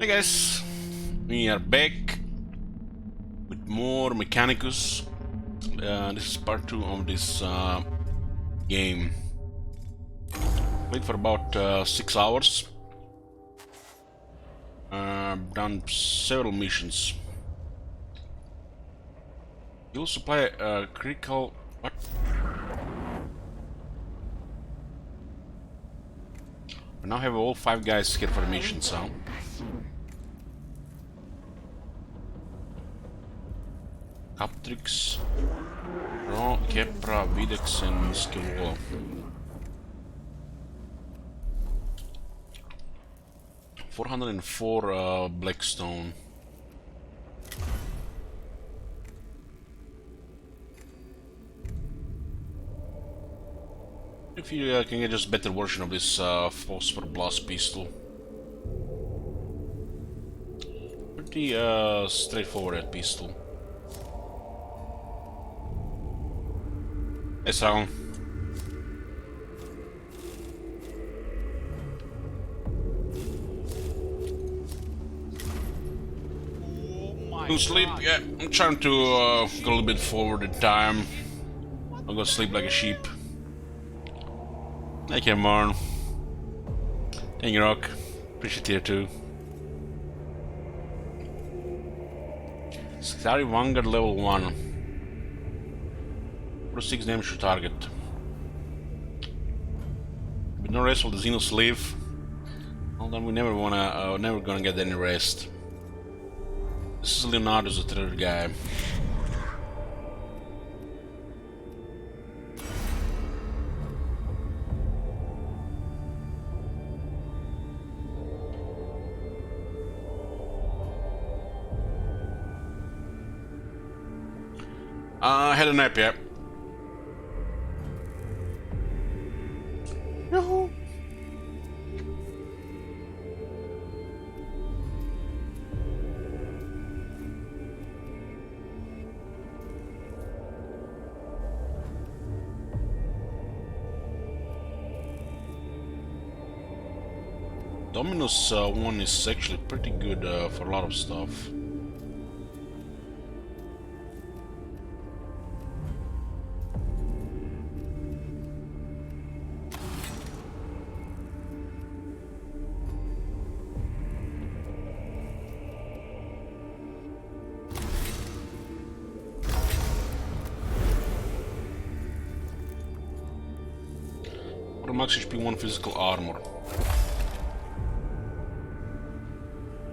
Hey guys, we are back with more Mechanicus. This is part 2 of this game. Played for about 6 hours. Done several missions. You'll supply a critical... What? We now have all 5 guys here for the mission, so... Captrix, Ro, Kepra, Videx and Skilwall. $404 Blackstone. If you can get just better version of this phosphor blast pistol. Pretty straightforward that pistol. Hey, Sal. To sleep? Yeah, I'm trying to go a little bit forward in time. I'll go sleep like a sheep. Thank you, Marn. Thank you, Rock. Appreciate you too. Scary Vanguard level 1. 6 damage to target. With no rest while the Xenos live, well then we never gonna get any rest. This is Leonardo's the third guy. Had a nap, yeah. Yahoo! Dominus 1 is actually pretty good for a lot of stuff. Max HP 1 physical armor.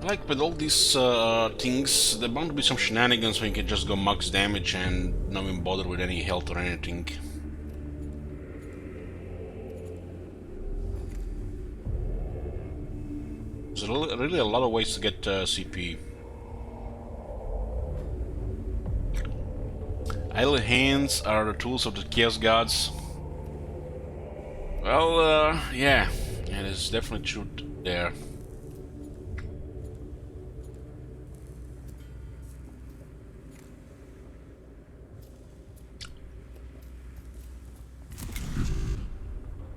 Like with all these things, there bound to be some shenanigans when you can just go max damage and not even bother with any health or anything. There's really a lot of ways to get CP. Idle hands are the tools of the Chaos Gods. Well, yeah, there's definitely truth there.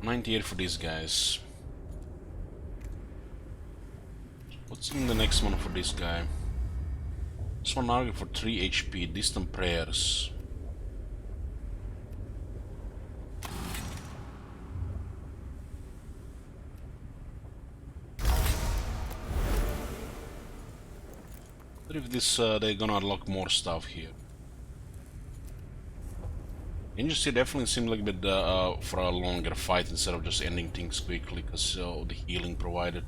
$98 for these guys. What's in the next one for this guy? This one argued for 3 HP, distant prayers. If this they're gonna unlock more stuff here. Injury definitely seemed like a bit for a longer fight instead of just ending things quickly because of the healing provided.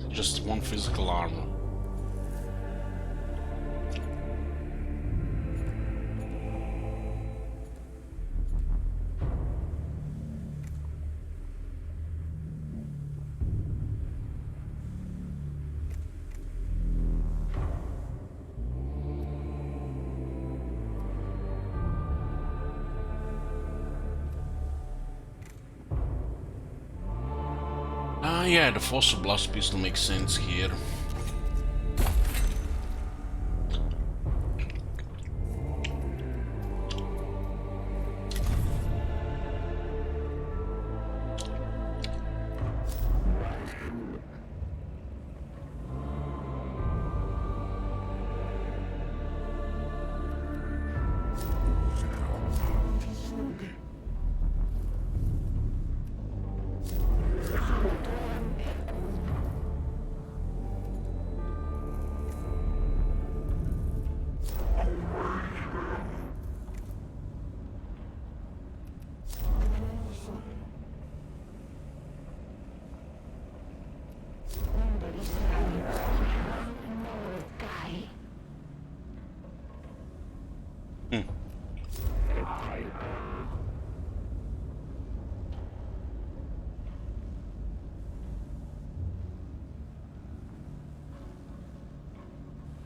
Just 1 physical armor. Yeah, the fossil blast pistol makes sense here.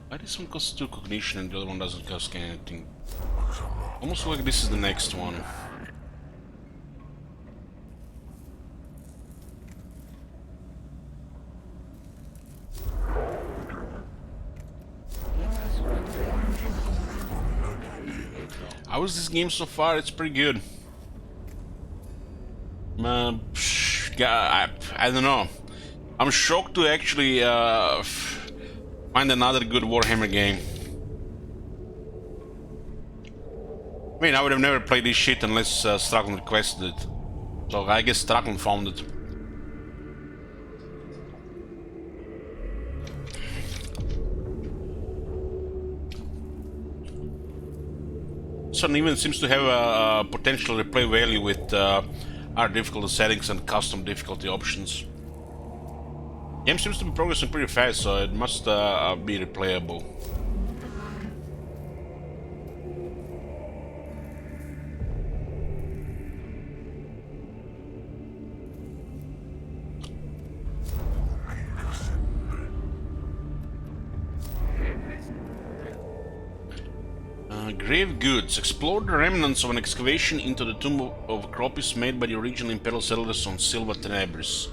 Why this one costs 2 cognition and the other one doesn't cost anything? Almost like this is the next one. How is this game so far? It's pretty good. I don't know. I'm shocked to actually find another good Warhammer game. I mean, I would have never played this shit unless Strickland requested it. So I guess Strickland found it. This one even seems to have a potential replay value with hard difficulty settings and custom difficulty options. Game seems to be progressing pretty fast, so it must be replayable. Grave goods. Explore the remnants of an excavation into the tomb of Cropis made by the original Imperial settlers on Silva Tenebris,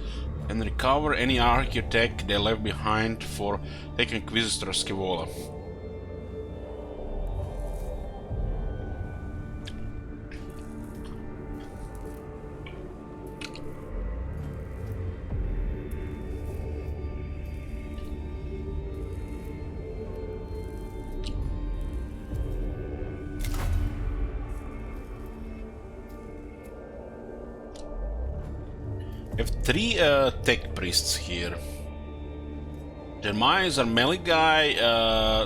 and recover any architect they left behind for taking Inquisitor Scaevola. We have 3 tech priests here. Jeremiah is our melee guy,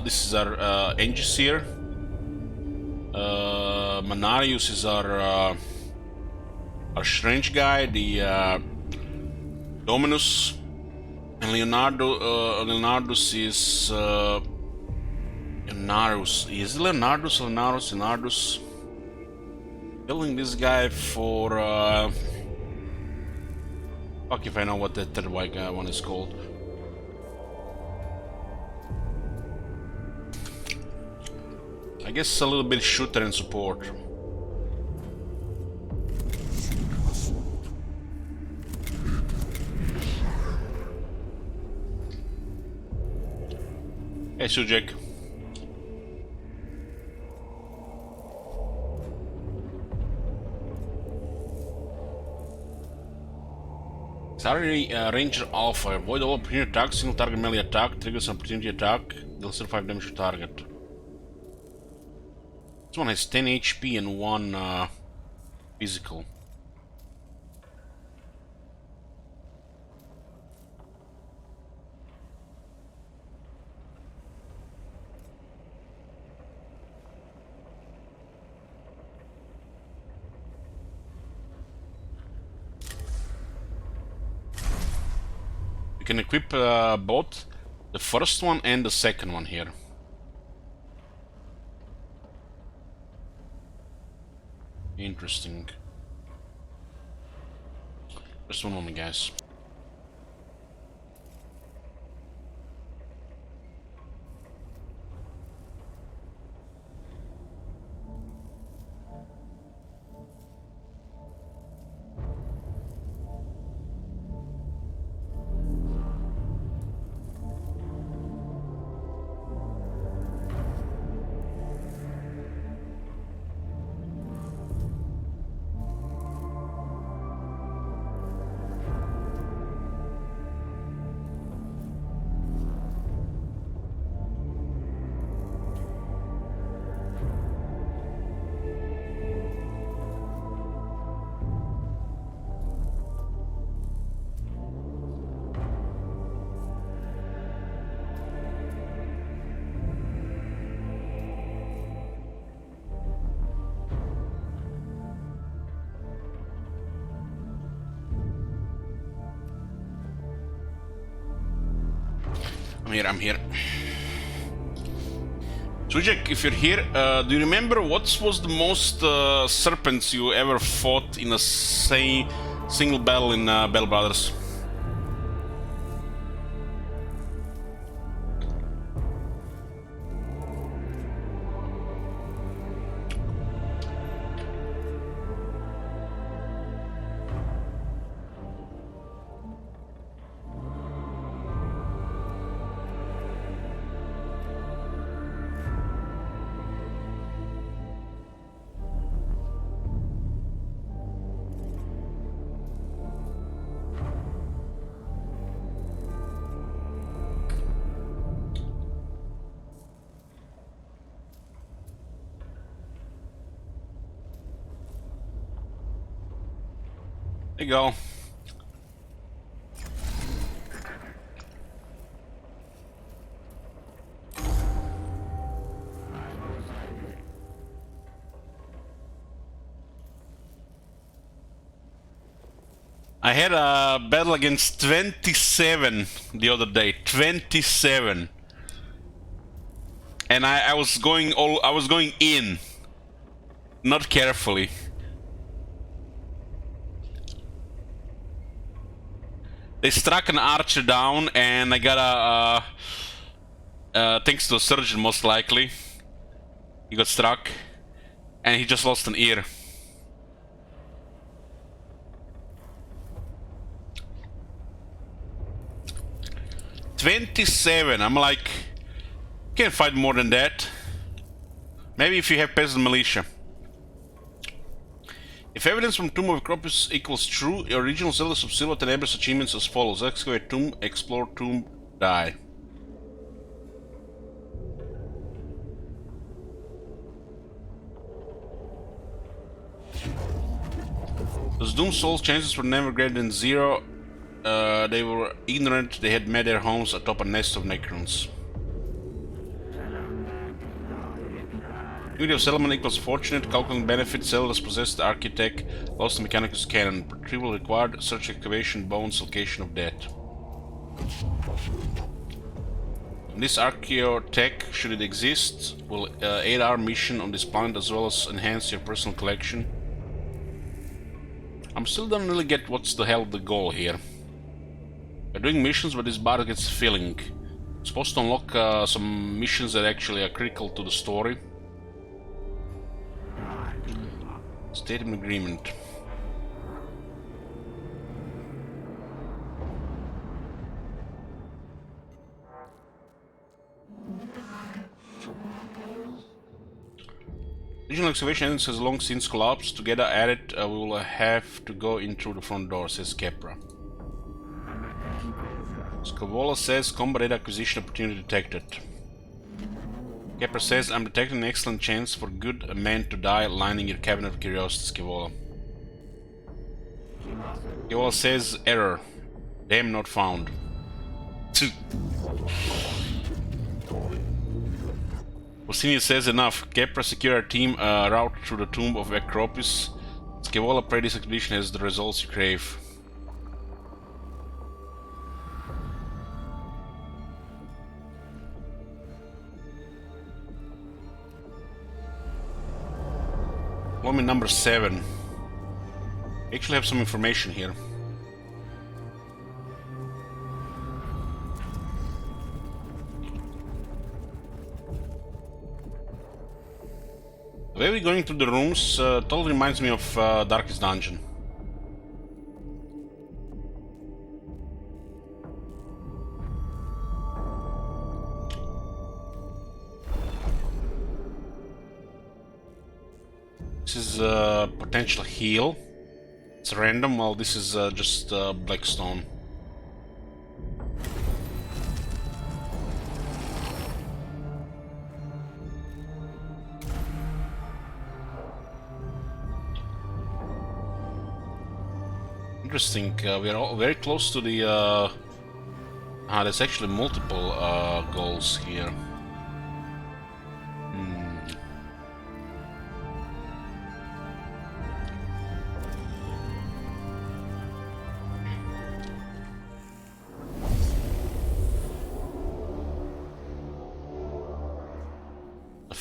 this is our Engisir. Manarius is our strange guy, the Dominus. And Leonardus is Leonardus. Is it Leonardus or Leonardus? Leonardus. Building this guy for fuck if I know what the third white guy one is called. I guess a little bit shooter and support. Hey Sujek. Sorry, Ranger Alpha. Avoid all opportunity attack, single target melee attack, triggers an opportunity attack, deals 5 damage to target. This one has 10 HP and 1 physical. You can equip both the first one and the second one here. Interesting. Just one moment, guys. I'm here. Sujek, if you're here, do you remember what was the most serpents you ever fought in a single battle in Bell Brothers? There you go. I had a battle against 27 the other day. 27. And I was going in. Not carefully. They struck an archer down, and I got a thanks to a surgeon most likely. He got struck, and he just lost an ear. $27. I'm like, can't fight more than that. Maybe if you have peasant militia. If evidence from Tomb of Acropolis equals true, your original Zelda Sub-Silver enables achievements as follows: excavate tomb, explore tomb, die. Those Doom Souls chances were never greater than 0. They were ignorant, they had made their homes atop a nest of Necrons. Unity of settlement equals fortunate, calculating benefit, Zelda's possessed architect, lost the Mechanicus cannon, retrieval required, search excavation, bones, location of death. This archaeotech, should it exist, will aid our mission on this planet as well as enhance your personal collection. I still don't really get what's the hell the goal here. We're doing missions, but this bar gets filling. I'm supposed to unlock some missions that actually are critical to the story. Statement agreement. Regional excavation engines has long since collapsed. To get at it, we will have to go in through the front door, says Kepra. Scavola says combat aid acquisition opportunity detected. Kepra says, I'm detecting an excellent chance for good men to die lining your cabinet of curiosities, Scavola. Scavola says, error. Damn, not found. Orsini says, enough. Kepra, secure our team route through the tomb of Acropolis. Scavola, pray this expedition has the results you crave. Woman number 7. I actually have some information here. The way we're going through the rooms totally reminds me of Darkest Dungeon. This is a potential heal. It's random, while this is just black stone. Interesting, we are all very close to the... there's actually multiple goals here.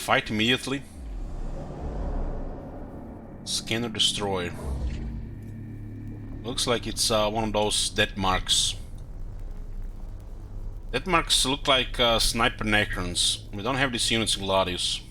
fight immediately. Scanner destroy. Looks like it's one of those death marks. Death marks look like sniper necrons. We don't have these units in Gladius.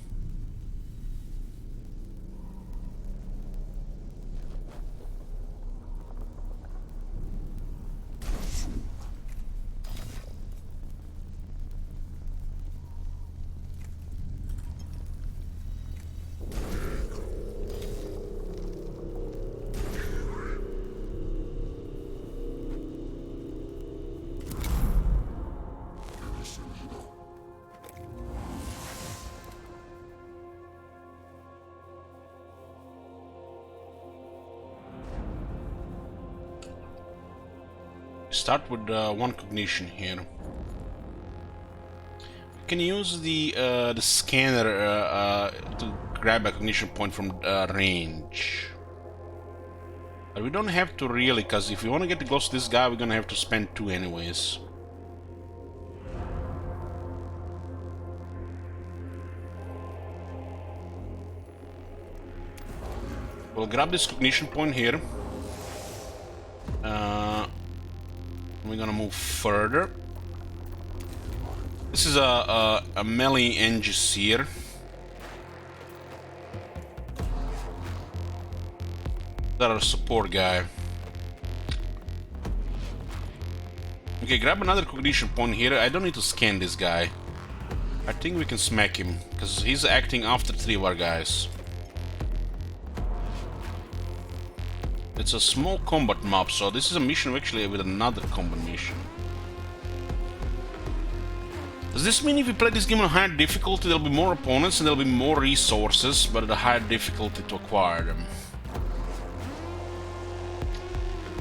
Start with one cognition here. We can use the scanner to grab a cognition point from range. But we don't have to really, because if we want to get close to this guy, we're gonna have to spend 2 anyways. We'll grab this cognition point here. We're gonna move further. This is a melee engineer. That's our support guy. Okay, grab another cognition point here. I don't need to scan this guy. I think we can smack him, because he's acting after 3 of our guys. It's a small combat map, so this is a mission actually with another combat mission. Does this mean if we play this game on higher difficulty, there'll be more opponents and there'll be more resources, but at a higher difficulty to acquire them?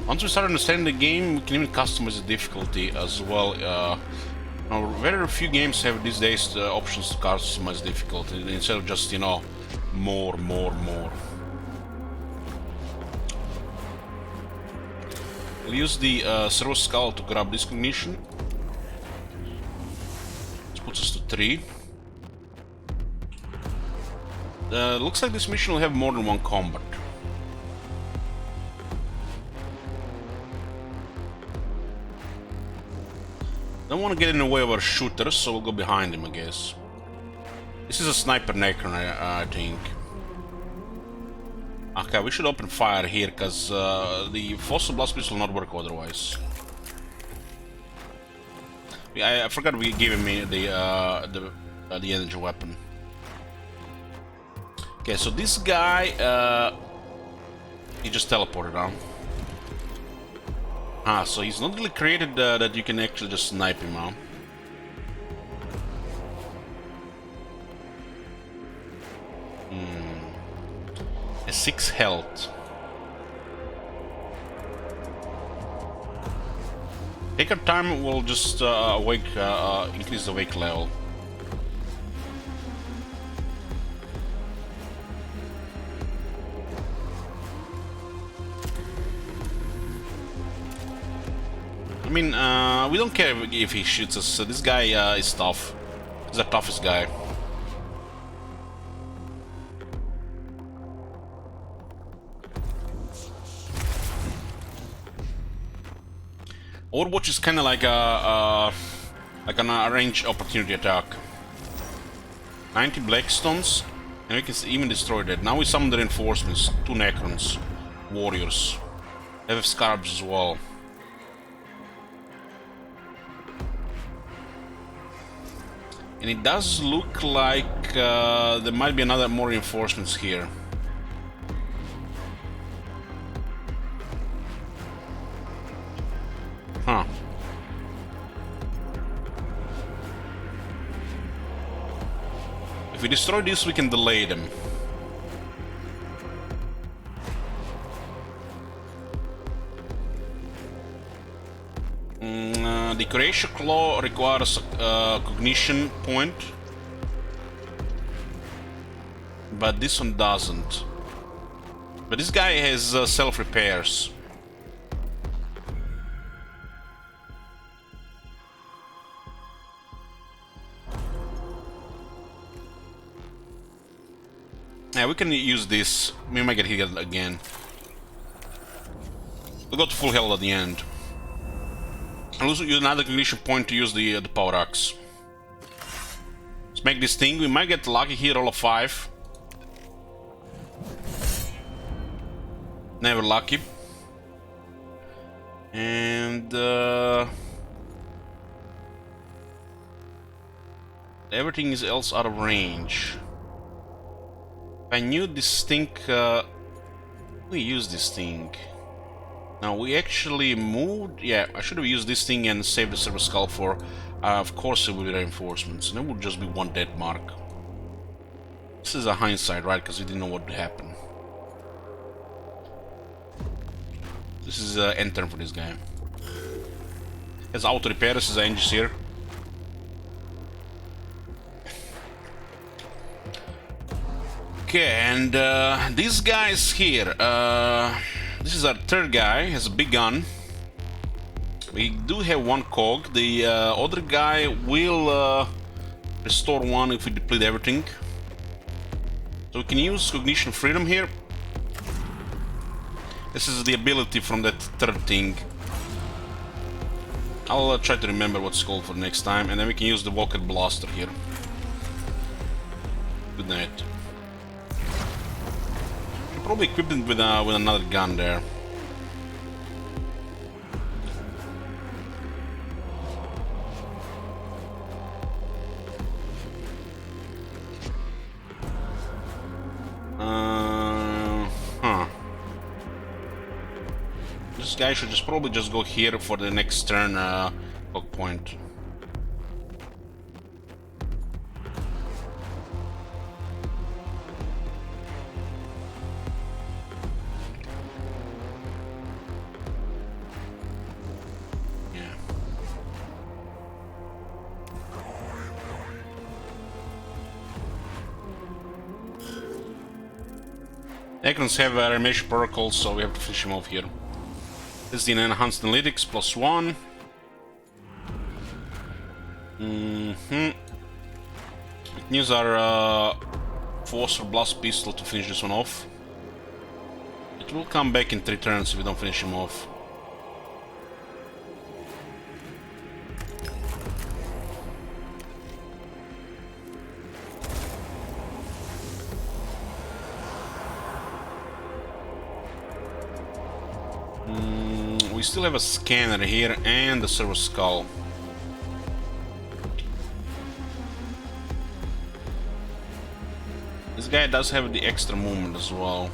Once we start understanding the game, we can even customize the difficulty as well. Now, very few games have these days options to customize difficulty instead of just, you know, more. We'll use the Servo Skull to grab this cognition. This puts us to 3. Looks like this mission will have more than one combat. Don't want to get in the way of our shooters, so we'll go behind him, I guess. This is a sniper necron, I think. Okay, we should open fire here, because the fossil blast pistol will not work otherwise. I forgot we gave him the energy weapon. Okay, so this guy, he just teleported down. Ah, so he's not really created that you can actually just snipe him out. A 6 health. Take our time, we'll just increase the wake level. I mean, we don't care if he shoots us. This guy is tough. He's the toughest guy. Overwatch is kind of like an range opportunity attack. 90 Blackstones, and we can even destroy that. Now we summon the reinforcements, 2 Necrons, warriors. They have scarabs as well. And it does look like there might be more reinforcements here. Huh. If we destroy this, we can delay them. The Croatia Claw requires a cognition point, but this one doesn't. But this guy has self-repairs. Yeah, we can use this. We might get hit again. We'll go to full health at the end. I'll also use another cognition point to use the power axe. Let's make this thing. We might get lucky here, roll a 5. Never lucky. And everything is else out of range. If I knew this thing, we use this thing. Now we actually moved. Yeah, I should have used this thing and saved the silver skull for. Of course, it will be reinforcements, and it would just be 1 dead mark. This is a hindsight, right? Because we didn't know what would happen. This is end turn for this guy. Has auto repair. This is Angus here. Okay, and these guys here. This is our third guy. Has a big gun. We do have 1 cog. The other guy will restore 1 if we deplete everything. So we can use Cognition Freedom here. This is the ability from that third thing. I'll try to remember what's called for next time, and then we can use the Walker Blaster here. Good night. Probably equipped it with another gun there. This guy should probably just go here for the next turn clock point. Necrons have animation protocol, so we have to finish him off here. This is the enhanced analytics +1. We can use our Force or Blast pistol to finish this one off. It will come back in 3 turns if we don't finish him off. We still have a scanner here and the silver skull. This guy does have the extra movement as well.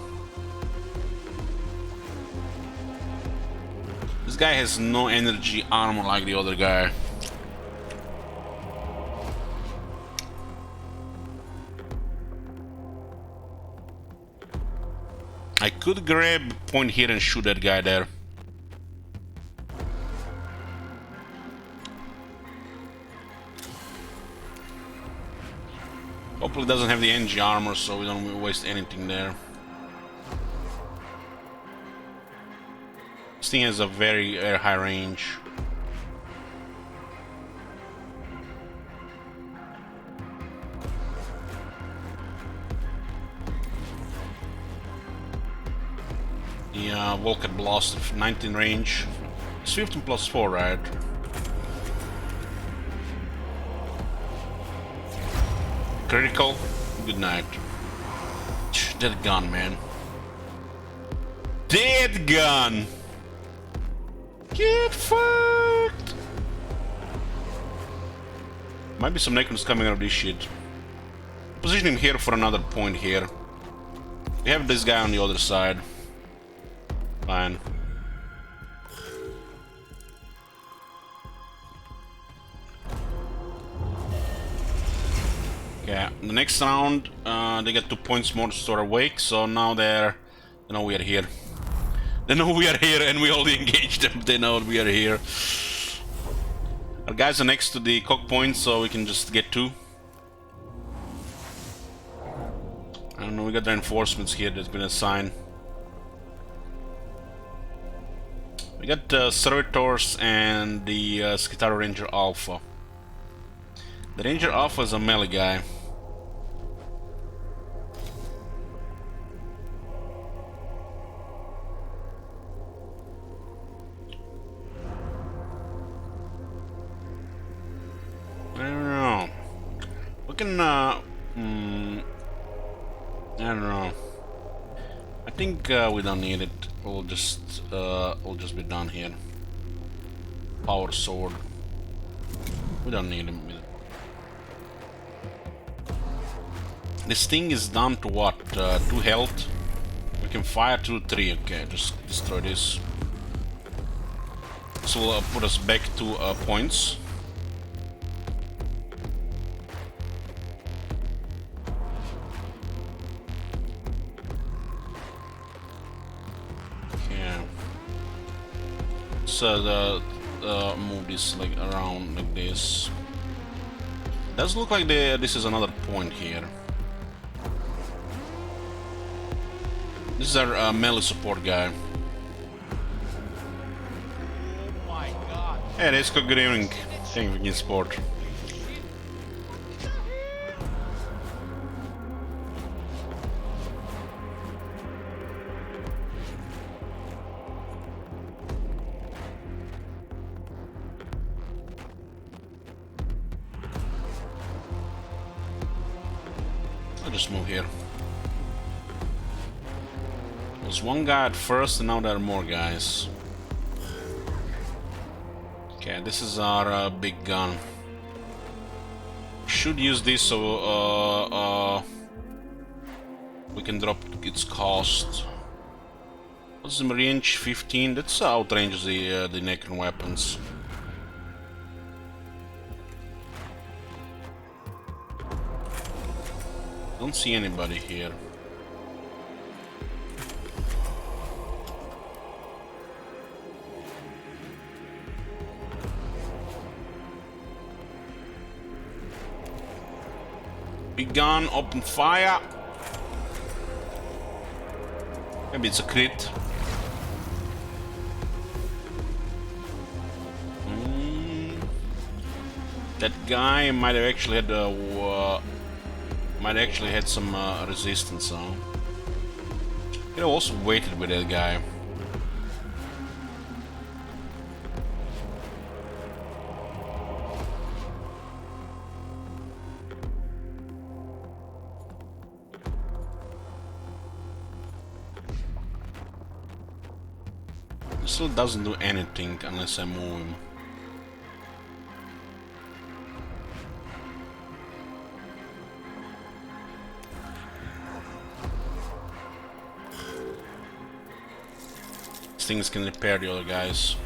This guy has no energy armor like the other guy. I could grab a point here and shoot that guy there. Hopefully it doesn't have the energy armor, so we don't waste anything there. This thing has a very high range. The Walker Blast of 19 range. It's 15 +4, right? Critical. Good night. Dead gun, man. Dead gun! Get fucked! Might be some Necrons coming out of this shit. Position him here for another point here. We have this guy on the other side. Fine. Yeah, the next round, they get 2 points more to store awake, so now they know we are here. They know we are here and we already engaged them, they know we are here. Our guys are next to the cock point, so we can just get 2. I don't know, we got reinforcements here that's been assigned. We got Servitors and the Skitaru Ranger Alpha. The Ranger Alpha is a melee guy. We can, I don't know. I think we don't need it. We'll just be done here. Power sword. We don't need him. This thing is down to what? 2 health. We can fire 2, 3. Okay, just destroy this. This will put us back to points. Okay. So move this like around like this. Does look like this is another point here. This is our melee support guy. Oh my god. Hey, Resco, good evening. Thank you for your support. I'll just move here. There's one guy at first, and now there are more guys. Okay, this is our big gun. Should use this so we can drop its cost. What's the range? 15. That's outranges the Necron weapons. Don't see anybody here. Big gun, open fire. Maybe it's a crit. That guy might have actually had some resistance. Huh? Could have also waited with that guy. Still doesn't do anything unless I move him. These things can repair the other guys.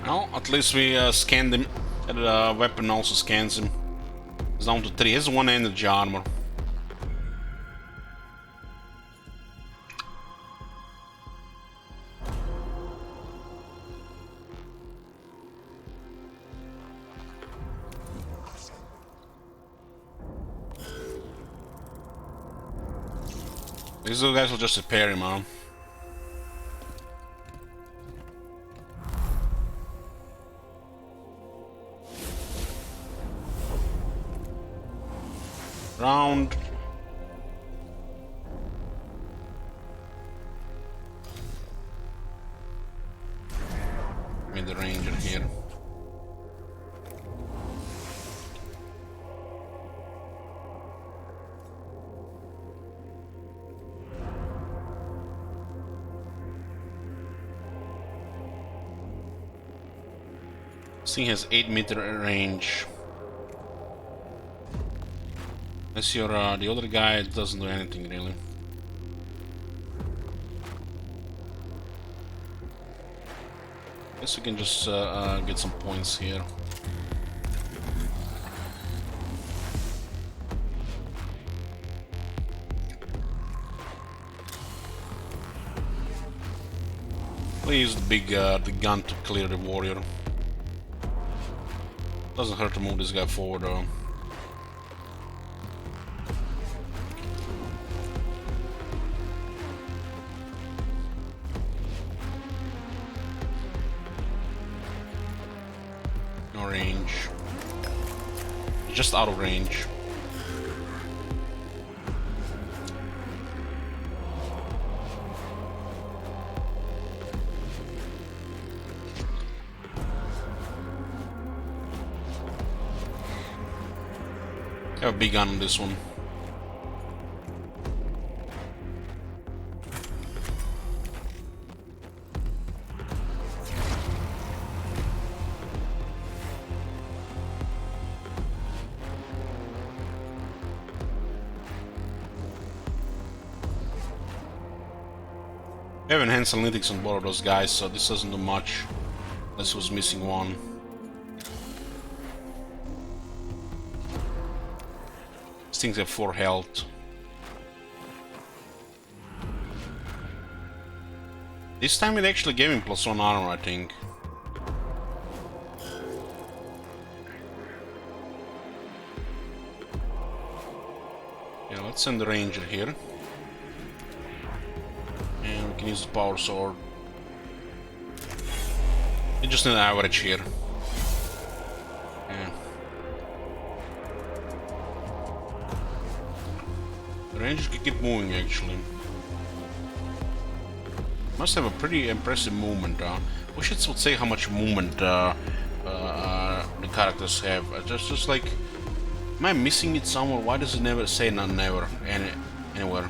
Well, at least we scanned him. That weapon also scans him. It's down to 3. He has 1 energy armor. These little guys will just repair him, huh? Round. With the ranger here. This thing has 8-meter range. Unless you're the other guy, doesn't do anything really. Guess we can just get some points here. We'll use the big the gun to clear the warrior. Doesn't hurt to move this guy forward though. No range. Just out of range. Have a big gun on this one. We have enhanced analytics on both of those guys, so this doesn't do much. This was missing one. These things have 4 health. This time it actually gave him +1 armor, I think. Yeah, let's send the ranger here. And we can use the power sword. We just need an average here. Yeah. The ranger can keep moving actually. Must have a pretty impressive movement. We should say how much movement the characters have. Just like, am I missing it somewhere? Why does it never say never anywhere?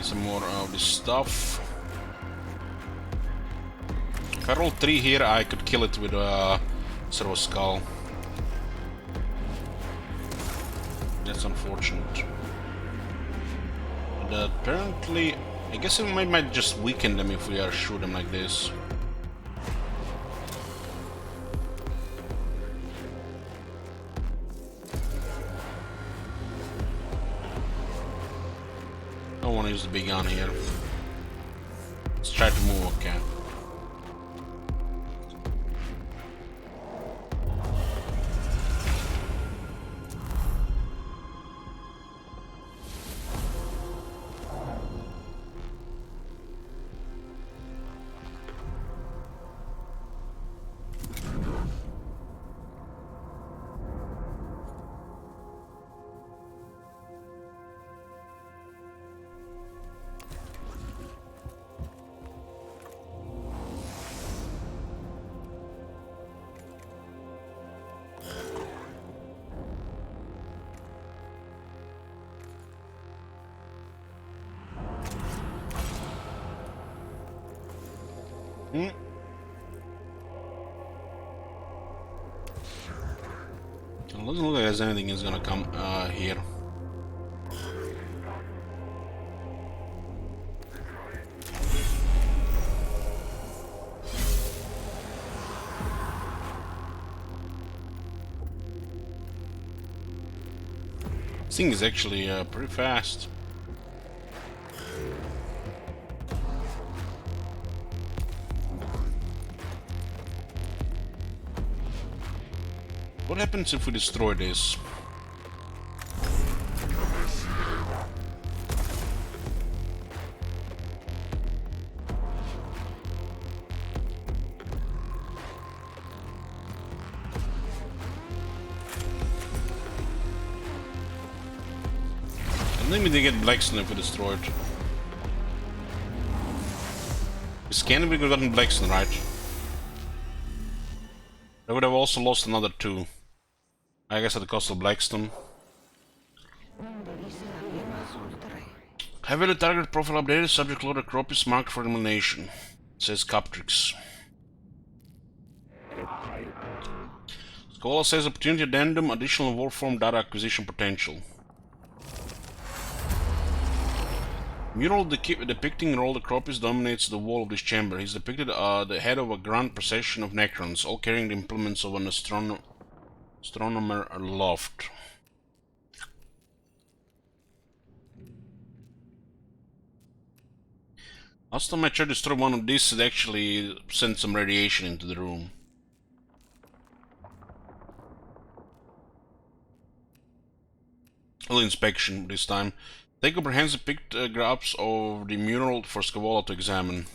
Some more of this stuff. If I roll 3 here, I could kill it with a Servo Skull. That's unfortunate. But apparently, I guess it might just weaken them if we shoot them like this. I don't want to use the big gun here. Let's try to move, okay. It doesn't look like there's anything is gonna come here. This thing is actually pretty fast. What happens if we destroy this? And maybe they get Blackstone if we destroy it. This can't be gotten Blackstone, right? I would have also lost another 2. I guess at the cost of Blackstone. Heavily target profile updated, subject loader crop is marked for elimination. Says Captrix. Scola says opportunity addendum, additional warform data acquisition potential. Mural depicting Roll the Cropis dominates the wall of this chamber. He's depicted the head of a grand procession of Necrons, all carrying the implements of an astronomer aloft. Last time I tried to destroy one of these, it actually sent some radiation into the room. A little inspection this time. Take comprehensive pictographs of the mural for Scavola to examine.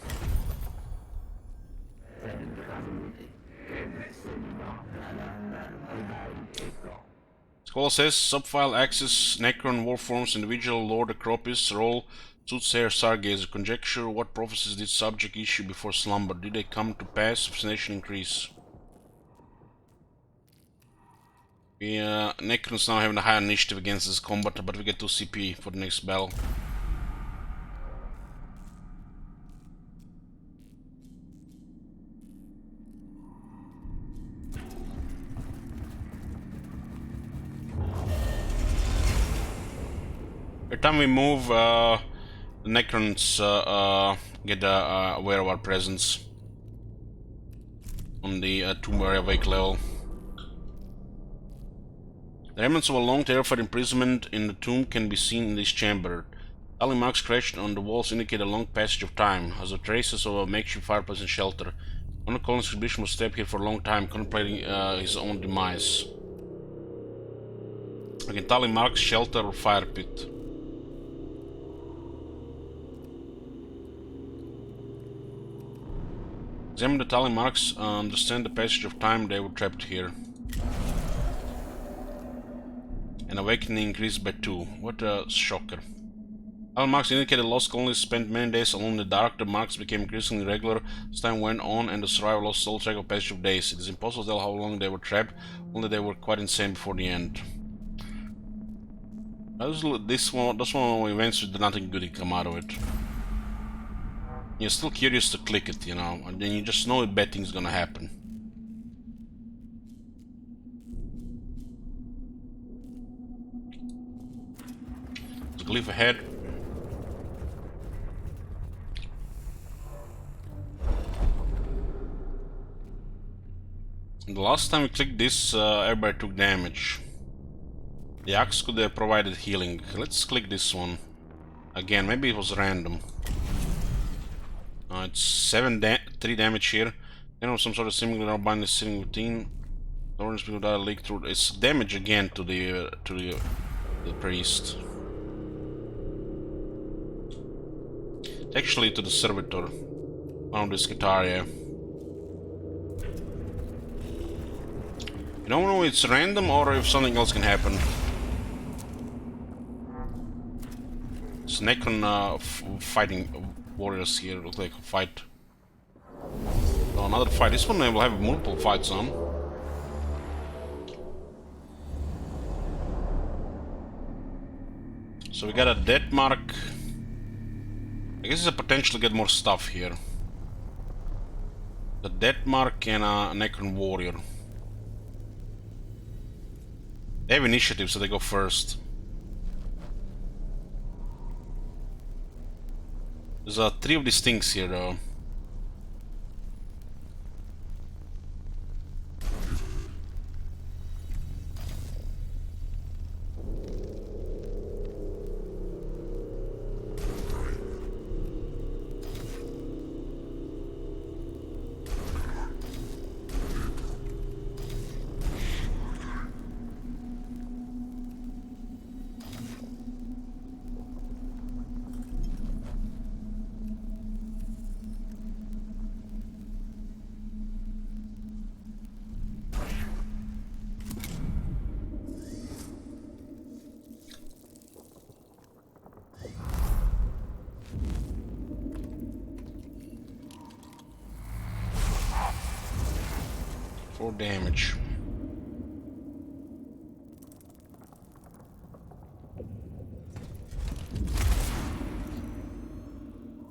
Scavola says subfile access Necron warforms individual Lord Acropis roll Soothsayer Stargazer. Conjecture what prophecies did subject issue before slumber? Did they come to pass? Fascination increase. Necrons now having a higher initiative against this combat, but we get 2 CP for the next battle. Every time we move, the Necrons get aware of our presence on the tomb area wake level. The remnants of a long terrified imprisonment in the tomb can be seen in this chamber. Tally marks scratched on the walls indicate a long passage of time, as the traces of a makeshift fireplace and shelter. One of Colin's exhibition was trapped here for a long time, contemplating his own demise. Again, Tally marks shelter or fire pit. Examine the tally marks, understand the passage of time they were trapped here. And awakening increased by 2. What a shocker. Tally marks indicated lost colonists spent many days alone in the dark. The marks became increasingly regular as time went on and the survivor lost all track of passage of days. It is impossible to tell how long they were trapped, only they were quite insane before the end. That's one of the events with nothing good come out of it. You're still curious to click it, you know, and then you just know bad things gonna happen. There's a glyph ahead. The last time we clicked this, everybody took damage. The axe could have provided healing. Let's click this one. Again, maybe it was random. It's 3 damage here. You know, some sort of similar bind is sitting within. Orange people that leak through. It's damage again to the priest. Actually, to the servitor. One of the Skitaria. You don't know if it's random or if something else can happen. It's Necron fighting warriors here. Looks like a fight. Oh, another fight. This one will have multiple fights on. So we got a death mark. I guess there's a potential to get more stuff here. The death mark and a Necron warrior. They have initiative, so they go first. There's 3 of these things here, though. Damage.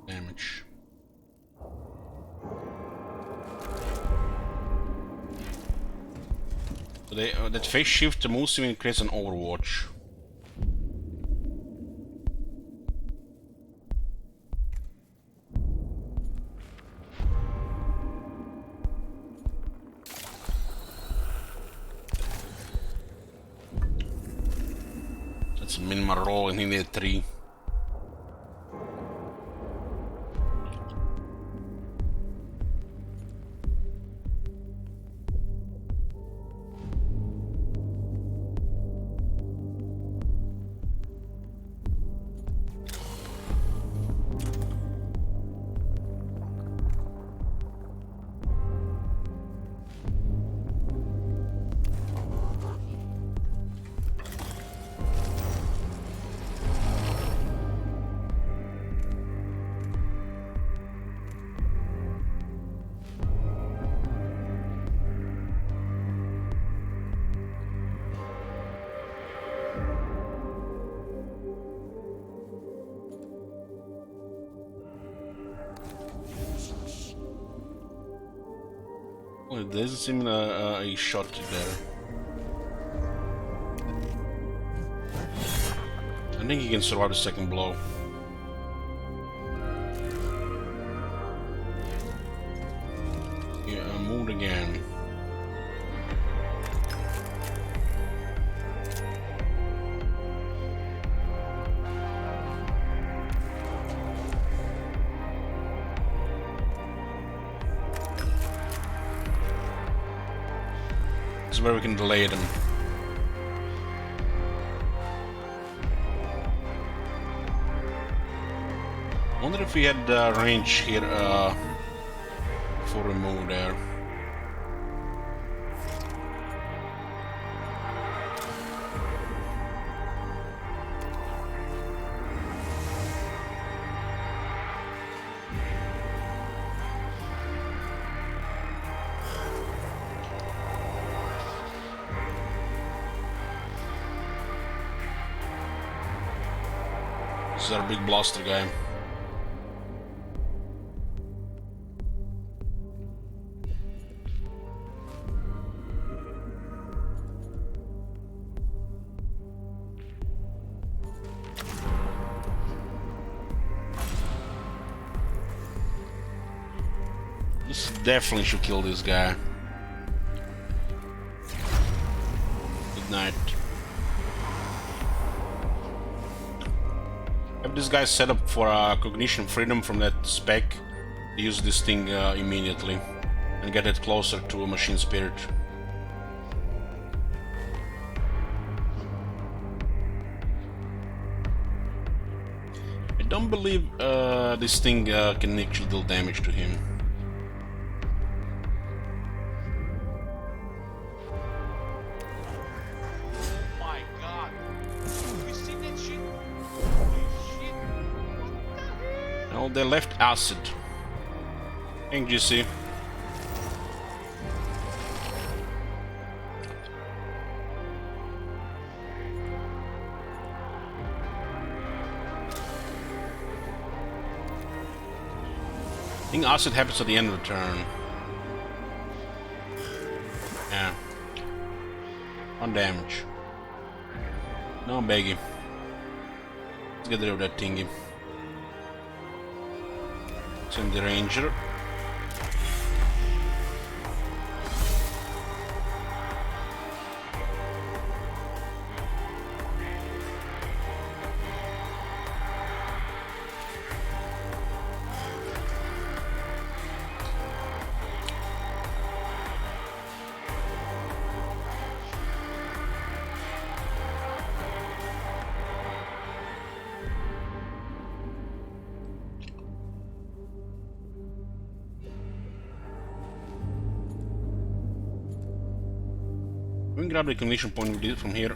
Damage. So they, that phase shift moves even creates an overwatch. That's a minimal roll and he needed 3. Well, there doesn't seem a shot there. I think he can survive the second blow. Yeah, moved again. This is where we can delay them. I wonder if we had range here for a move there. This is our big blaster guy. This definitely should kill this guy. Good night. Have this guy set up for cognition freedom from that spec. Use this thing immediately and get it closer to a machine spirit. I don't believe this thing can actually deal damage to him. My God. You seen that shit? Holy shit. What the hell? Oh, they left acid. Thank you, see. I think acid happens at the end of the turn. Yeah. 1 damage. No biggie. Let's get rid of that thingy. Send the ranger. We can grab the ignition point we did from here.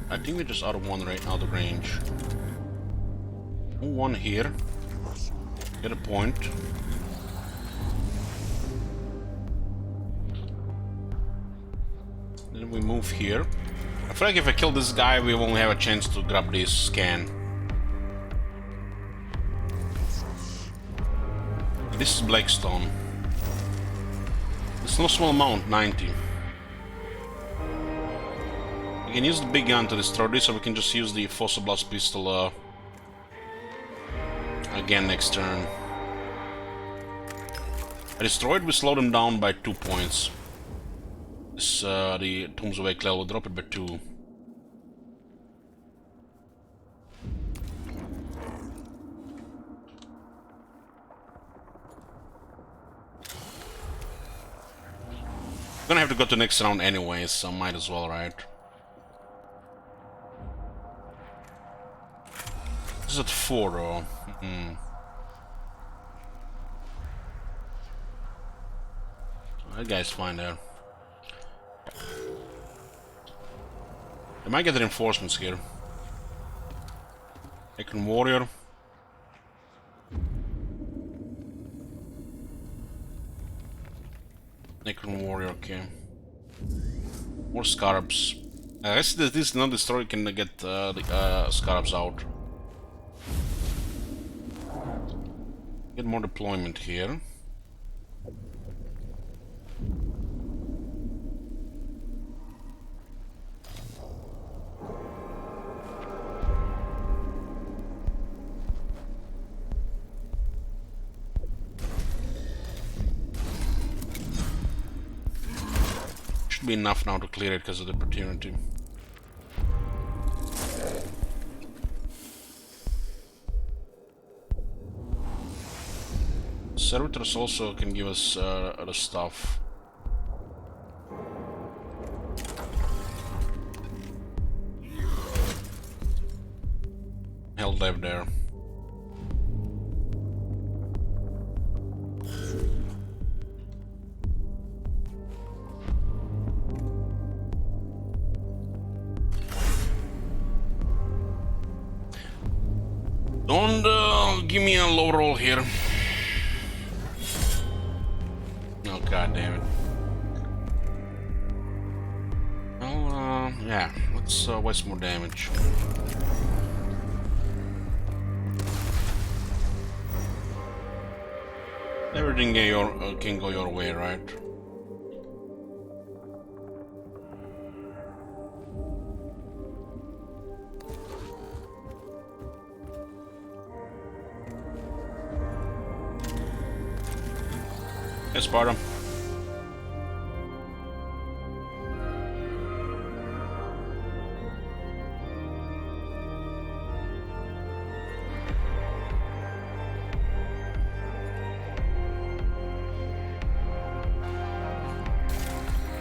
I think we're just out of one right out of range. One here. Get a point. Then we move here. I feel like if I kill this guy, we won't have a chance to grab this scan. This is Blackstone. It's no small amount, 90. We can use the big gun to destroy this, or we can just use the Fossil Blast pistol again next turn. I destroyed, we slow them down by 2 points. This, the Tombs of Eklel will drop it by 2. Gonna have to go to the next round anyways, so might as well, right? This is at 4 though. That guy's fine there. I might get reinforcements here. Necron Warrior. Necron Warrior, okay. More Scarabs. I guess this is not destroyed, can get the Scarabs out. Get more deployment here. Should be enough now to clear it because of the opportunity. Servitors also can give us other stuff. Hell dive there. Don't give me a low roll here. Oh, god damn it. Well, yeah, let's waste more damage. Everything can go your way, right? Hey, Sparta.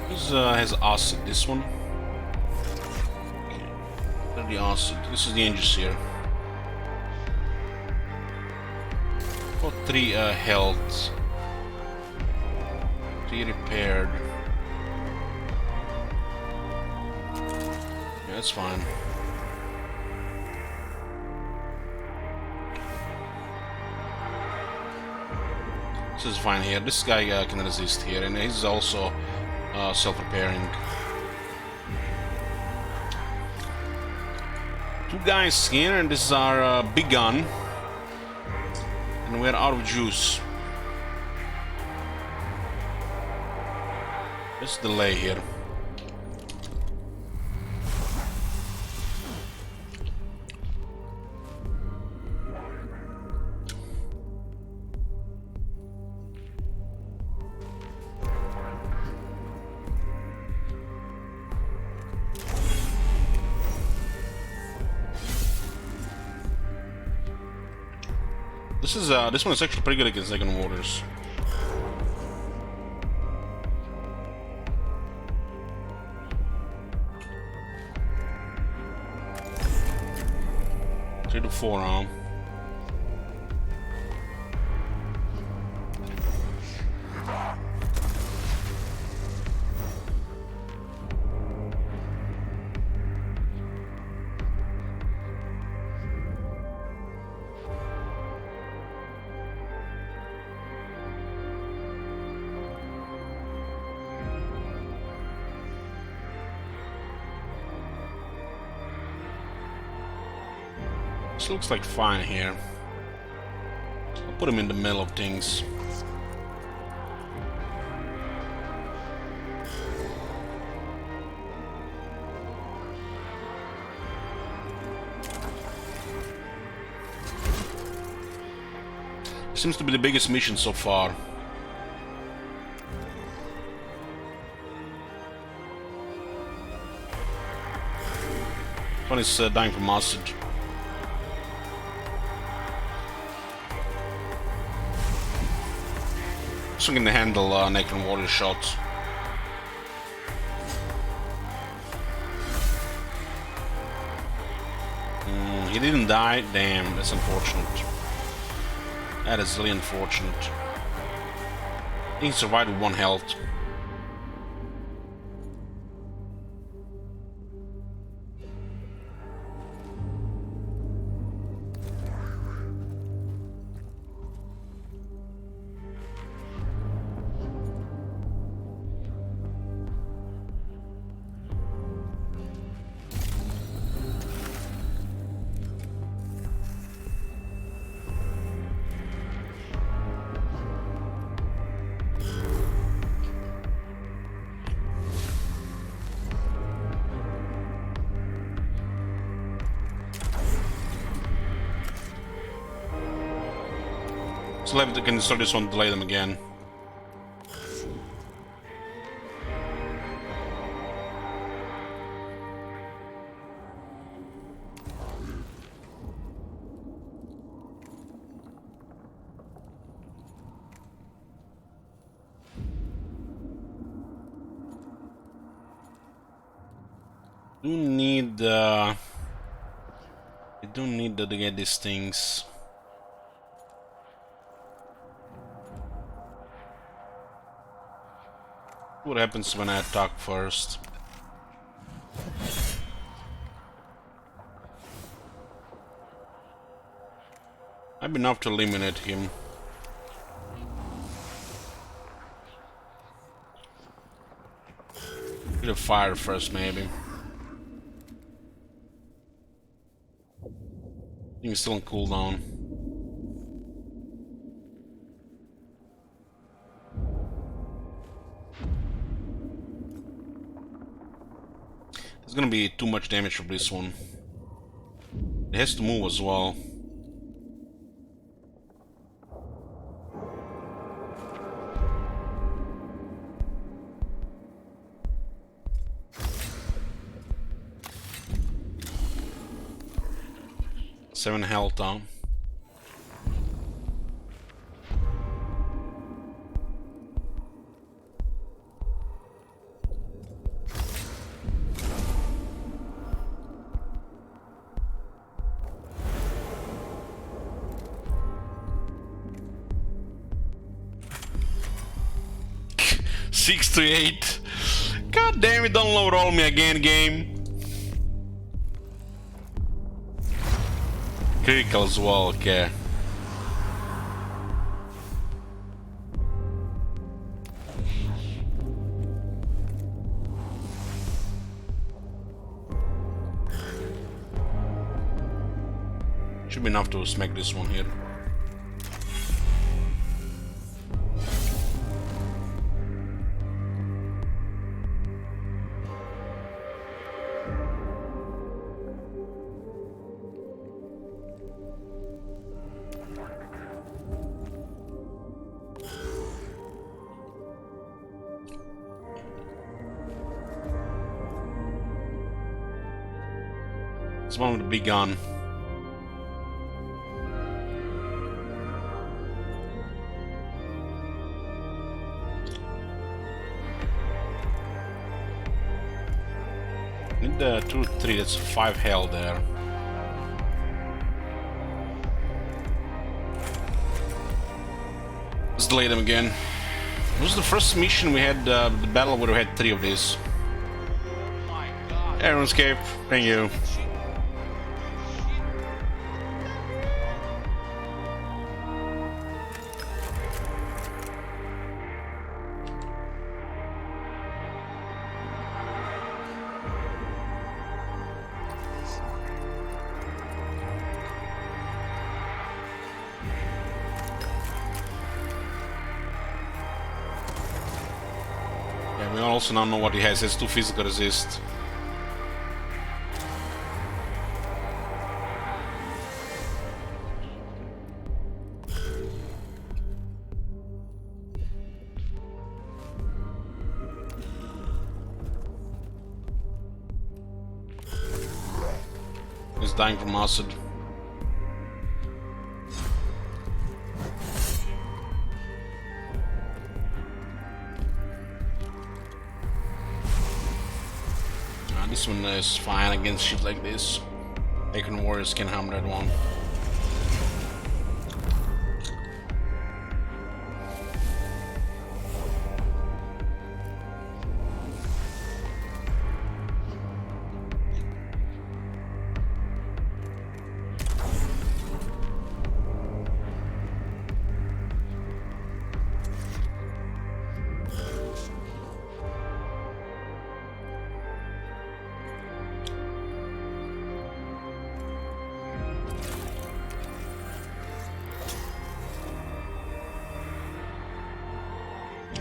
This has acid, this one. Okay. The acid. This is the Aegis here. Got 3 health. 3 repaired. Yeah, that's fine. This is fine here. This guy can resist here, and he's also self-repairing. 2 guys here, and this is our big gun. And we're out of juice. Let's delay here. This one is actually pretty good against Necron Warriors. Three to 4 arm. This looks like fine here. I'll put him in the middle of things. Seems to be the biggest mission so far. One is dying from acid. So can handle Necron Warrior shots. He didn't die? Damn, that's unfortunate. That is really unfortunate. He survived with 1 health. So let me can start this one, delay them again. I don't need to get these things. What happens when I attack first? I've been enough to eliminate him. Get a fire first, maybe. I think he's still on cooldown. There's gonna be too much damage from this one. It has to move as well. Seven health down. Six to 8. God damn it! Don't load roll me again, game. Critical as well, okay. Should be enough to smack this one here. It's one with the big gun. Need the 2, 3, that's 5 health there. Let's delay them again. This was the first mission we had, the battle where we had 3 of these. Oh my god. Aeroscape, thank you. We also now know what he has. He has 2 physical resist. dying from acid. This one is fine against shit like this. Acorn Warriors can hammer that one.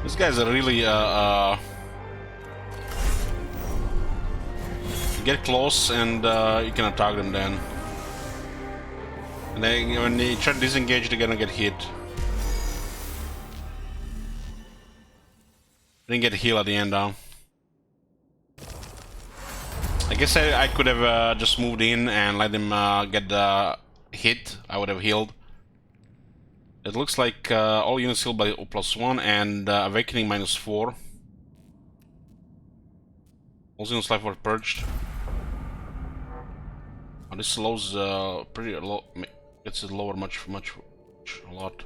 These guys are really get close and you can attack them then. And then when they try to disengage, they're gonna get hit. Didn't get heal at the end though. I guess I could have just moved in and let them get hit. I would have healed. It looks like all units healed by +1 and Awakening -4. All units life were purged. Oh, this slows pretty low. Gets it lower much a lot.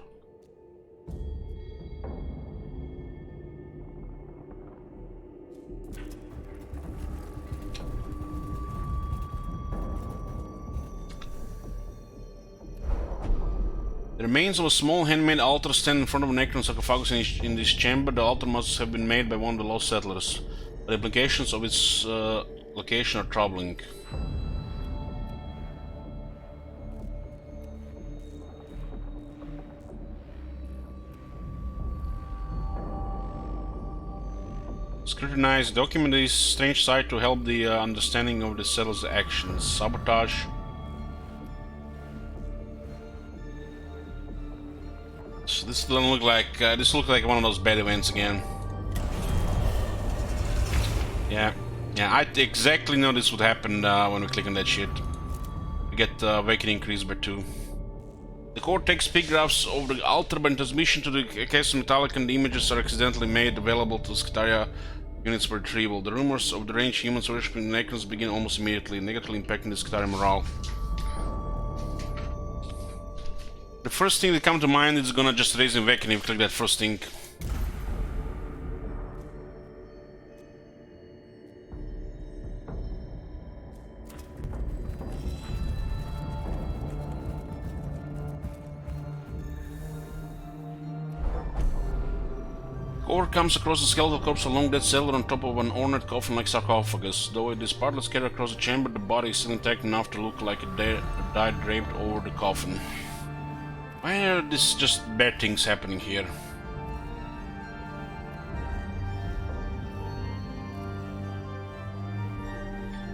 The remains of a small handmade altar stand in front of a Necron sarcophagus in this chamber. The altar must have been made by one of the lost settlers. The implications of its location are troubling. Scrutinize, document this strange site to help the understanding of the settlers' actions. Sabotage. So this doesn't look like this looks like one of those bad events again. Yeah, I exactly know this would happen when we click on that shit. We get awakening increased by 2. The core takes pictographs of the altar by transmission to the case metallic, and the images are accidentally made available to Skitaria units for retrieval. The rumors of the range humans worshipping the Necrons begin almost immediately, negatively impacting the Skitaria morale. The first thing that comes to mind is gonna just raise awakening if you click that first thing. Core comes across a skeletal corpse along that cellar on top of an ornate coffin-like sarcophagus. Though it is partly scattered across the chamber, the body is still intact enough to look like it died draped over the coffin. Why are this just bad things happening here?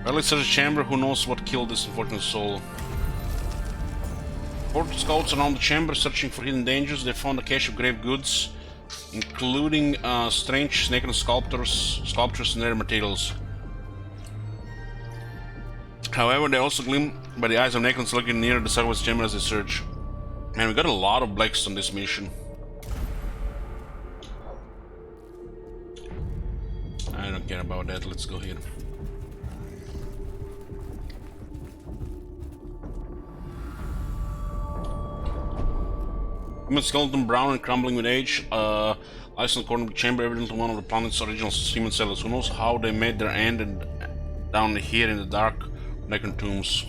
Well, it's a chamber, who knows what killed this unfortunate soul. Port scouts around the chamber searching for hidden dangers. They found a cache of grave goods, including strange Necron sculptures and rare materials. However, they also gleam by the eyes of Necrons looking near the sarcophagus chamber as they search. Man, we got a lot of blacks on this mission. I don't care about that, let's go here. Human skeleton, brown and crumbling with age, lies in the corner of the chamber, evidently one of the planet's original human settlers. Who knows how they made their end and down here in the dark Necron tombs.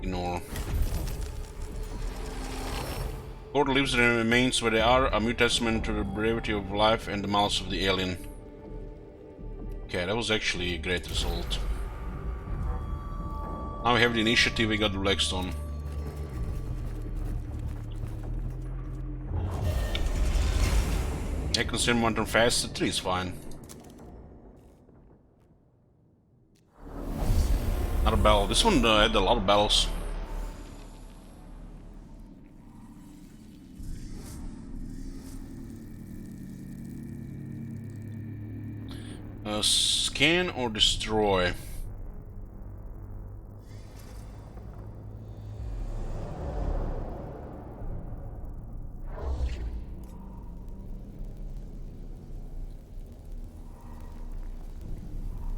Ignore. Core leaves the remains where they are, a mute testament to the brevity of life and the malice of the alien. Okay, that was actually a great result. Now we have the initiative, we got the Blackstone. I consider one turn fast, the 3 is fine. Not a battle. This one had a lot of battles. Scan or destroy?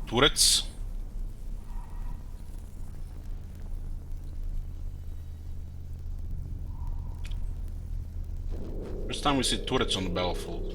Turrets? First time we see turrets on the battlefield.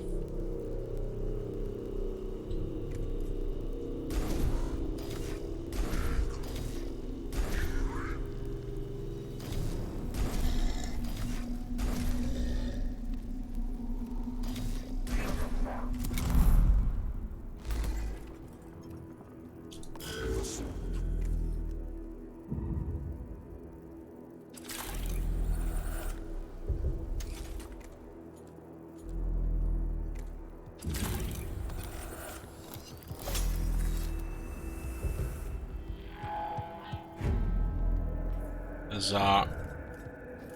There's a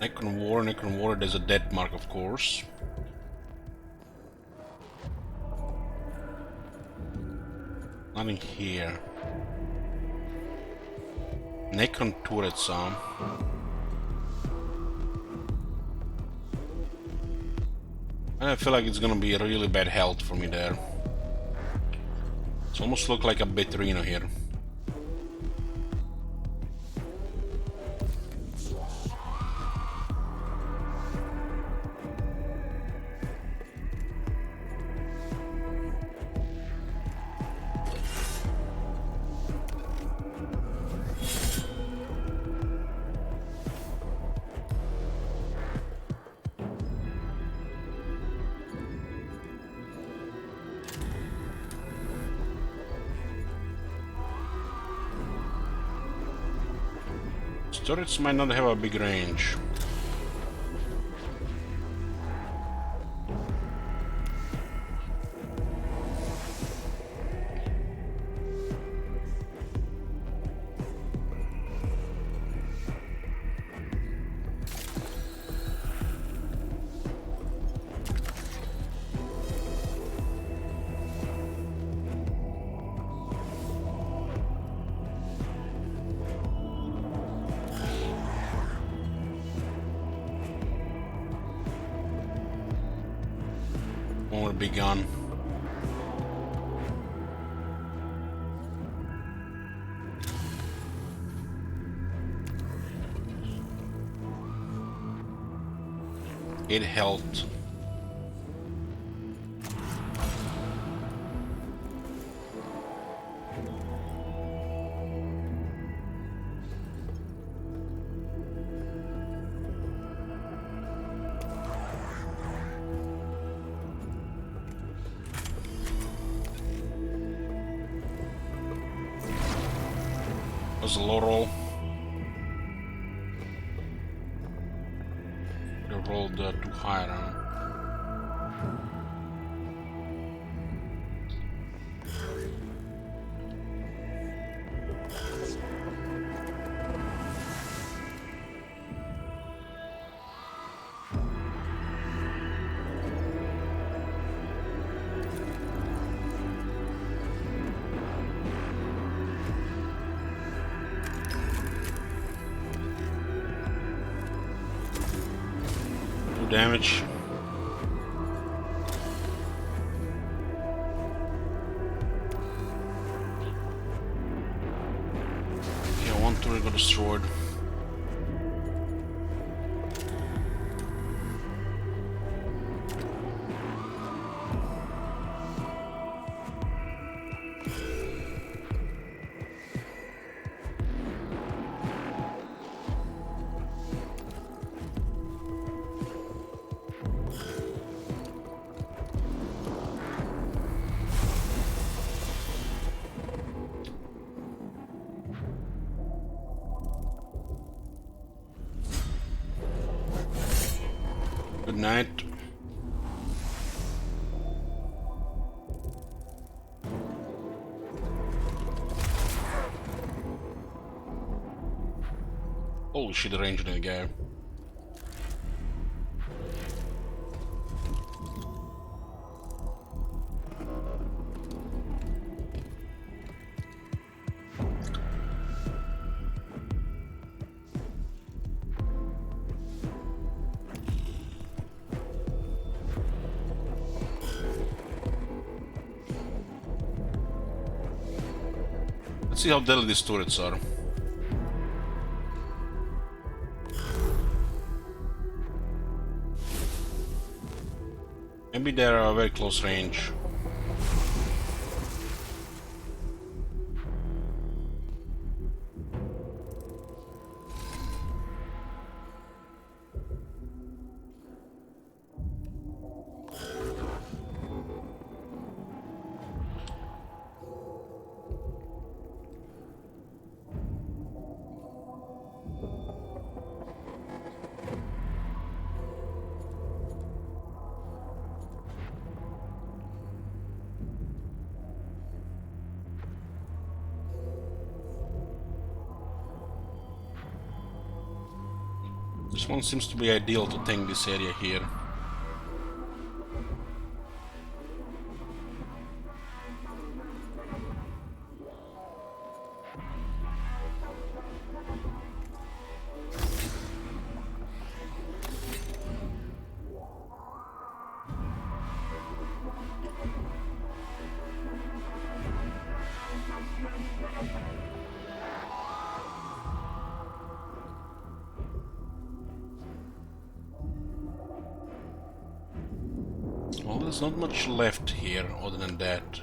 Necron War, there's a death mark, of course. Nothing here. Necron turrets, I feel like it's gonna be a really bad health for me there. It's almost look like a Betrino here. Turrets might not have a big range. One with a big gun. It helped. Was a low roll. Would have rolled too high, I don't know. Damage. Yeah, one turret got destroyed. Good night. Holy shit, the range in the guy. see how deadly these turrets are. Maybe they're a very close range. This one seems to be ideal to tank this area here. Well, there's not much left here other than that.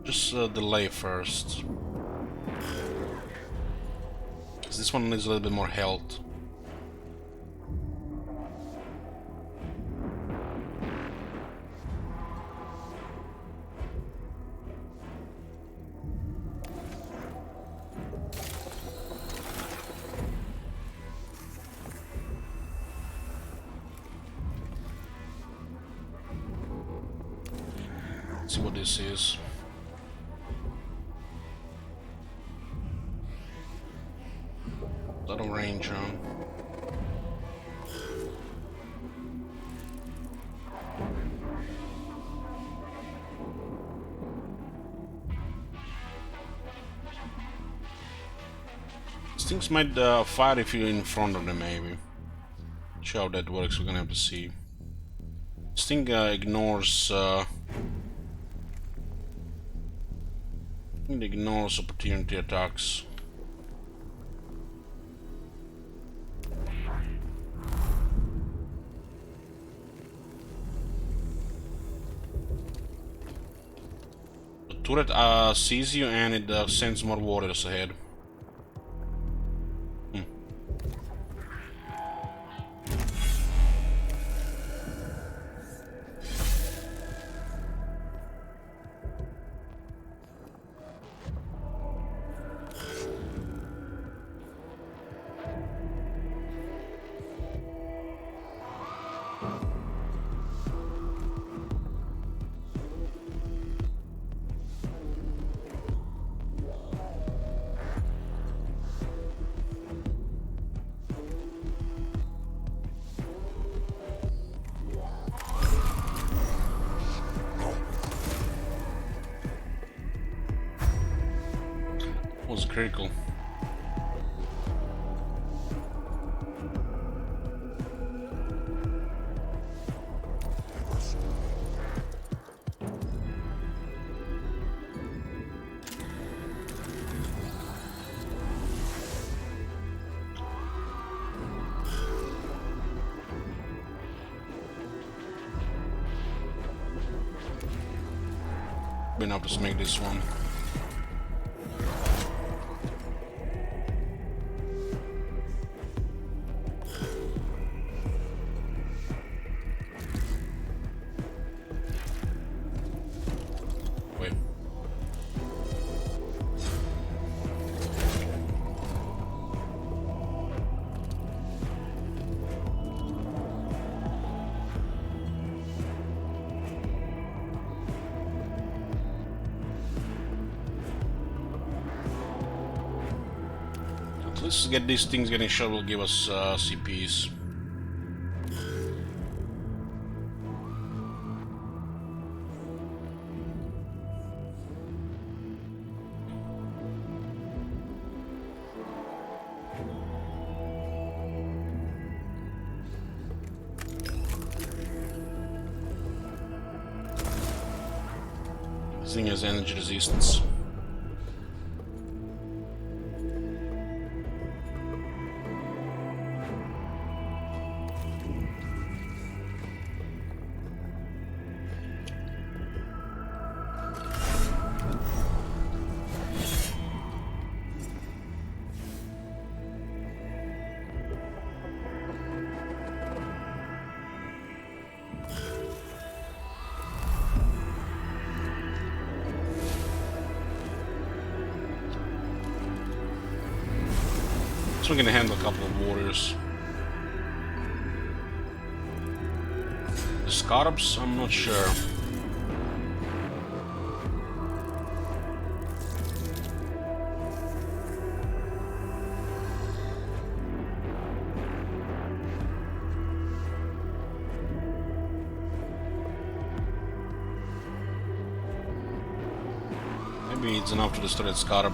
Just delay first. 'Cause this one needs a little bit more health. Let's see what this is. Out of range, huh? These things might fire if you're in front of them, maybe. See how that works, we're gonna have to see. This thing ignores... it ignores opportunity attacks. The turret sees you and it sends more warriors ahead. Was critical. Been able to make this one. Wait. Let's get these things getting shot will give us CPs. This thing has energy resistance. So I'm gonna handle a couple of warriors. The scarabs, I'm not sure. Maybe it's enough to destroy that scarab.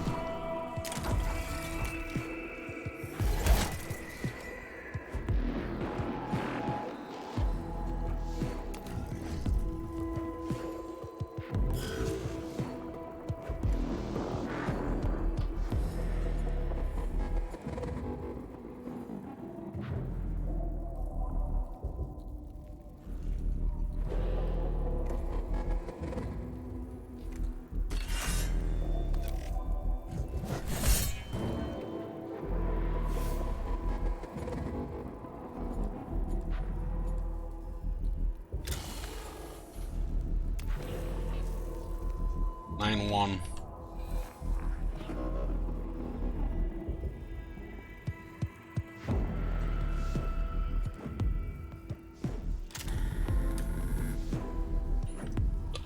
One.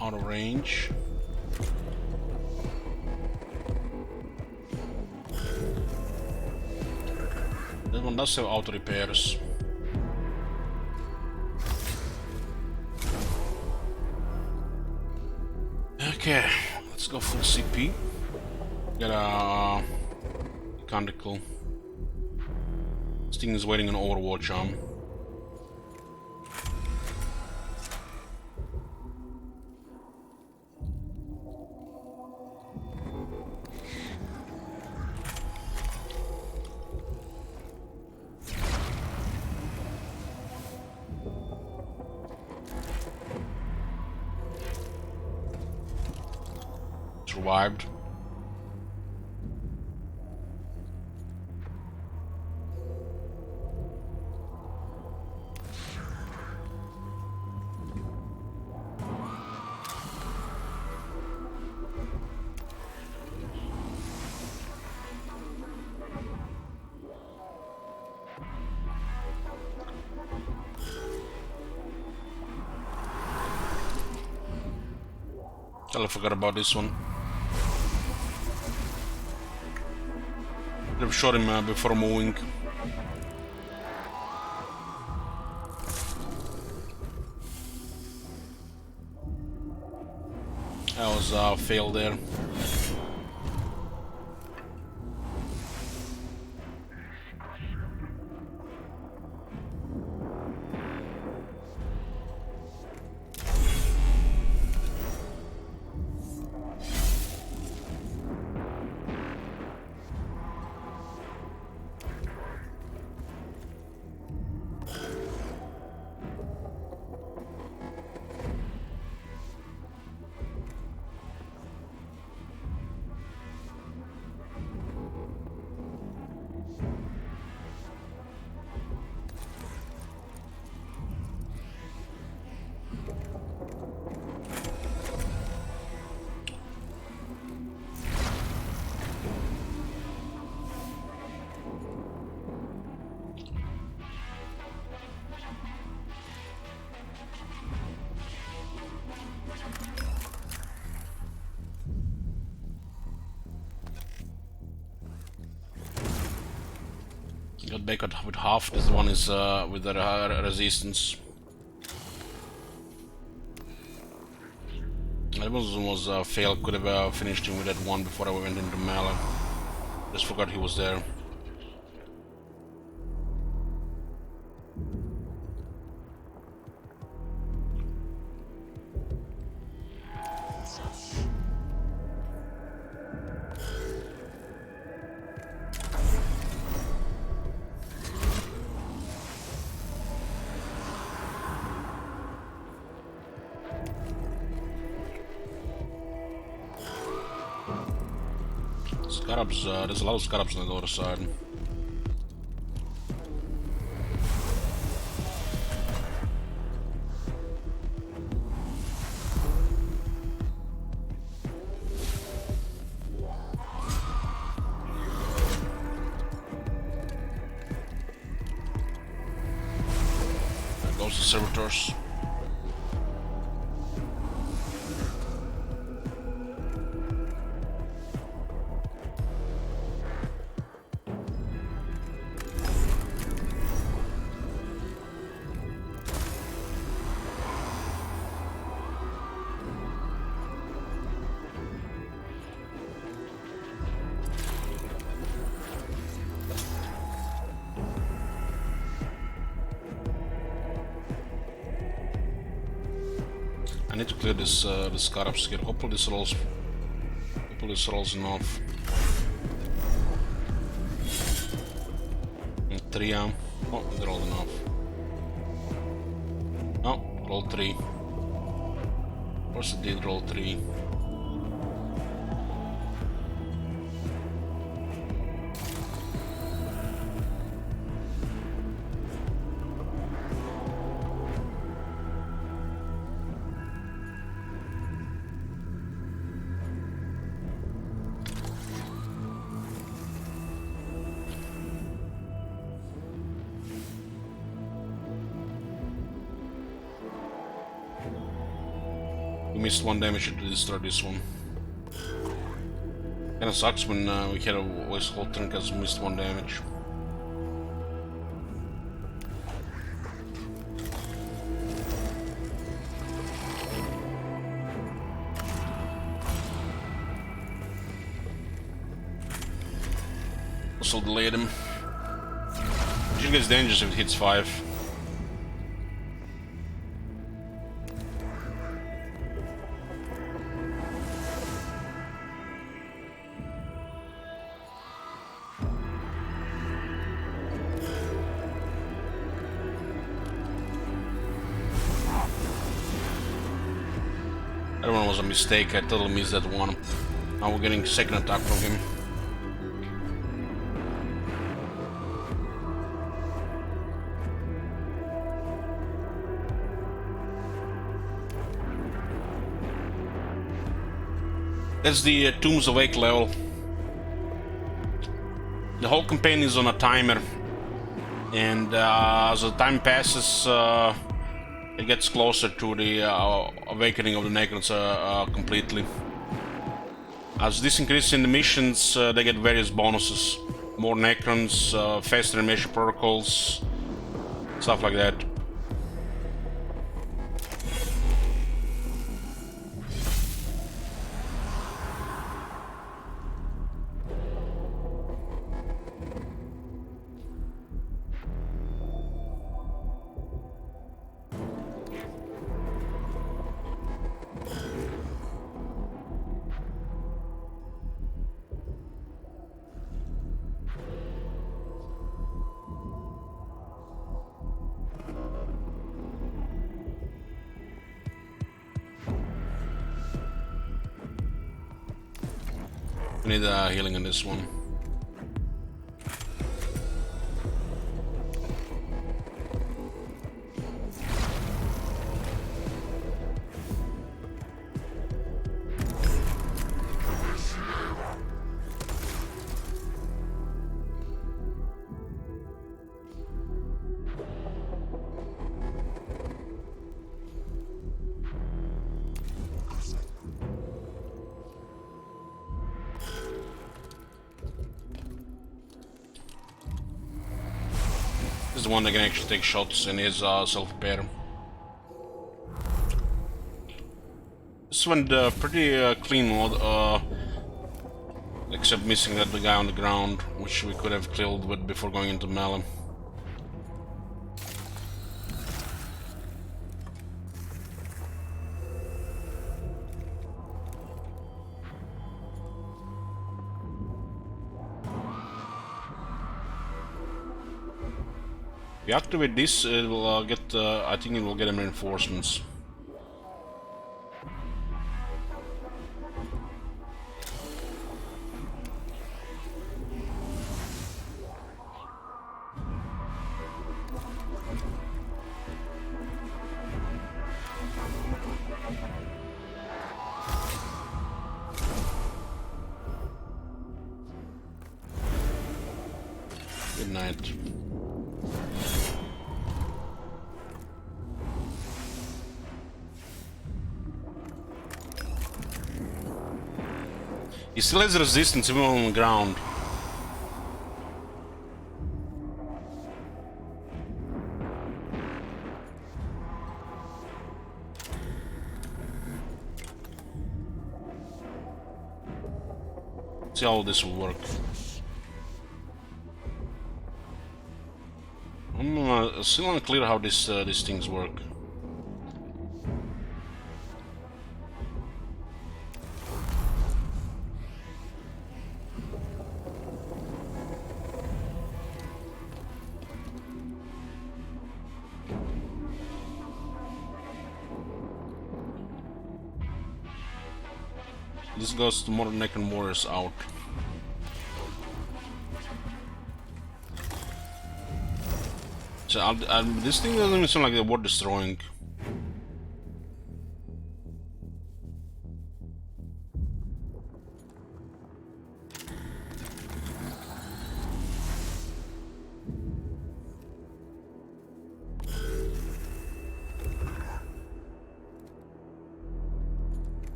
Out of range. That one does have auto repairs. Okay, let's go full CP. Get a Mechanical. This thing is waiting on Overwatch on. Survived. Totally forgot about this one. I've shot him before moving. That was a fail there. Got back with half. This one is with the resistance. That was a fail. Could have finished him with that one before I went into melee. Just forgot he was there. scarabs, there's a lot of scarabs on the other side. There goes the servitors. I need to clear this the scarabs here. Hopefully this rolls enough. And 3 Oh, they rolled enough. Oh, roll 3. Of course it did roll 3. We missed 1 damage to destroy this one. Kinda sucks when we had a waste whole turn because we missed 1 damage. Also delayed him. It gets dangerous if it hits 5. That one was a mistake, I totally missed that one. Now we're getting second attack from him. That's the Tombs Awake level. The whole campaign is on a timer, and as the time passes, it gets closer to the awakening of the Necrons completely. As this increases in the missions, they get various bonuses. More Necrons, faster animation protocols, stuff like that. We need healing on this one. This is the one that can actually take shots and is self-repair. This went pretty clean mode, except missing that guy on the ground, which we could have killed with before going into melee. If you activate this, it will get, I think it will get them reinforcements. midnight. He still has resistance even on the ground. See how this will work. I'm still unclear how these things work. This goes to more neck and warriors out. So this thing doesn't even sound like they're worth destroying.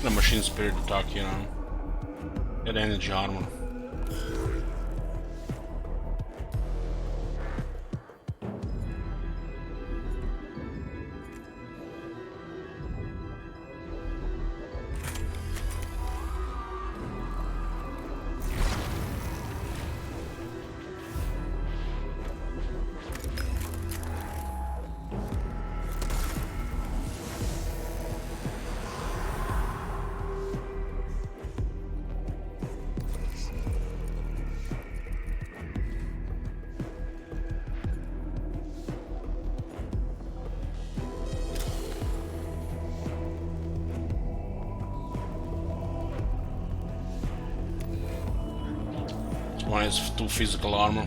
The machine spirit attack, you know. Get energy armor. One is 2 physical armor.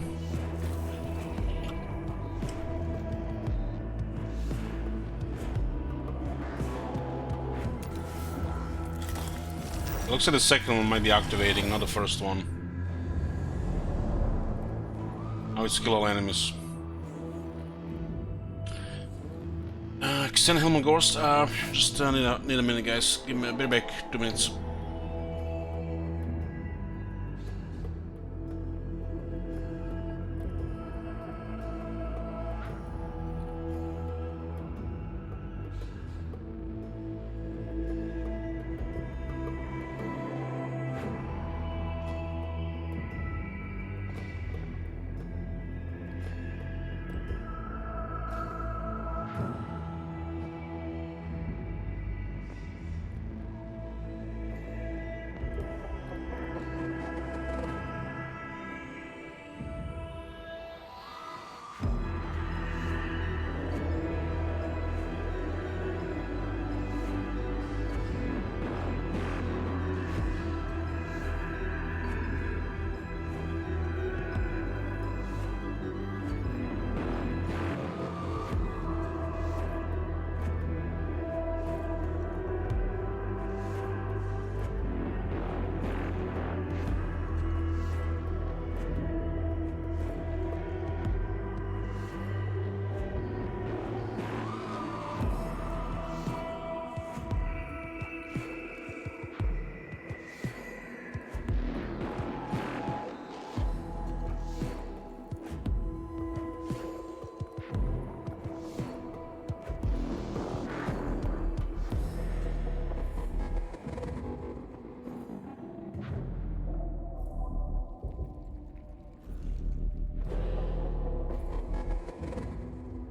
Looks like the second one might be activating, not the first one. Now it's kill all enemies. Extend Helm and Ghost. Just need a minute, guys. Give me a bit back. 2 minutes.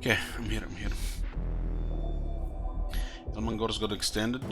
Okay, I'm here, I'm here. Elmangor's got extended.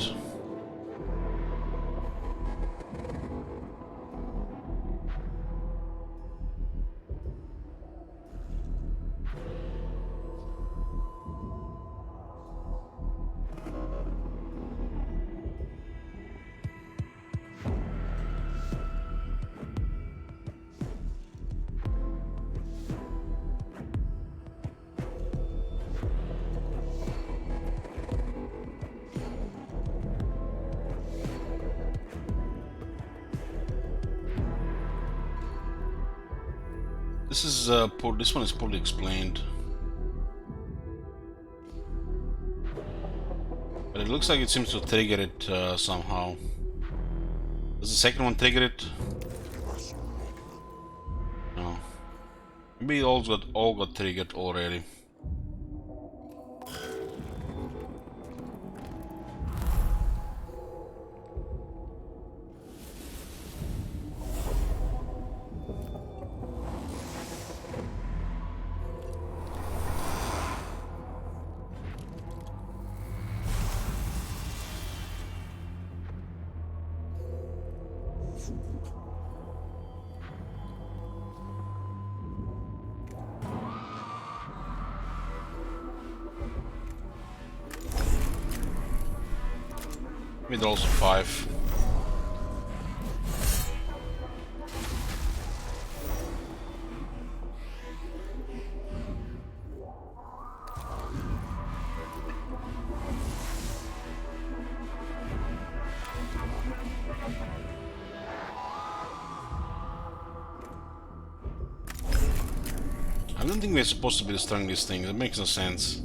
This is this one is poorly explained, but it looks like it seems to trigger it somehow. Does the second one trigger it? No. Maybe it all got triggered already. Maybe also 5. I don't think we're supposed to be destroying these things. It makes no sense.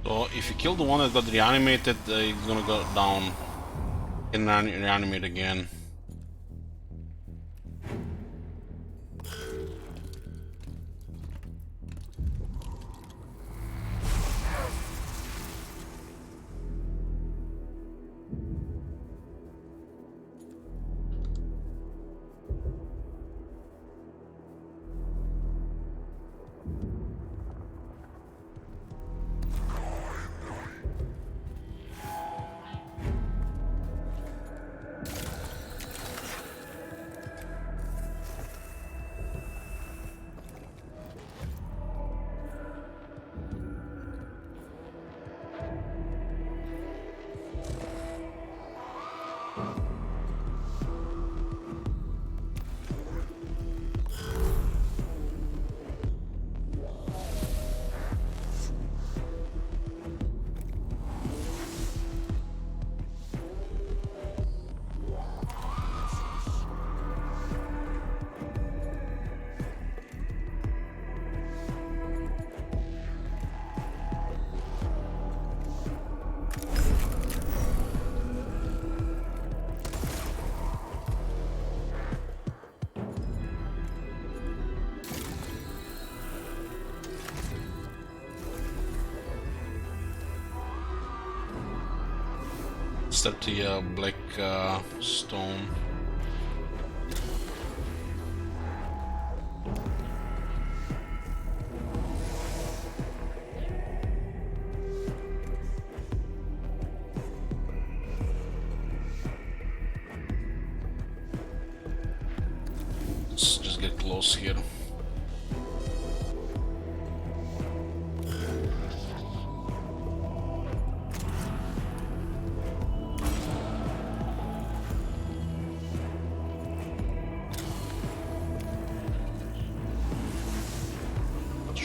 So if you kill the one that got reanimated, he's gonna go down and reanimate again. Step the black stone. Let's just get close here.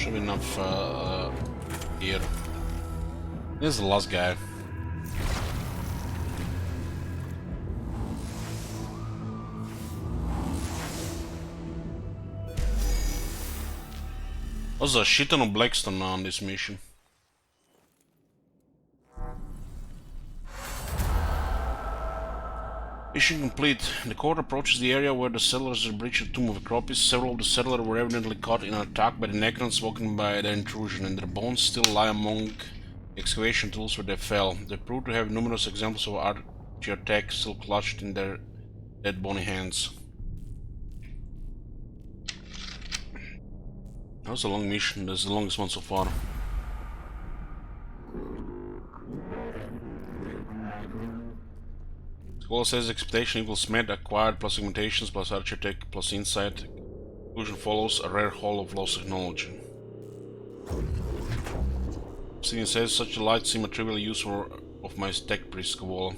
Should be enough here. This is the last guy. Was a shit ton of Blackstone on this mission. Mission complete. The court approaches the area where the settlers had breached the Tomb of Acropis. Several of the settlers were evidently caught in an attack by the Necrons walking by their intrusion, and their bones still lie among excavation tools where they fell. They proved to have numerous examples of archer tech still clutched in their dead bony hands. That was a long mission. That's the longest one so far. Scholar says expectation equals med acquired plus augmentations plus archer tech plus insight. Conclusion follows a rare haul of lost technology. Obsidian says such a light seem a trivial use of my tech priest Kavala.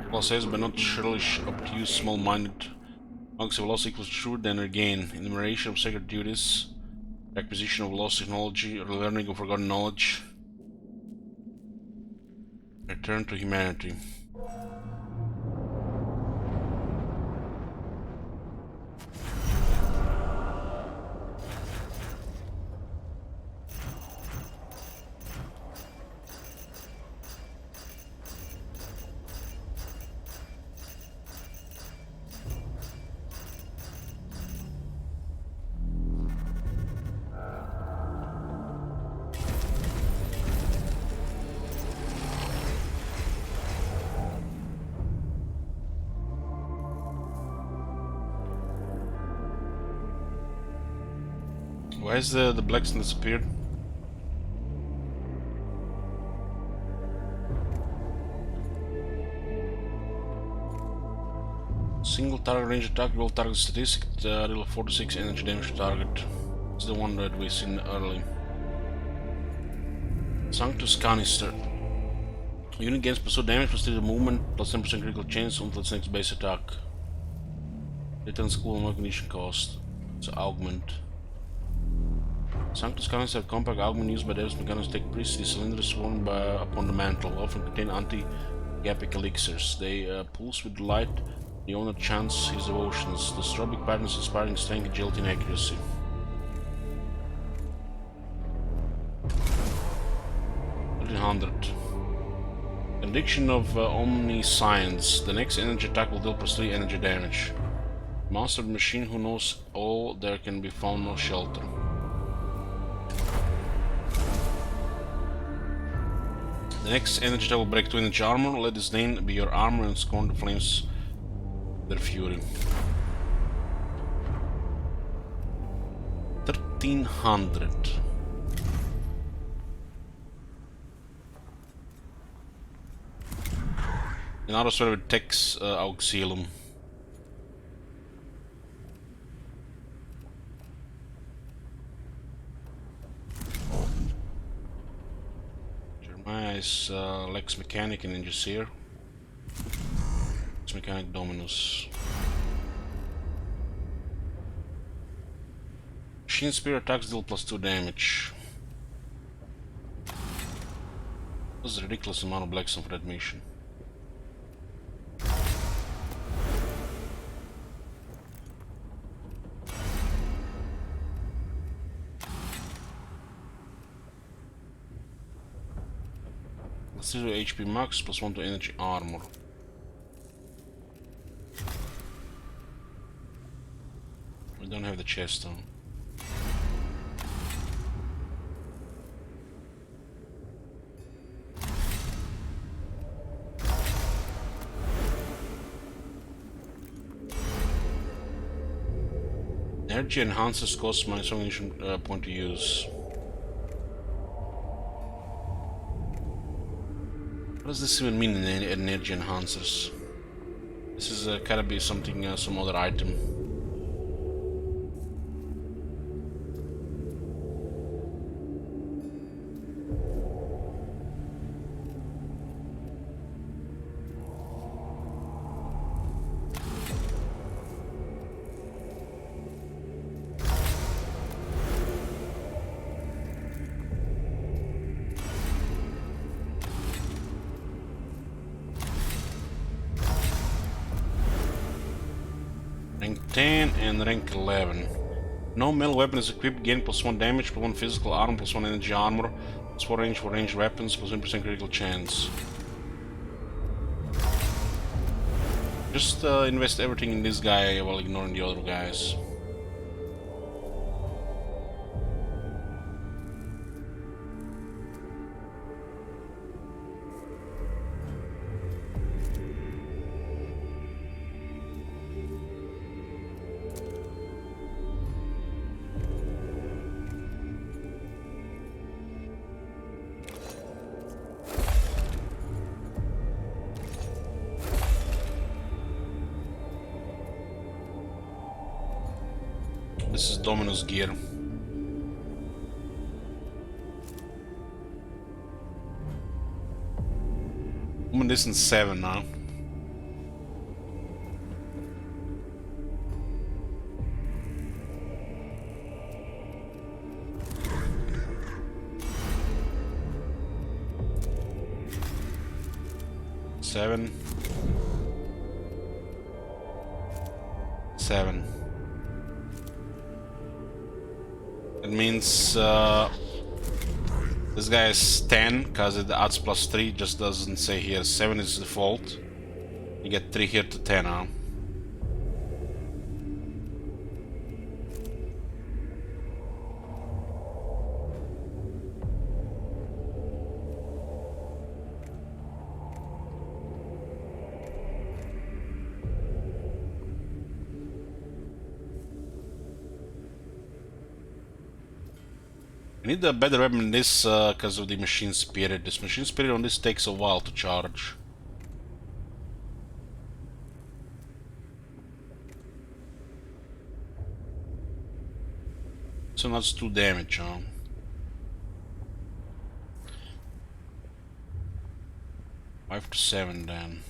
Scholar says but not surely obtuse small-minded. Monks have lost equals true then regain. Enumeration of sacred duties. Acquisition of lost technology. Relearning of forgotten knowledge. Return to humanity. Why has the Blackstone disappeared? Single target range attack will target statistic, deal 46 energy damage to target. It's the one that we've seen early. Sanctus Canister. Unit gains +2 damage plus 3 movement plus 10% critical chance until its next base attack. Returns cool and recognition cost. It's an augment. Sanctus Canister are compact augment used by Deus Mechanicus tech priests. These cylinders worn upon the mantle often contain anti-gapic elixirs. They pulse with light. The owner chants his devotions. The strobic patterns inspiring strength, agility, and accuracy. Addiction of Omniscience. The next energy attack will deal +3 energy damage. Master of the machine who knows all, there can be found no shelter. The next energy attack will break 2 energy armor. Let this name be your armor and scorn the flames of their fury. 1300. And auto sort of Tex Auxilium. Jeremiah is Lex Mechanic and Ninja Lex Mechanic Dominus. Machine Spear attacks deal +2 damage. That's a ridiculous amount of Blackstone for that mission. +0 HP max, +1 to energy armor. We don't have the chest on. Energy enhancers cost -1 point to use. What does this even mean in energy enhancers? This is gotta be something, some other item. 10 and rank 11. No melee weapon is equipped, gain +1 damage, +1 physical armor, +1 energy armor, +4 range for ranged weapons, +1% critical chance. Just invest everything in this guy while ignoring the other guys. This is Domino's gear. I'm on this in 7 now. Seven. It means this guy is 10 because it adds +3. Just doesn't say here. 7 is default. You get 3 here to 10 now. I need a better weapon than this because of the machine spirit. This machine spirit on this takes a while to charge. So that's 2 damage, huh? Five to 7 then.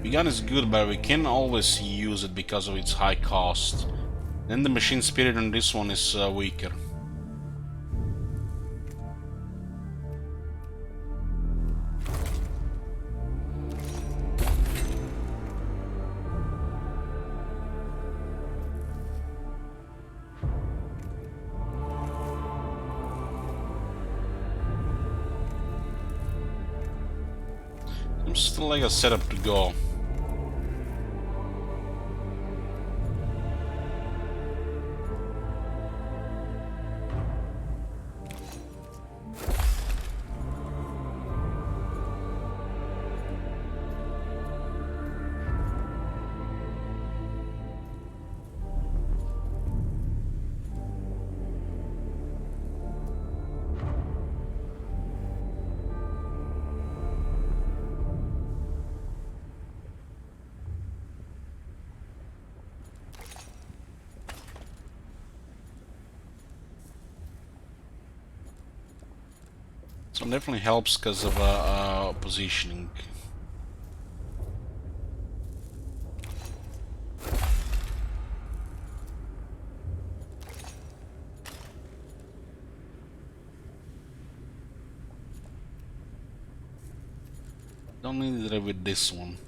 The gun is good, but we can always use it because of its high cost. Then the machine spirit on this one is weaker. I'm still like a setup to go. So it definitely helps because of positioning. Don't need it with this one.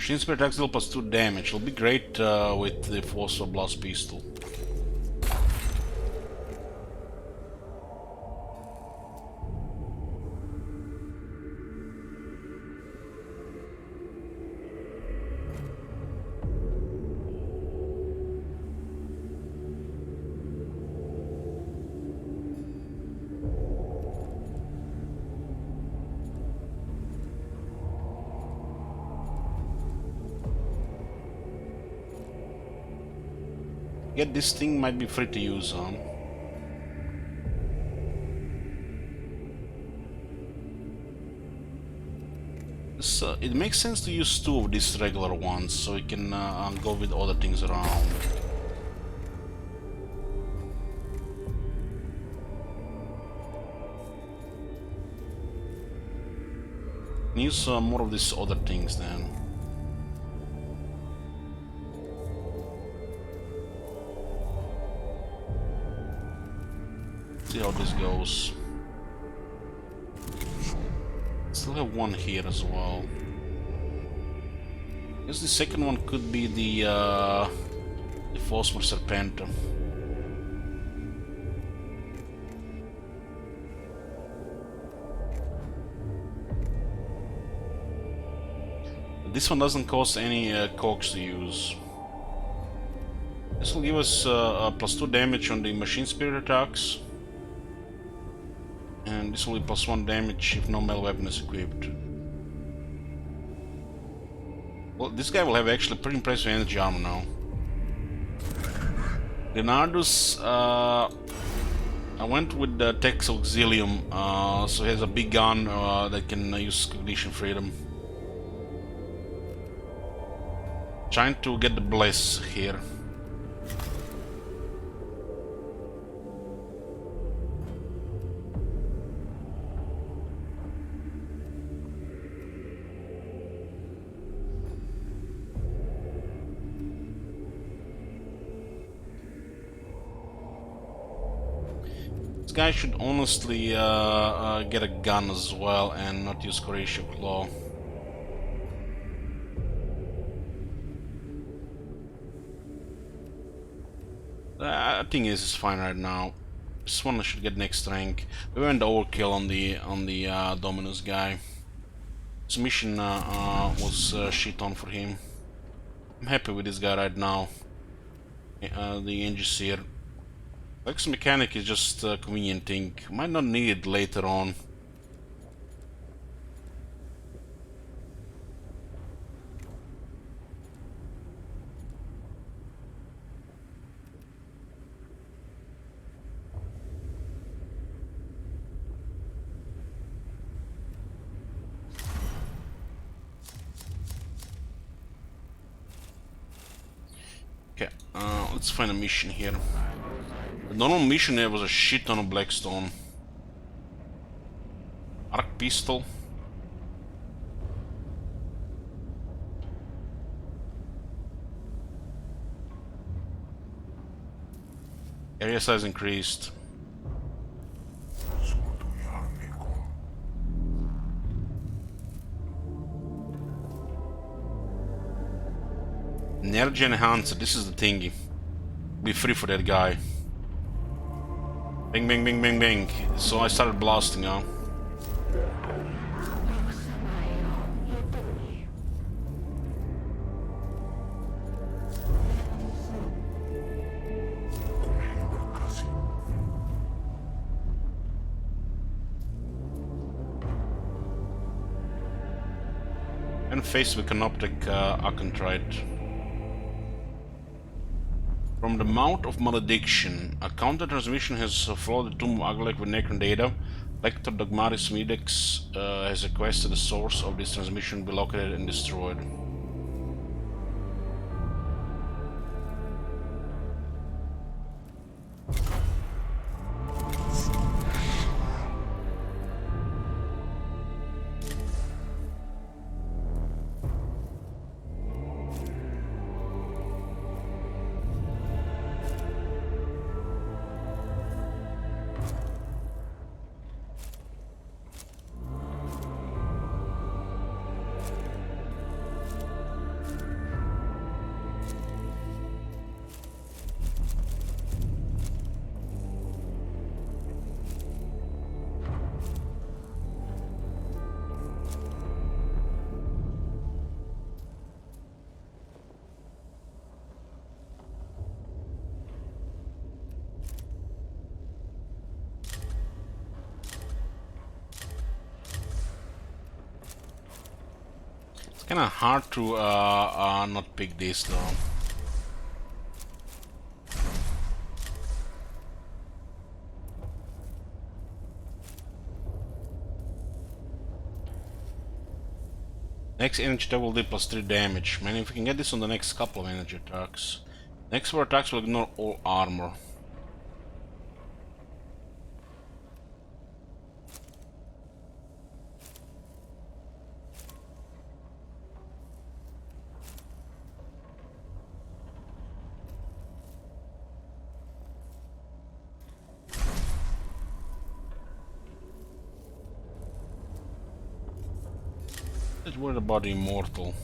Machine Spirit attacks deal plus 2 damage. It'll be great with the Force of Blast Pistol. Yet this thing might be free to use on. So it makes sense to use 2 of these regular ones, so you can go with other things around. Use more of these other things then. See how this goes. Still have one here as well. I guess the second one could be the Phosphor Serpentum. This one doesn't cost any cogs to use. This will give us plus 2 damage on the Machine Spirit attacks. And this will be plus 1 damage if no melee weapon is equipped. Well, this guy will have actually pretty impressive energy armor now. Leonardus, I went with the Tex Auxilium, so he has a big gun that can use Cognition Freedom. Trying to get the Bless here. This guy should honestly get a gun as well and not use Horatio Claw. I think this is fine right now. This one should get next rank. We went overkill on the Dominus guy. This mission was shit on for him. I'm happy with this guy right now. The Engineer. Lex Mechanic is just a convenient thing. Might not need it later on. Okay, let's find a mission here. The normal mission there was a shit ton of Blackstone. Arc Pistol. Area size increased. Energy Enhancer, this is the thingy. Be free for that guy. Bing, bing, bing, bing, bing. So I started blasting now. And faced with Canoptic Acontrite. From the Mount of Malediction, a counter transmission has followed the Tomb of Agalek with Necron data. Lector Dogmatis Medex has requested the source of this transmission be located and destroyed. Kinda hard to not pick this though. Next energy attack will do +3 damage. Man, if we can get this on the next couple of energy attacks. Next 4 attacks will ignore all armor. Let's worry about the immortal.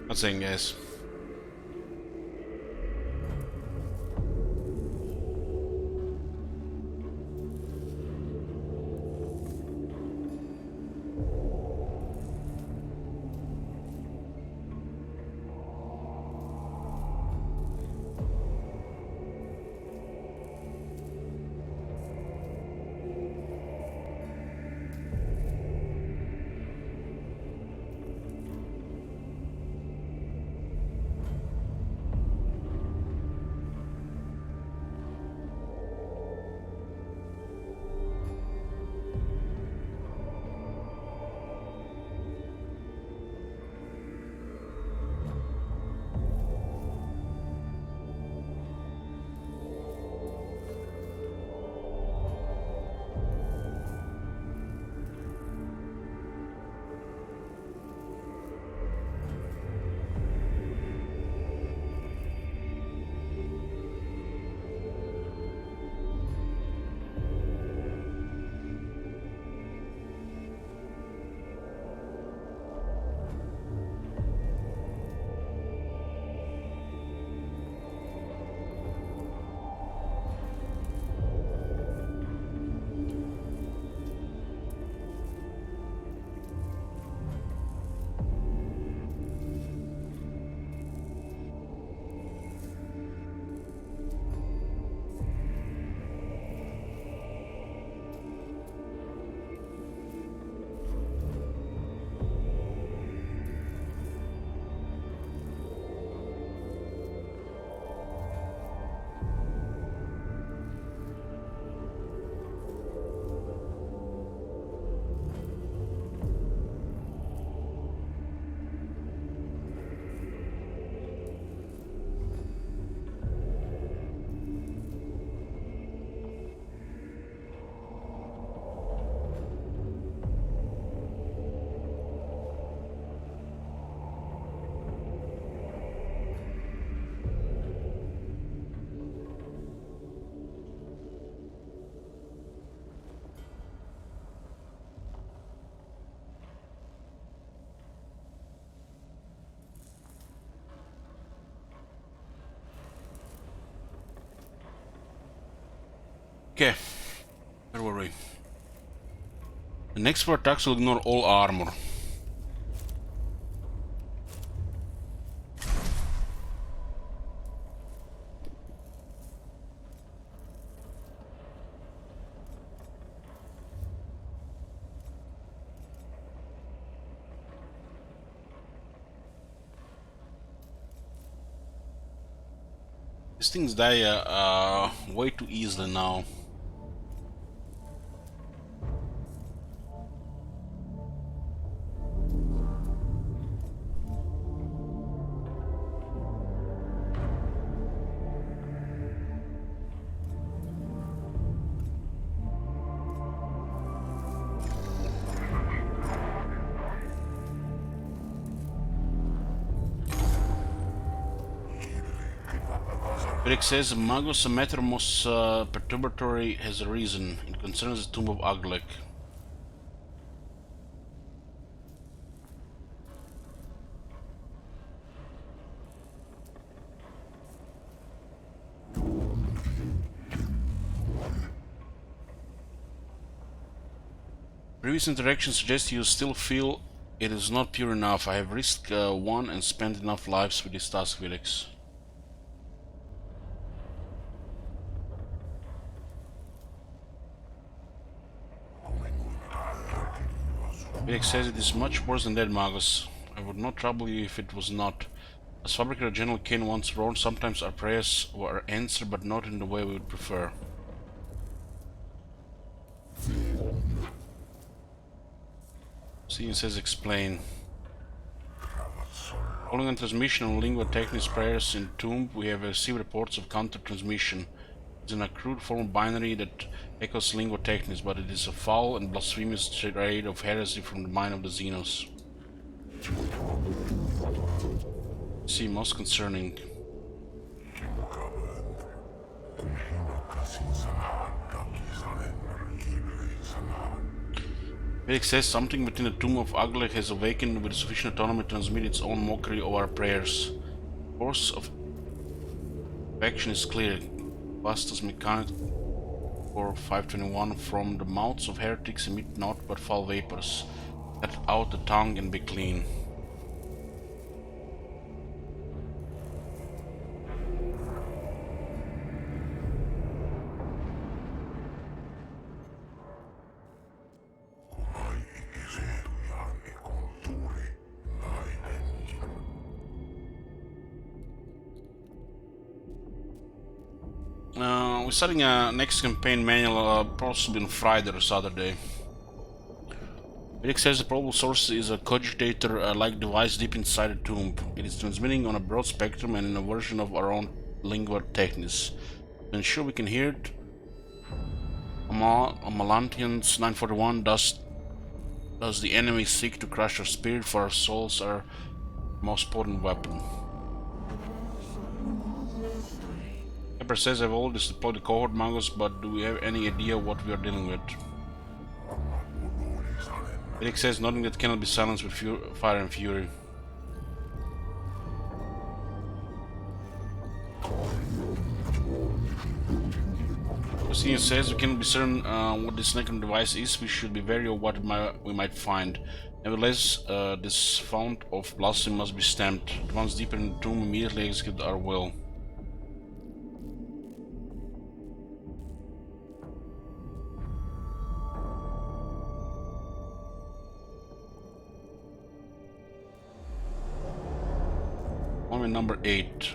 Not saying yes. Okay, where were we? The next 4 attacks will ignore all armor. These things die way too easily now. Eric says Magus Metromos Perturbatory has a reason. It concerns the tomb of Aglek. Previous interaction suggests you still feel It is not pure enough. I have risked one and spent enough lives with this task, Felix. Felix says it is much worse than that, Magus. I would not trouble you if it was not. As Fabricator General Kane once wrote, sometimes our prayers were answered, but not in the way we would prefer. Seeing says explain. Following on transmission on Lingua Technis prayers in Tomb, we have received reports of counter-transmission. It's in a crude form of binary that echoes Lingua Technis, but it is a foul and blasphemous trade of heresy from the mind of the Xenos. See, most concerning. Felix says something within the tomb of Aglech has awakened with sufficient autonomy to transmit its own mockery of our prayers. The course of action is clear. Bastas Mechanicus for 521 from the mouths of heretics emit naught but foul vapors. Cut out the tongue and be clean. We're starting a next campaign manual, possibly on Friday or Saturday. Felix says the probable source is a cogitator-like device deep inside the tomb. It is transmitting on a broad spectrum and in a version of our own Lingua Technis. To ensure we can hear it, Amalantians 941 does the enemy seek to crush our spirit, for our souls are most potent weapon. Pepper says I've already deployed the cohort Magus, but do we have any idea what we are dealing with? Felix says nothing that cannot be silenced with fire and fury. Christine says we cannot be certain what this Necron device is. We should be wary of what we might find. Nevertheless, this fount of blasphemy must be stamped. The ones deeper in the tomb immediately execute our will. Moment number 8.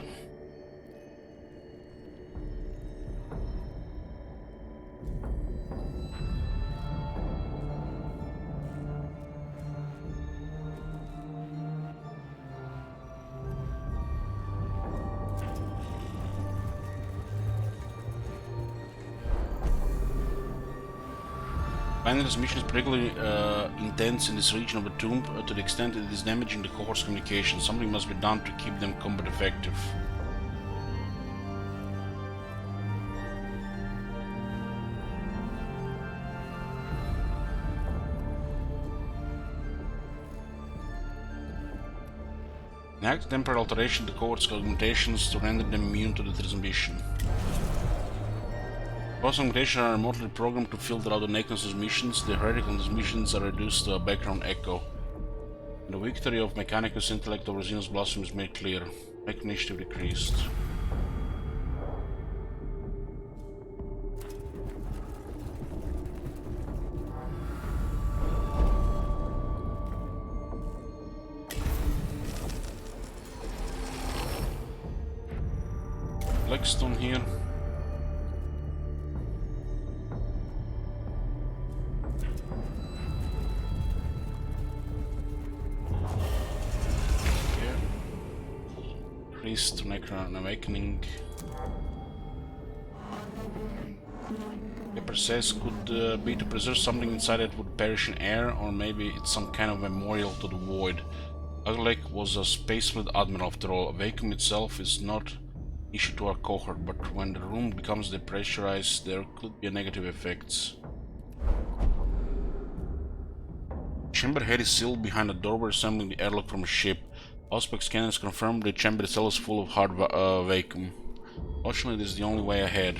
Binary transmission is particularly intense in this region of the tomb to the extent that it is damaging the cohort's communication. Something must be done to keep them combat effective. Enact temporary alteration to the cohort's communications to render them immune to the transmission. Cross communications are remotely programmed to filter out the Necron's transmissions. The heretical transmissions are reduced to a background echo. The victory of Mechanicus' intellect over Xenos blasphemy is made clear. Mech initiative decreased. Blackstone here. To Necron Awakening. Pepper says could be to preserve something inside that would perish in air, or maybe it's some kind of memorial to the void. Aglek was a space fleet admiral after all. A vacuum itself is not issue to our cohort, but when the room becomes depressurized, there could be negative effects. Chamber head is sealed behind a doorway resembling the airlock from a ship. Auspex scanners confirm the chamber itself is full of hard vacuum. Fortunately, this is the only way ahead.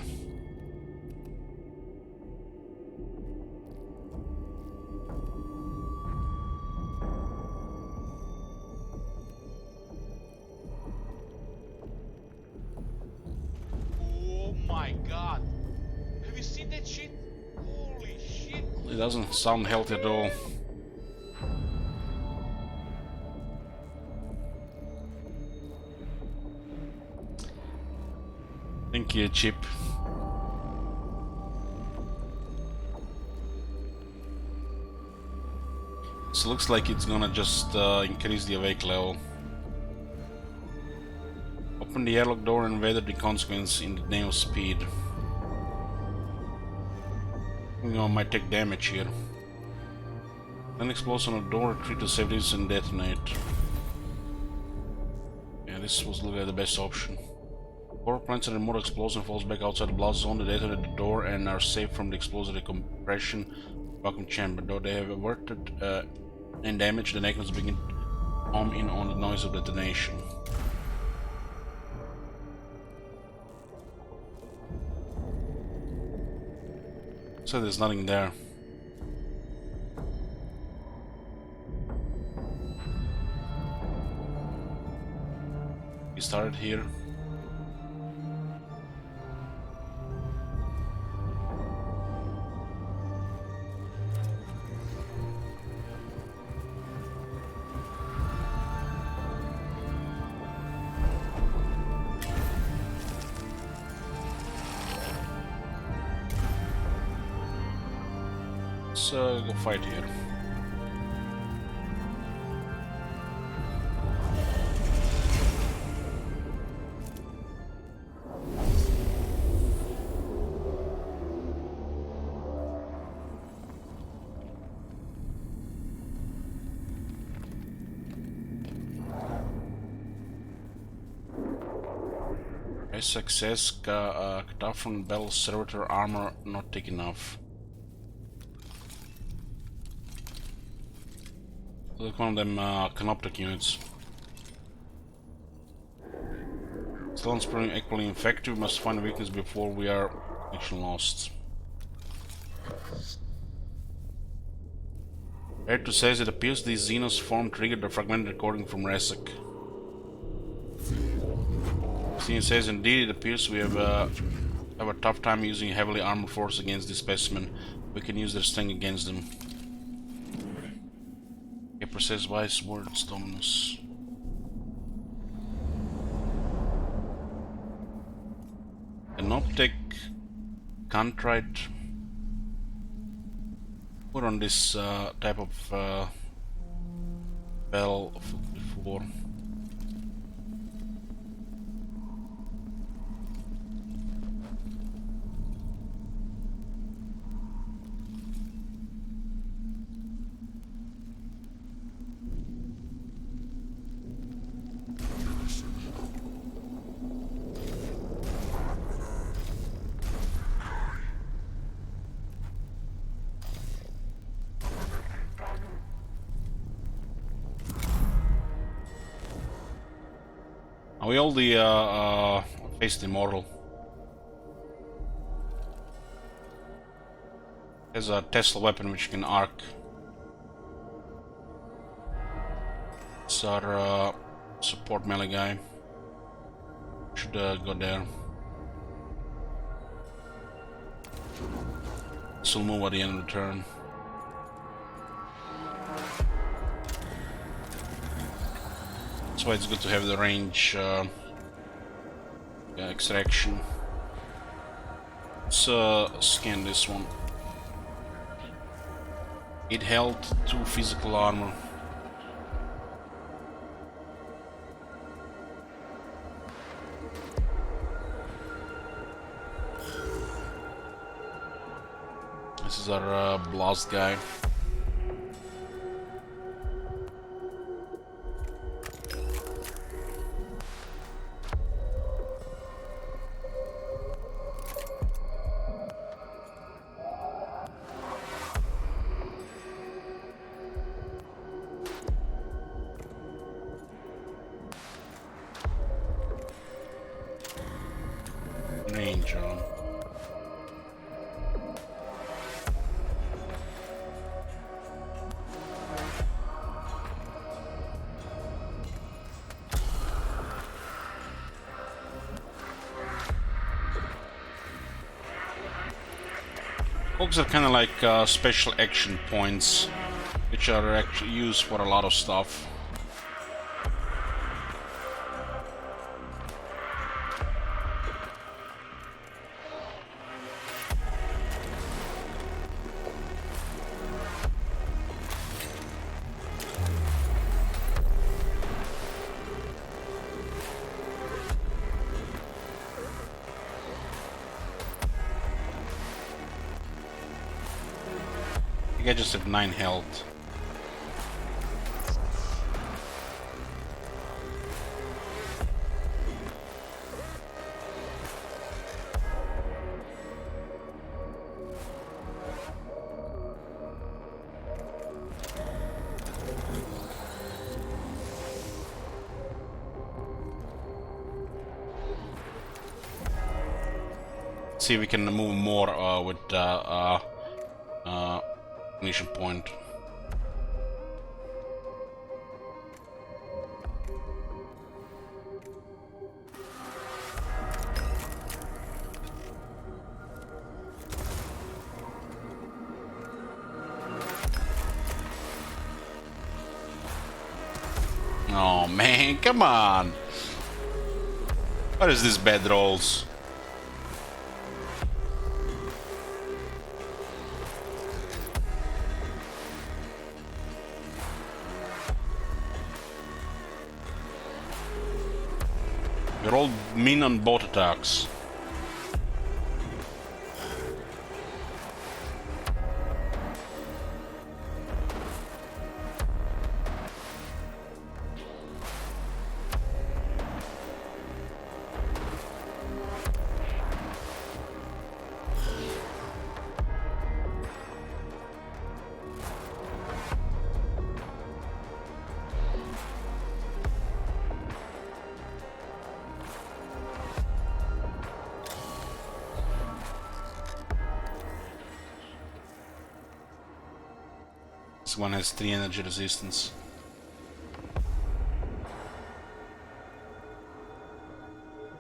god. Have you seen that shit? Holy shit. It doesn't sound healthy at all. Thank you, Chip. So looks like it's gonna just increase the awake level. Open the airlock door and weather the consequence in the name of speed. You know, I might take damage here. Then explodes on the door, retreat to safety and detonate. Yeah, this was looking like the best option. Power plants and remote explosion falls back outside the blast zone. They detonate the door and are safe from the explosive decompression vacuum chamber. Though they have averted any damage, the Mechanicus begin to home in on the noise of detonation. So there's nothing there. We started here. Let's go fight here. Success, Cataphron Bell Servitor armor not thick enough. Look, one of them Canoptic units. Sloan Spring equally infected. We must find a weakness before we are actually lost. Fair to say, it appears these Xenos form triggered the fragmented recording from Resek. Scene says, indeed, it appears we have a tough time using heavily armored force against this specimen. We can use their strength against them. Okay, precise wise words, Dominus. Canoptic, Contrite. Put on this type of bell before. We all the faced immortal. There's a Tesla weapon which can arc. It's our support melee guy. Should go there. This will move at the end of the turn. That's why it's good to have the range extraction. Let's scan this one. 8 health, 2 physical armor. This is our blast guy. Range on. Cogs are kind of like special action points, which are actually used for a lot of stuff. I just have 9 health. See if we can move more with ignition point. Oh man, come on! What is this bad rolls? You're all mean on both attacks. This one has 3 energy resistance.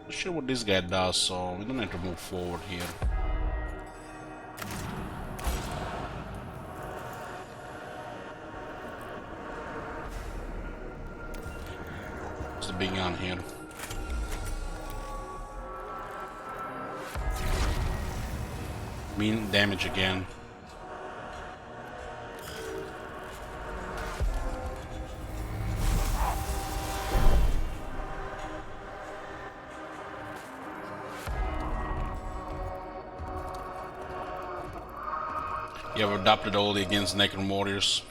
Not sure what this guy does, so we don't have to move forward here. What's the big gun here? Mean damage again. You have adopted only against Necron warriors.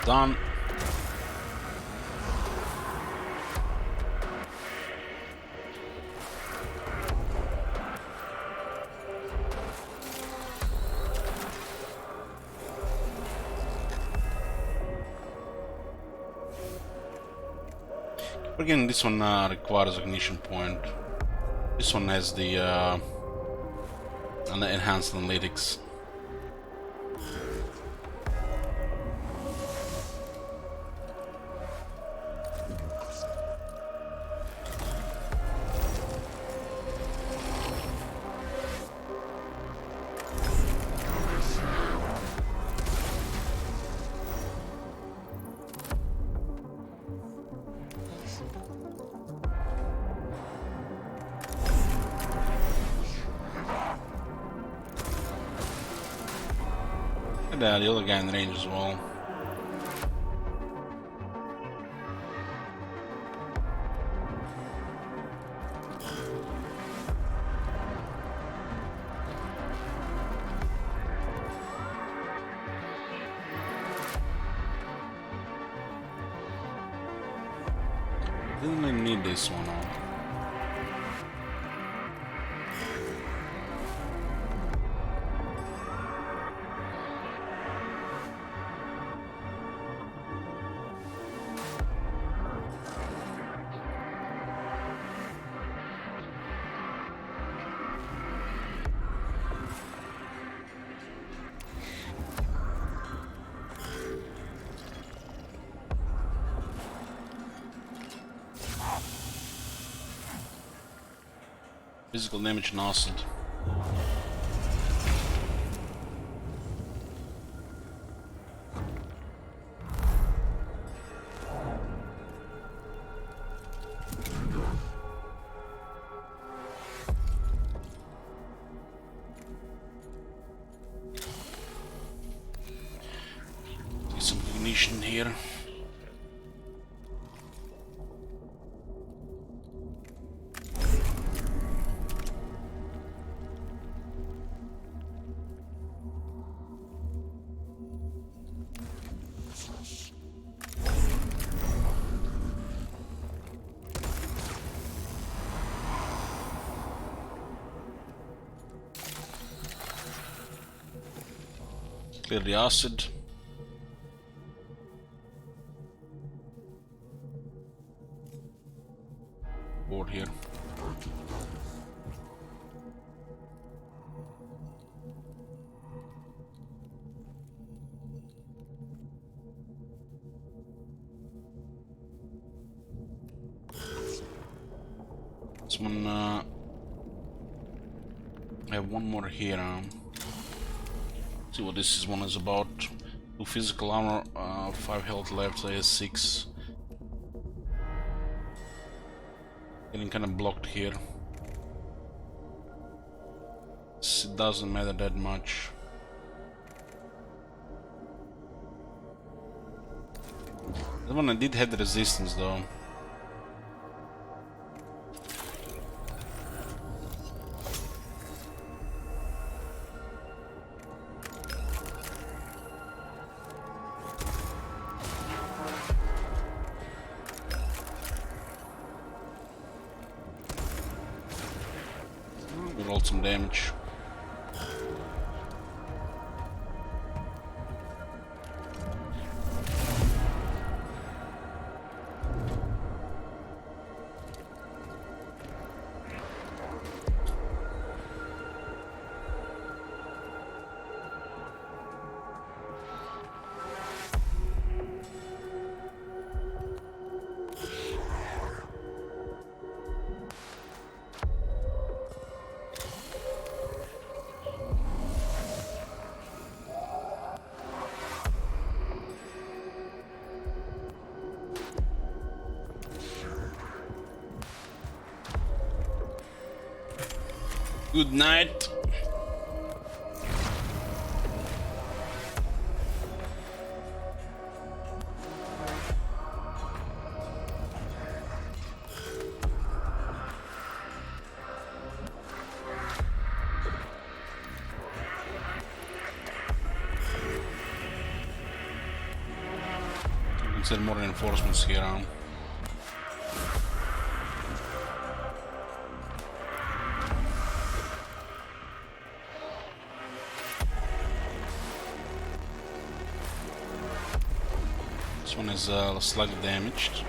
Done. Again, this one requires ignition point. This one has the enhanced analytics. The other guy in range as well. need this one on. Physical damage and acid. See some ignition here. Clear the acid. Board here. This one, I have one more here. See what this one is about. 2 physical armor, 5 health left, so has 6. Getting kind of blocked here. It doesn't matter that much. That one I did have the resistance though. We rolled some damage. Good night. You can send more reinforcements here on. This one is slightly damaged.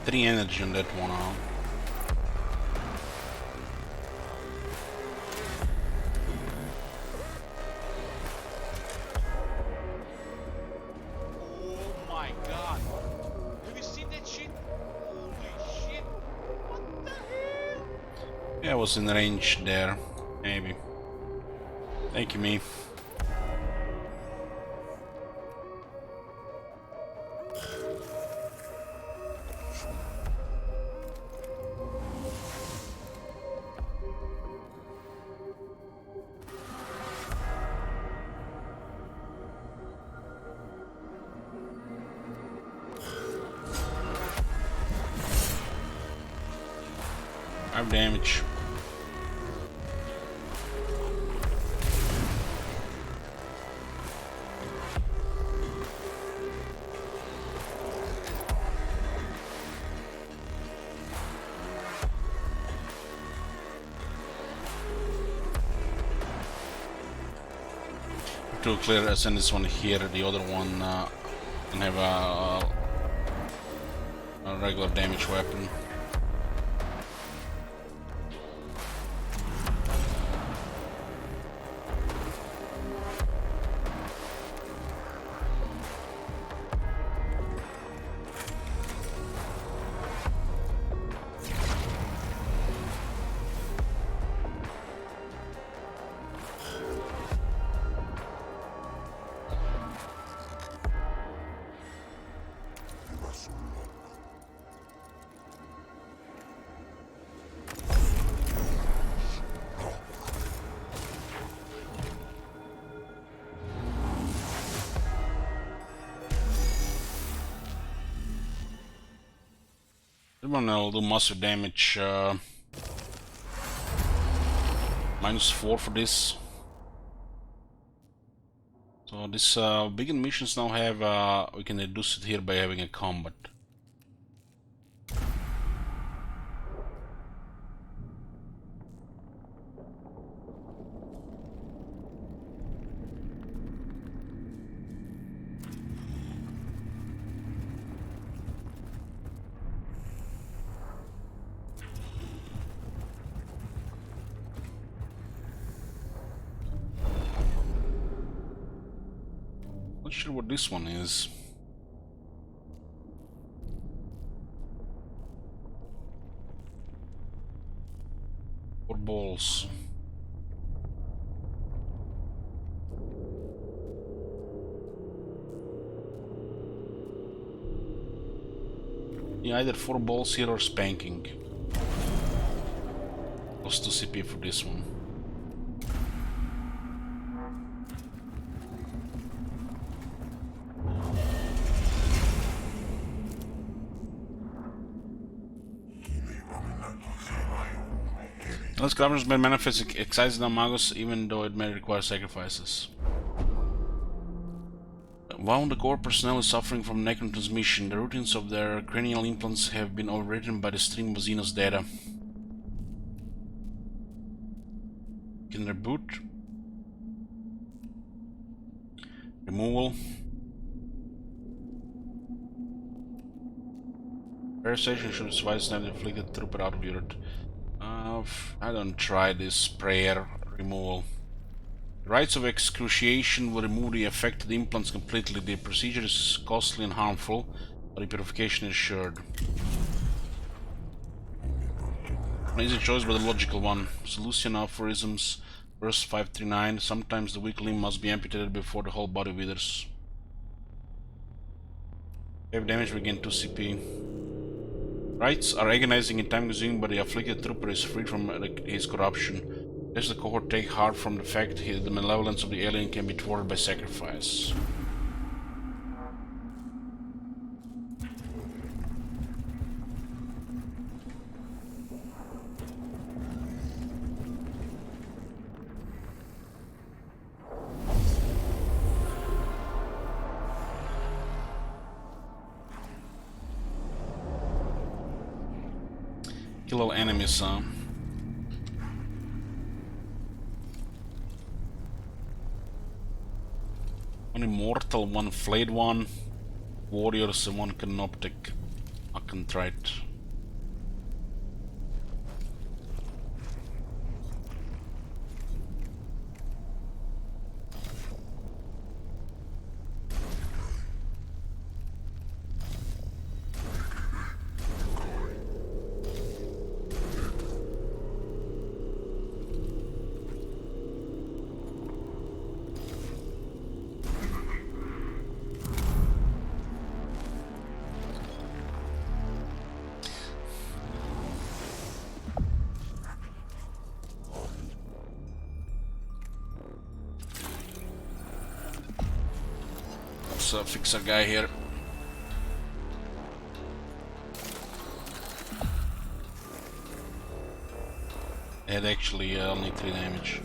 Three energy on that one now. Oh my god. Have you seen that shit? Holy shit. What the hell? Yeah, I was in range there. Maybe. Thank you, me. Damage. To clear, send this one here. The other one can have a regular damage weapon. This one will do massive damage. -4 for this. So this big missions now have we can reduce it here by having a combat. Not sure what this one is. Four balls. Yeah, either 4 balls here or spanking. Plus 2 CP for this one. This governance may manifest excited on Magos, even though it may require sacrifices. While the core personnel is suffering from necron transmission, the routines of their cranial implants have been overwritten by the stream of Xenos data. Can reboot. Removal. Parastation should twice have inflicted trooper out of unit. I don't try this prayer removal. Rites of excruciation will remove the affected implants completely. The procedure is costly and harmful, but the purification is assured. An easy choice, but a logical one. Solution aphorisms, verse 539. Sometimes the weak limb must be amputated before the whole body withers. 5 damage, we gain 2 CP. Rites are agonizing and time-consuming, but the afflicted trooper is freed from his corruption. Does the cohort take heart from the fact that the malevolence of the alien can be thwarted by sacrifice? Kill all enemies, huh? One immortal, one flayed one, warriors and one canoptic. I can try it. Let's fix our guy here. It actually only 3 damage.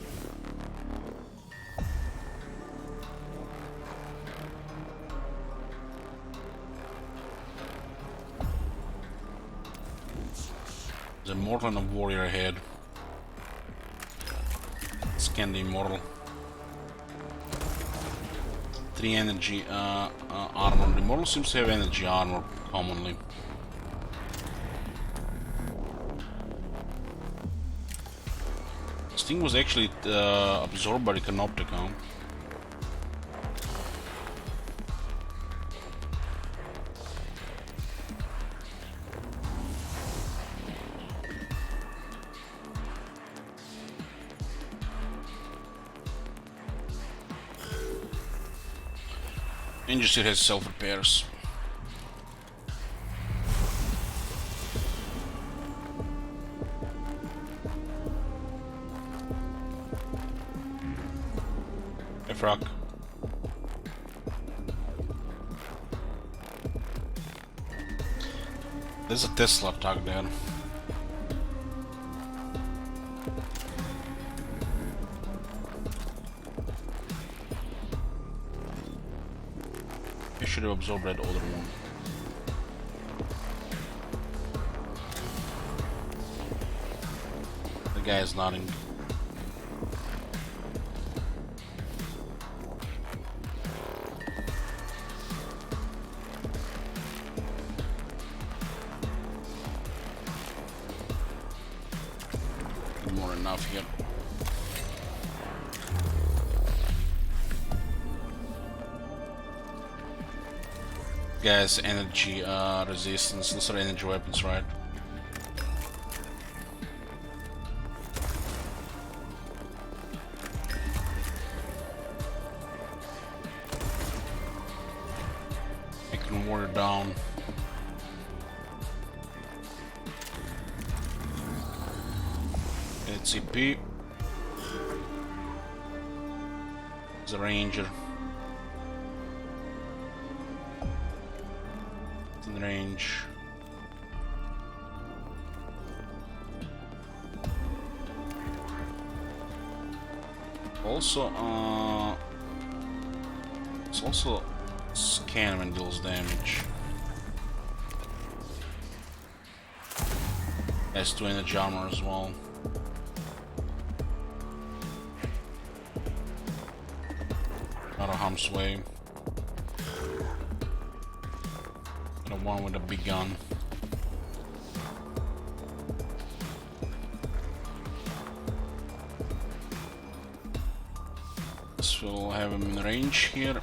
There's a mortal and a warrior ahead. Scan the immortal. 3 energy armor. The model seems to have energy armor commonly. This thing was actually absorbed by the Canopticon. And just it has self-repairs. Hey, Frog. There's a Tesla tag there. I should have absorbed that other one. The guy is nodding. More enough here. Gas, energy resistance. Those are energy weapons, right? I can water down. CP. There's a ranger. It's in range. Also, it's also scan when deals damage. Has 2 energy armor as well. Out of harm's way. The one with a big gun. So we'll have him in range here.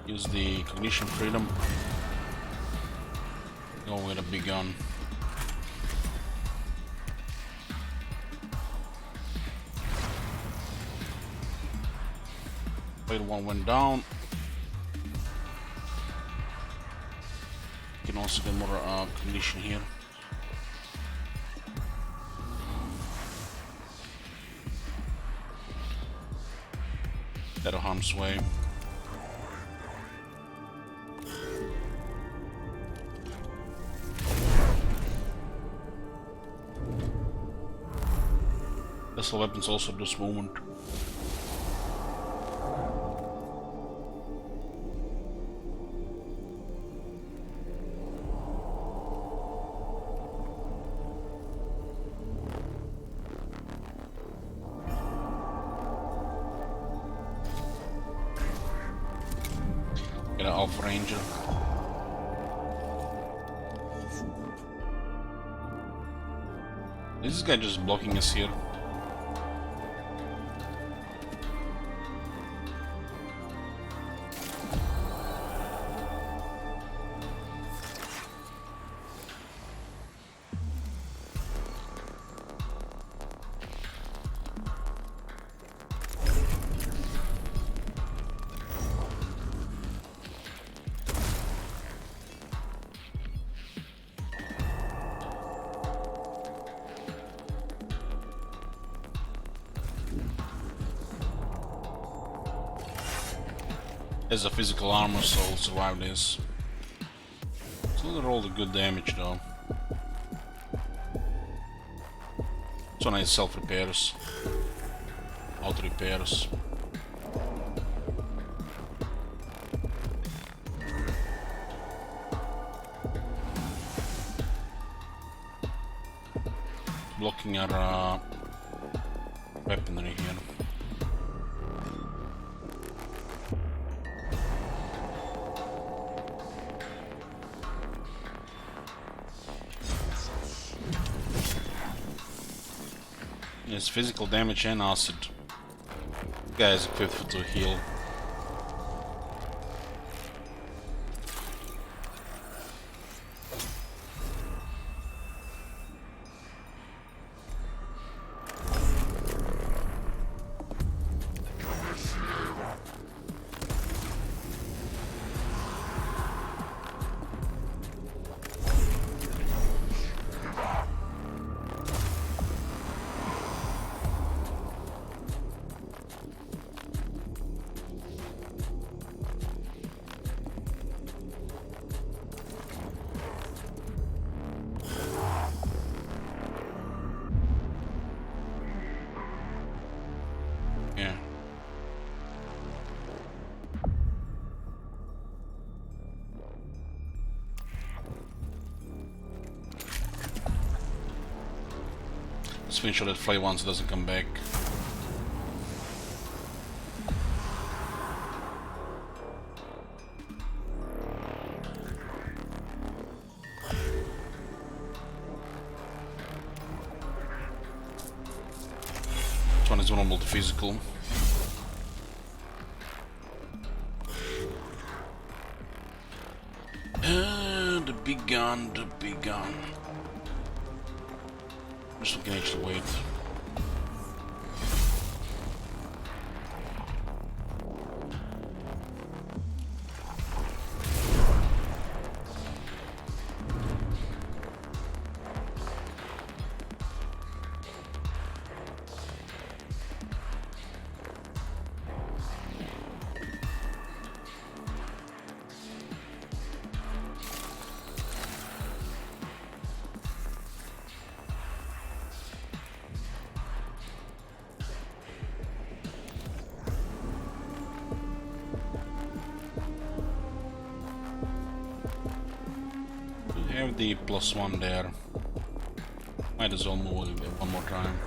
Use the cognition freedom. Go with a big gun. Wait, one went down. You can also get more cognition here. Out of harm's way. Vessel weapons also at this moment. Get an Alpha Ranger. Is this guy just blocking us here? Has a physical armor, so will survive this. Still rolled a good damage though. So nice self repairs, auto repairs. Blocking our weaponry here. Deals physical damage and acid. Guy is equipped to heal. Yeah. Let's make sure that Flay once doesn't come back. This one is vulnerable to physical. The big gun, the big gun. Just looking at the weight. Have the +1 there. Might as well move it one more time.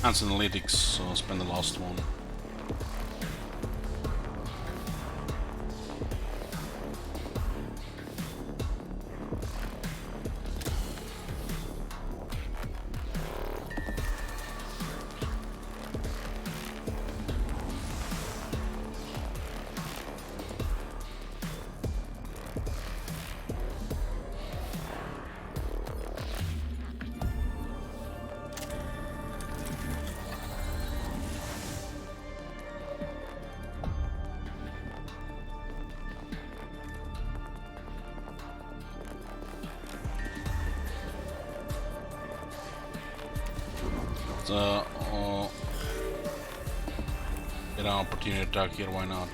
That's analytics, so I'll spend the last one. Get an opportunity attack here, why not?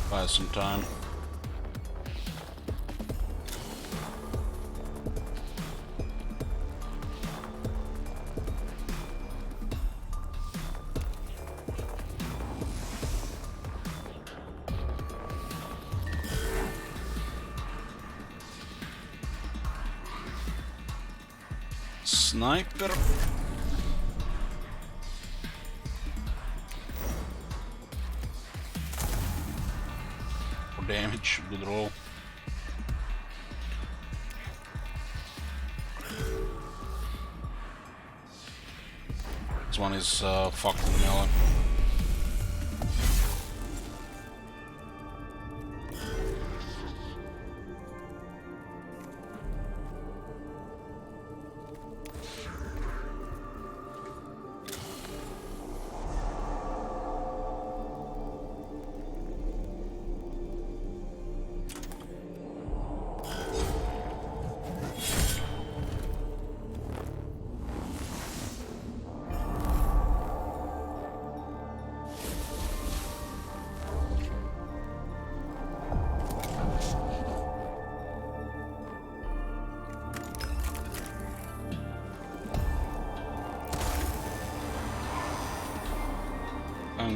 Buy some time. Sniper. Damage, good roll. This one is fucked in the melon.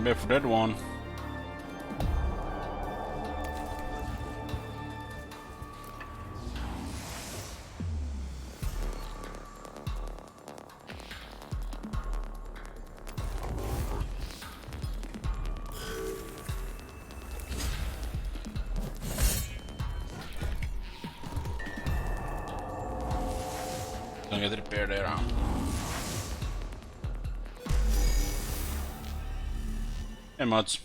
bad for that one. Don't get repaired there, huh? Hey, mods.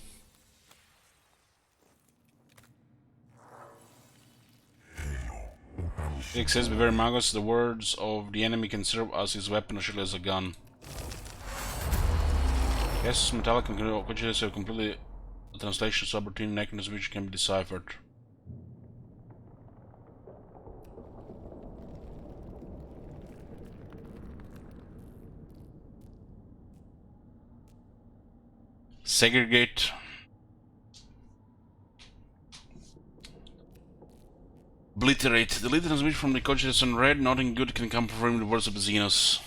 It says, beware Magos, the words of the enemy can serve as his weapon or shield as a gun. Yes, metallic and conjures are completely a translation subroutine mechanism which can be deciphered. Segregate. Obliterate. Delete the transmission from the consciousness on red. Nothing good can come from the words of Xenos.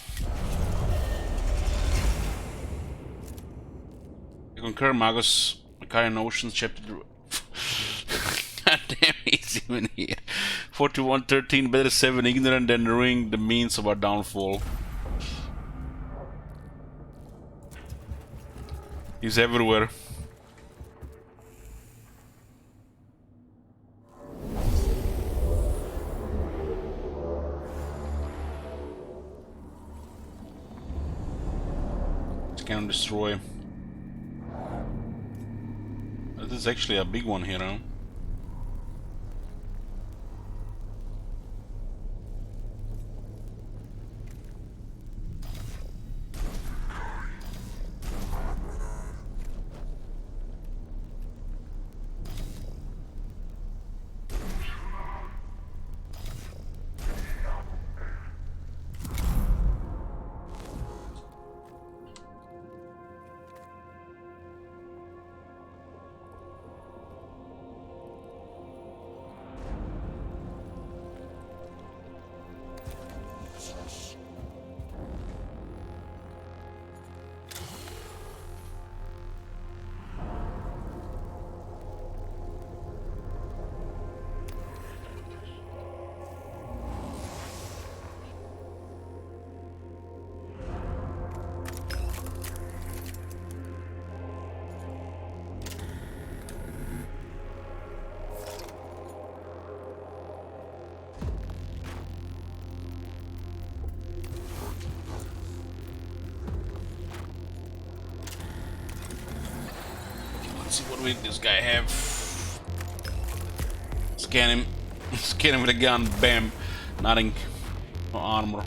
I concur, Magos. Macarian Oceans, chapter. God damn, he's even here. 41:13. Better 7 ignorant than knowing the means of our downfall. He's everywhere. Scan and destroy. This is actually a big one here, huh? Let's see what weight this guy have. Scan him. Scan him with a gun. Bam. Nothing. No armor.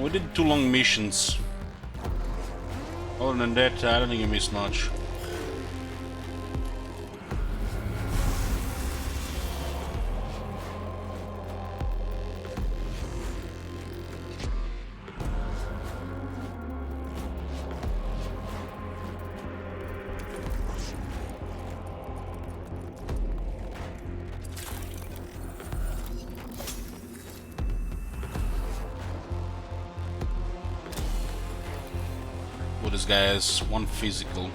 We did 2 long missions. Other than that, I don't think I missed much. This guy has 1 physical.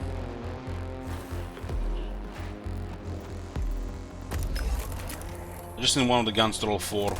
I just need one of the guns to roll 4.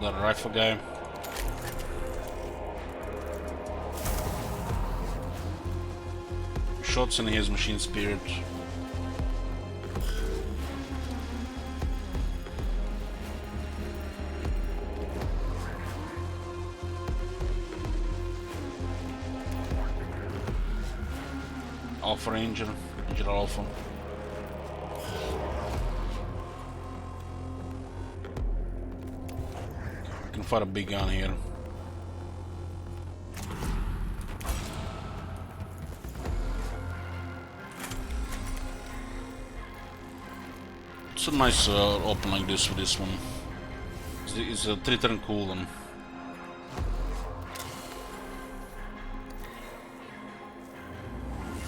That rifle guy. Shots and he has machine spirit. Alpha Ranger, Ranger Alpha. Can find a big gun here. It's a nice open like this with this one. It's a 3-turn cooldown.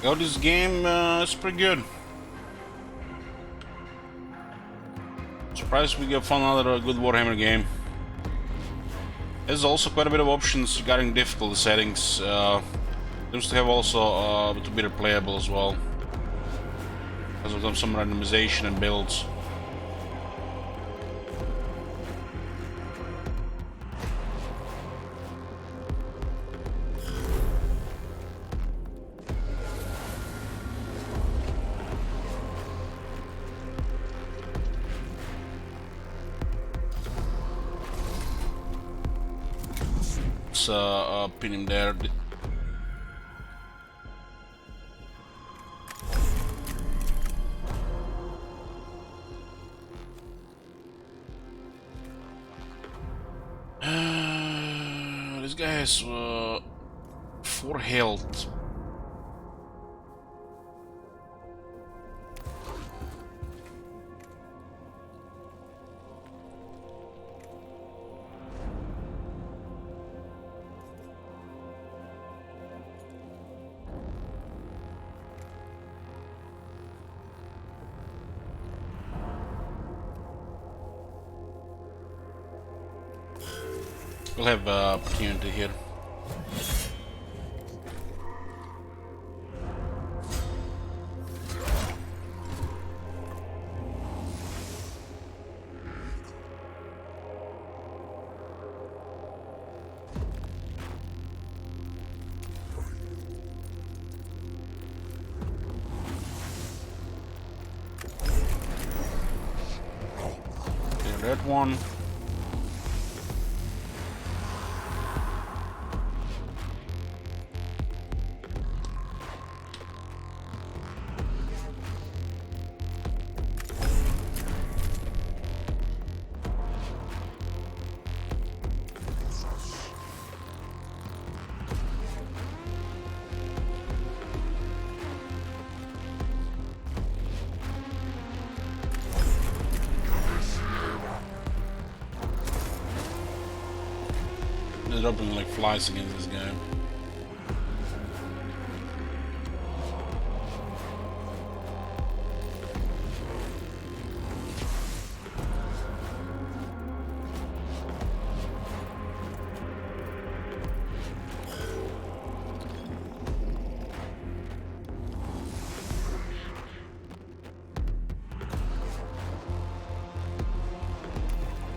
Oh, this game is pretty good. Surprised we found another good Warhammer game. There's also quite a bit of options regarding difficulty settings. Seems to have also to be replayable as well, because of some randomization and builds. Pin him there. This guy has 4 health. We'll have opportunity here. Clear that one. They're dropping like flies against this guy.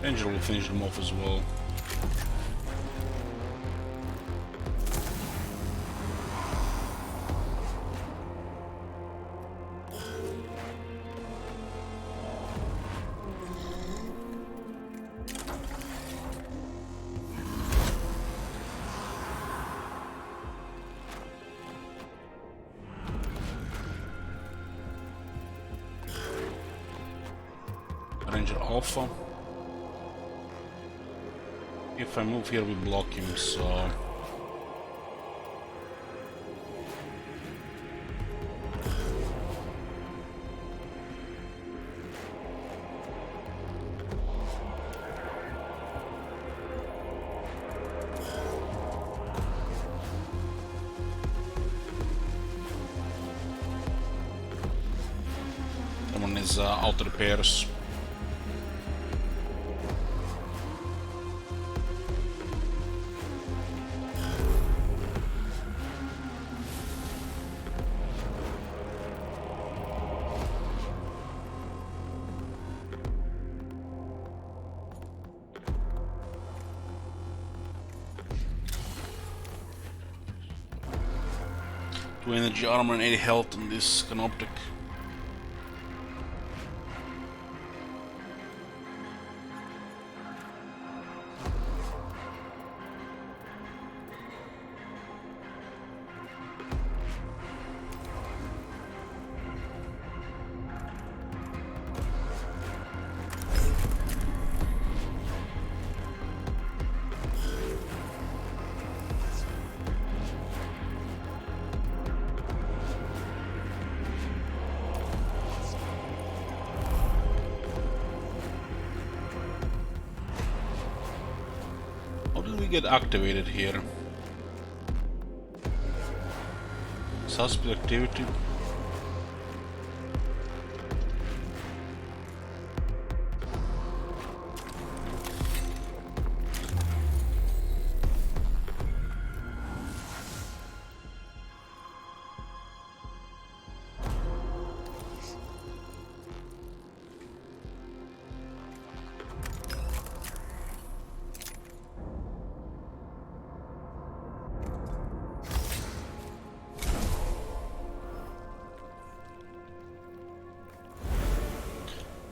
Angel will finish them off as well. Ranger Alpha. If I move here, we block him, so... Someone is auto repairs. Energy armor and 80 health on this canoptic. get activated here? Suspect activity.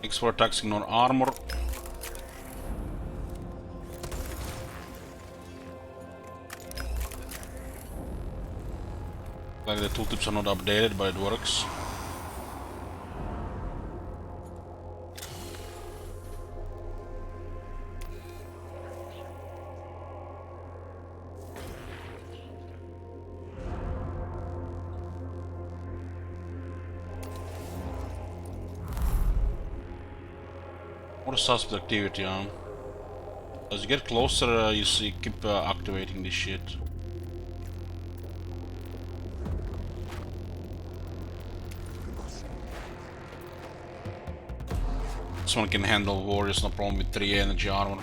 Expert attacks ignore armor. Like the tooltips are not updated, but it works. More suspect activity, as you get closer, you see, keep activating this shit. This one can handle warriors, no problem with 3 energy armor.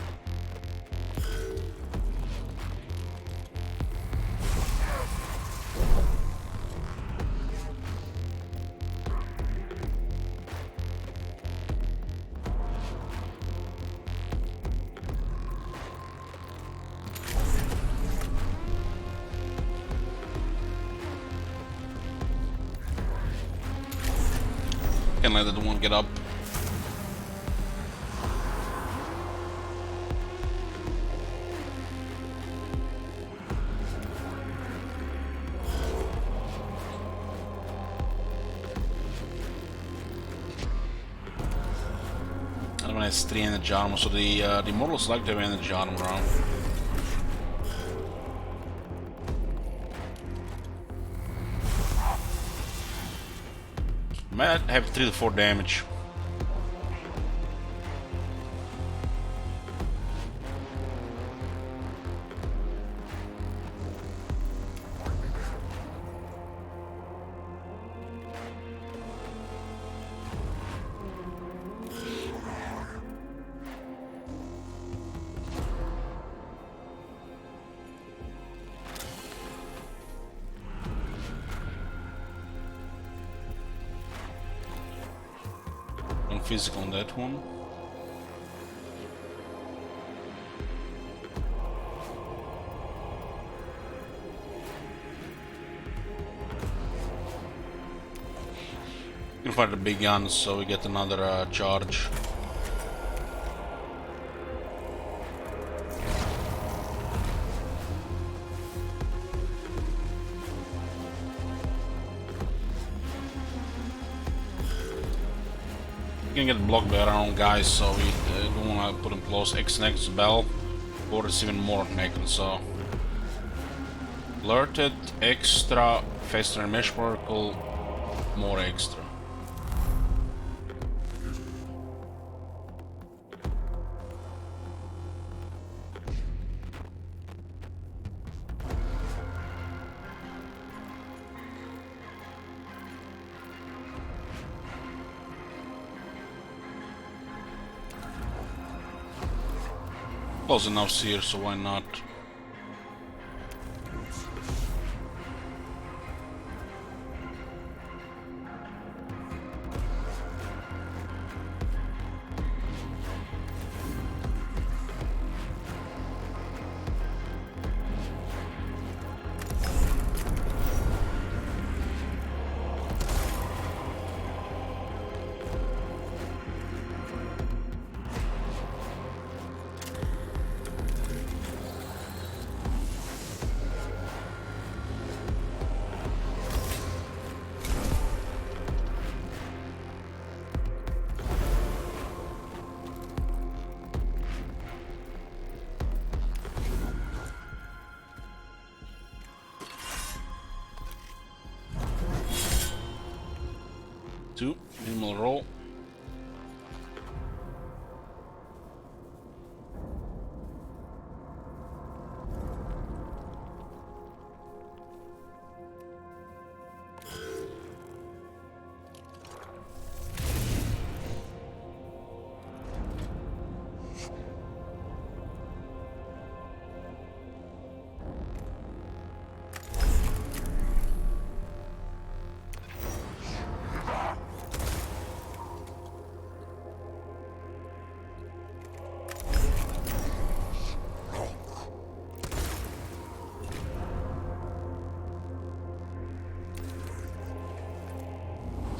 Can let that one get up. That one has 3 energy armor, so the models like to have energy armor around. Might have 3 to 4 damage. Physical on that one. You can find the big guns, so we get another charge. You can get blocked by our own guys, so we don't want to put him close. X next bell, or it's even more naked, so. Alerted, extra, faster mesh particle, more extra. Close enough here, so why not? Two, minimal roll.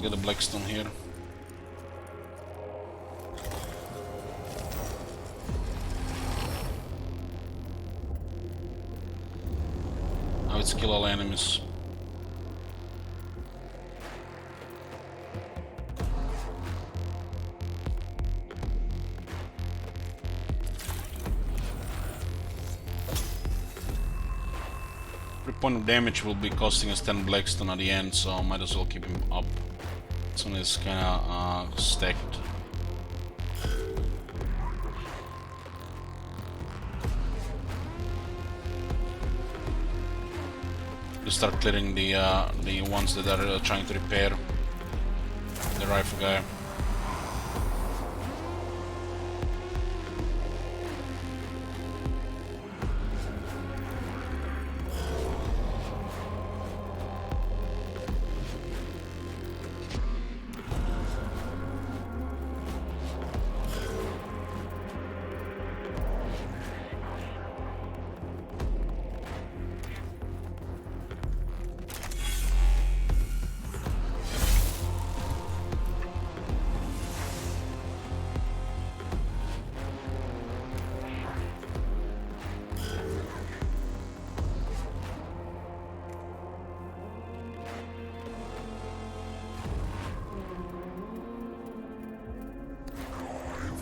Get a blackstone here. Now it's kill all enemies. Every point of damage will be costing us 10 blackstone at the end, so might as well keep him up. This one is kinda stacked. You start clearing the ones that are trying to repair the rifle guy.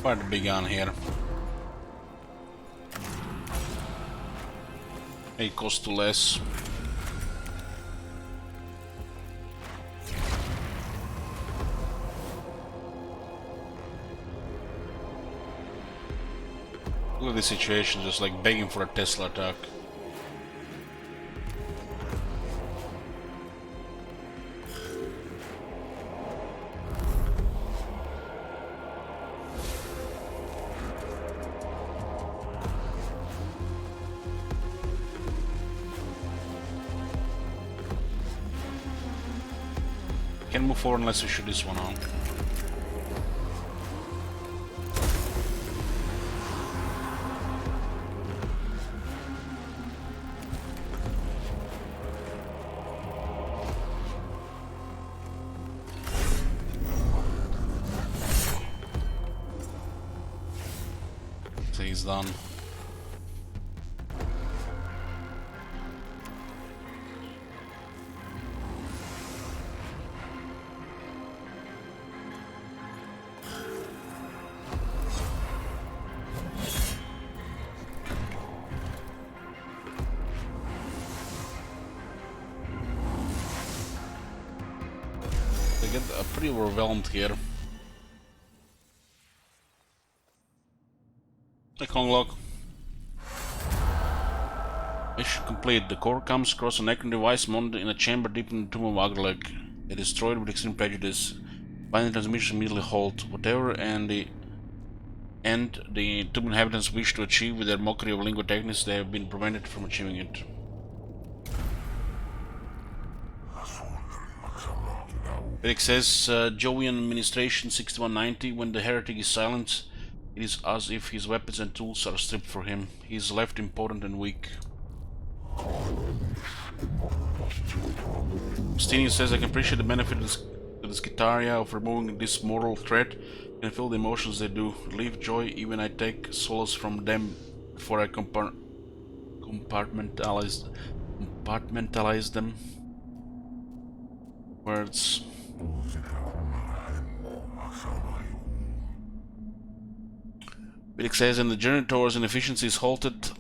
Fire the big gun here. It costs too less. Look at this situation, just like begging for a Tesla attack. Can't move forward unless we shoot this one on. So he's done. They get pretty overwhelmed here. Unlock. Mission complete. The core comes across a necron device mounted in a chamber deep in the tomb of Agleg. It is destroyed with extreme prejudice. Binding transmission immediately halt. Whatever the tomb inhabitants wish to achieve with their mockery of lingotechnics, they have been prevented from achieving it. It says Jovian Administration 6190. When the heretic is silent, it is as if his weapons and tools are stripped for him. He is left impotent and weak. Stenius says, I can appreciate the benefit of this Gitaria of removing this moral threat and feel the emotions they do. Relief, joy, even I take solace from them before I compartmentalize them. Words. It says, in the journey towards inefficiency is halted.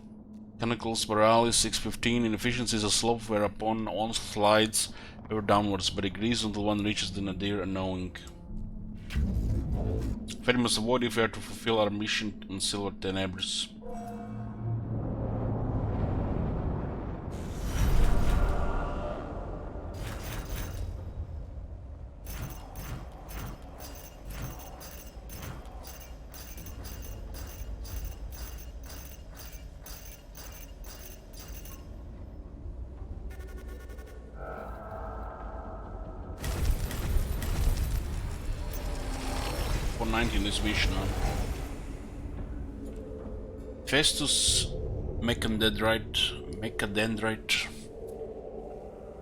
Mechanicus Borealis 615. Inefficiency is a slope whereupon one slides ever downwards, but degrees until one reaches the nadir unknowing. Fate must avoid if we are to fulfill our mission on Silver Tenebris. In this mission. Festus Mechadendrite.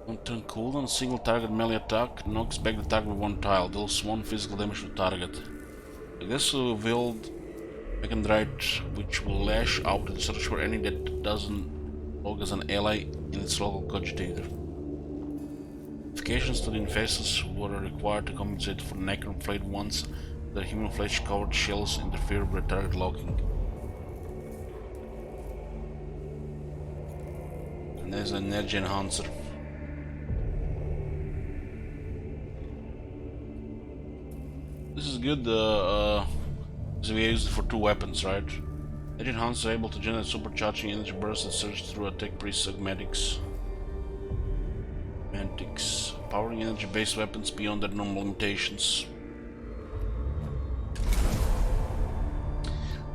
On turn cooldown, single target melee attack knocks back the target with one tile, deals 1 physical damage to target. This will wield Mechanicus, which will lash out and search for any that doesn't log as an ally in its local cogitator. Modifications to the infestors were required to compensate for necron-flayed ones. Their human flesh-covered shells interfere with target locking. And there's an energy enhancer. This is good, because we use it for 2 weapons, right? Energy enhancers are able to generate supercharging energy bursts that surge through attack pre-segmatics. Powering energy-based weapons beyond their normal limitations.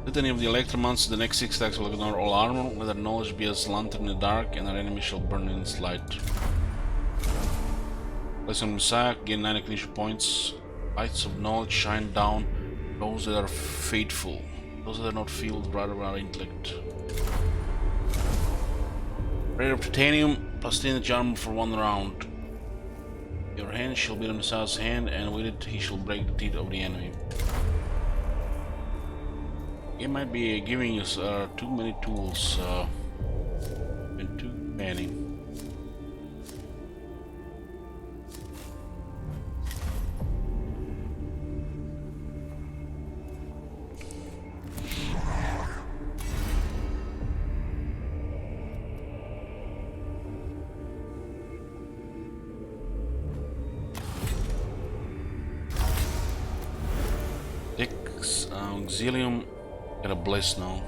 Litany of the Electromancer, the next 6 attacks will ignore all armor, let their knowledge be as lantern in the dark, and their enemy shall burn in its light. Place on Messiah, gain 9 ignition points. Lights of knowledge shine down those that are faithful, those that are not filled, rather are intellect. Rate of titanium, plus 10 energy armor for 1 round. Your hand shall be on Messiah's hand, and with it he shall break the teeth of the enemy. It might be giving us too many tools and too many. Auxilium, got a bliss now.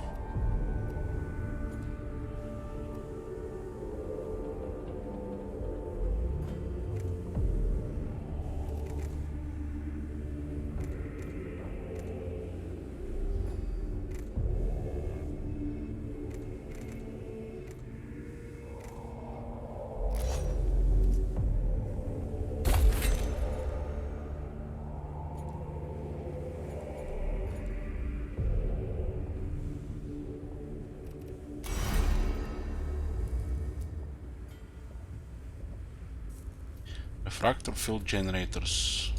Refractor field generators.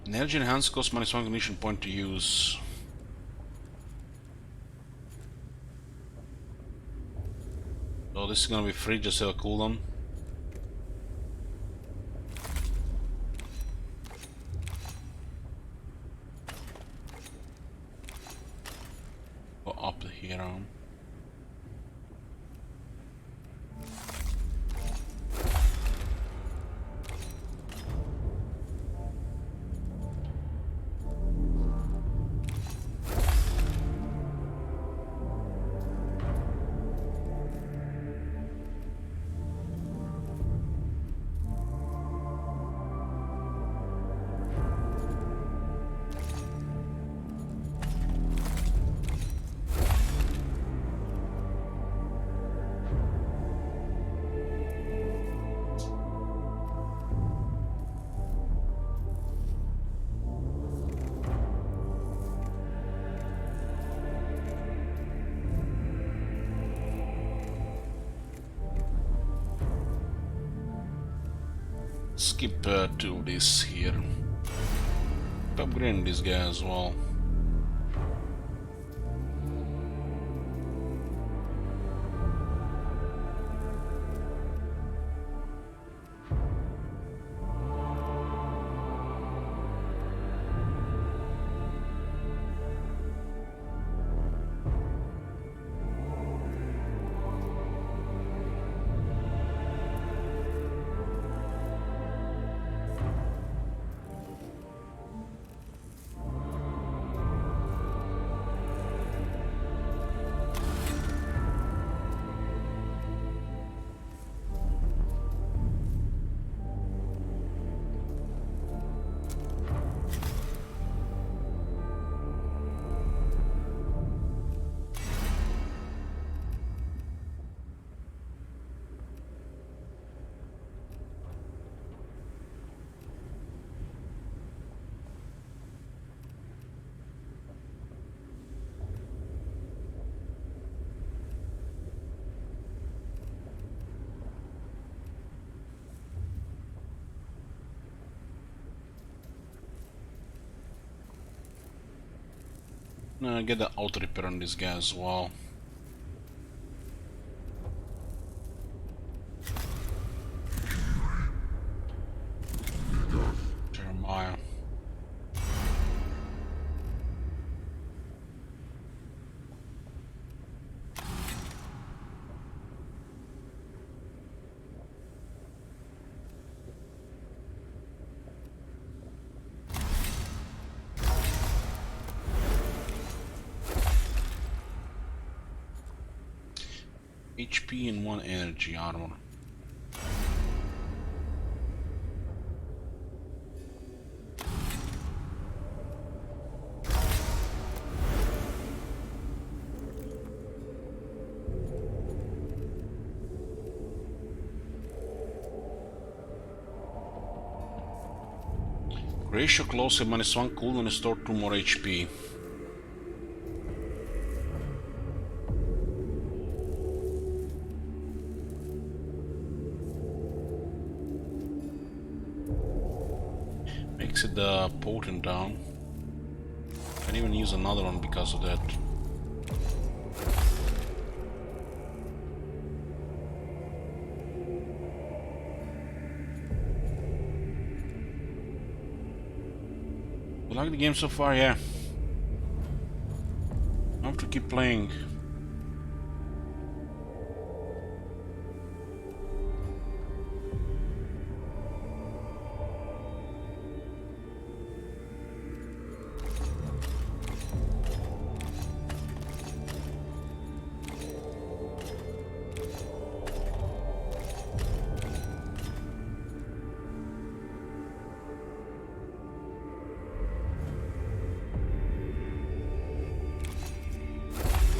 Energy enhance costs -1 ignition point to use. So this is gonna be free, just have a cooldown. Go up here on. Skip to this here. Upgrade this guy as well. Get the auto repair on this guy as well. Jeremiah. HP and 1 energy armor. Ratio close and -1 cooldown and store 2 more HP. Makes it potent down. Can even use another one because of that. You like the game so far? Yeah. I have to keep playing.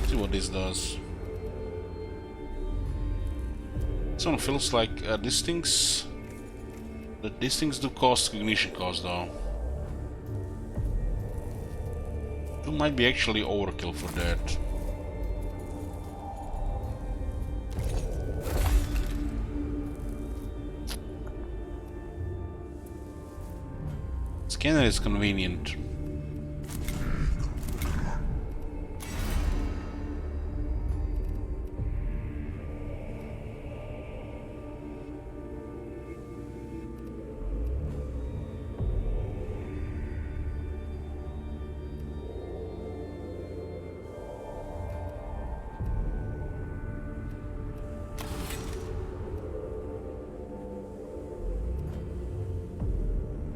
See what this does. This one feels like these things do cost cognition cost though. It might be actually overkill for that. Scanner is convenient.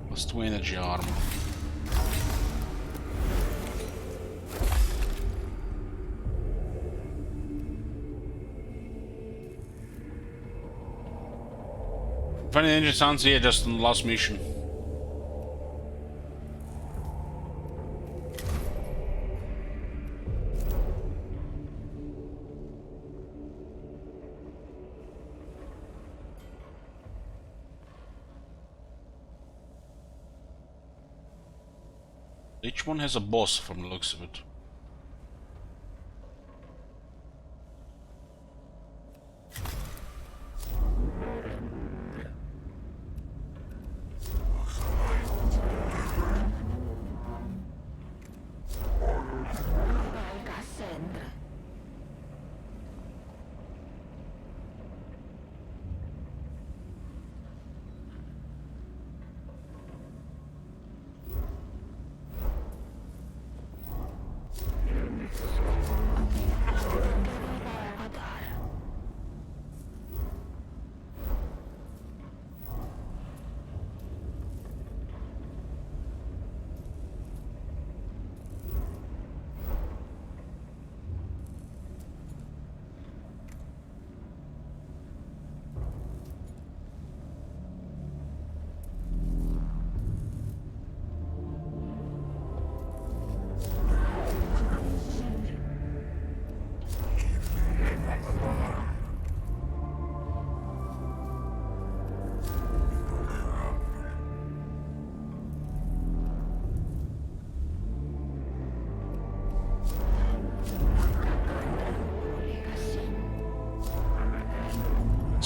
Plus 2 energy armor. Funny energy sounds here just on the last mission. Each one has a boss from the looks of it.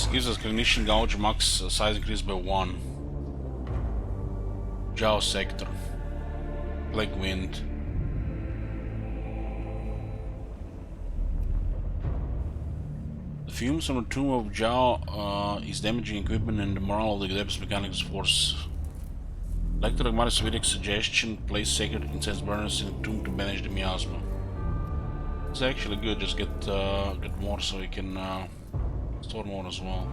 Gives us cognition gauge max size increased by 1. Jaw sector. Plague wind. Fumes from the tomb of Jao is damaging equipment and the morale of the Depths Mechanicus force. Lector Dogmatis Vidic's suggestion: place sacred incense burners in the tomb to banish the miasma. It's actually good, just get more so you can store more as well.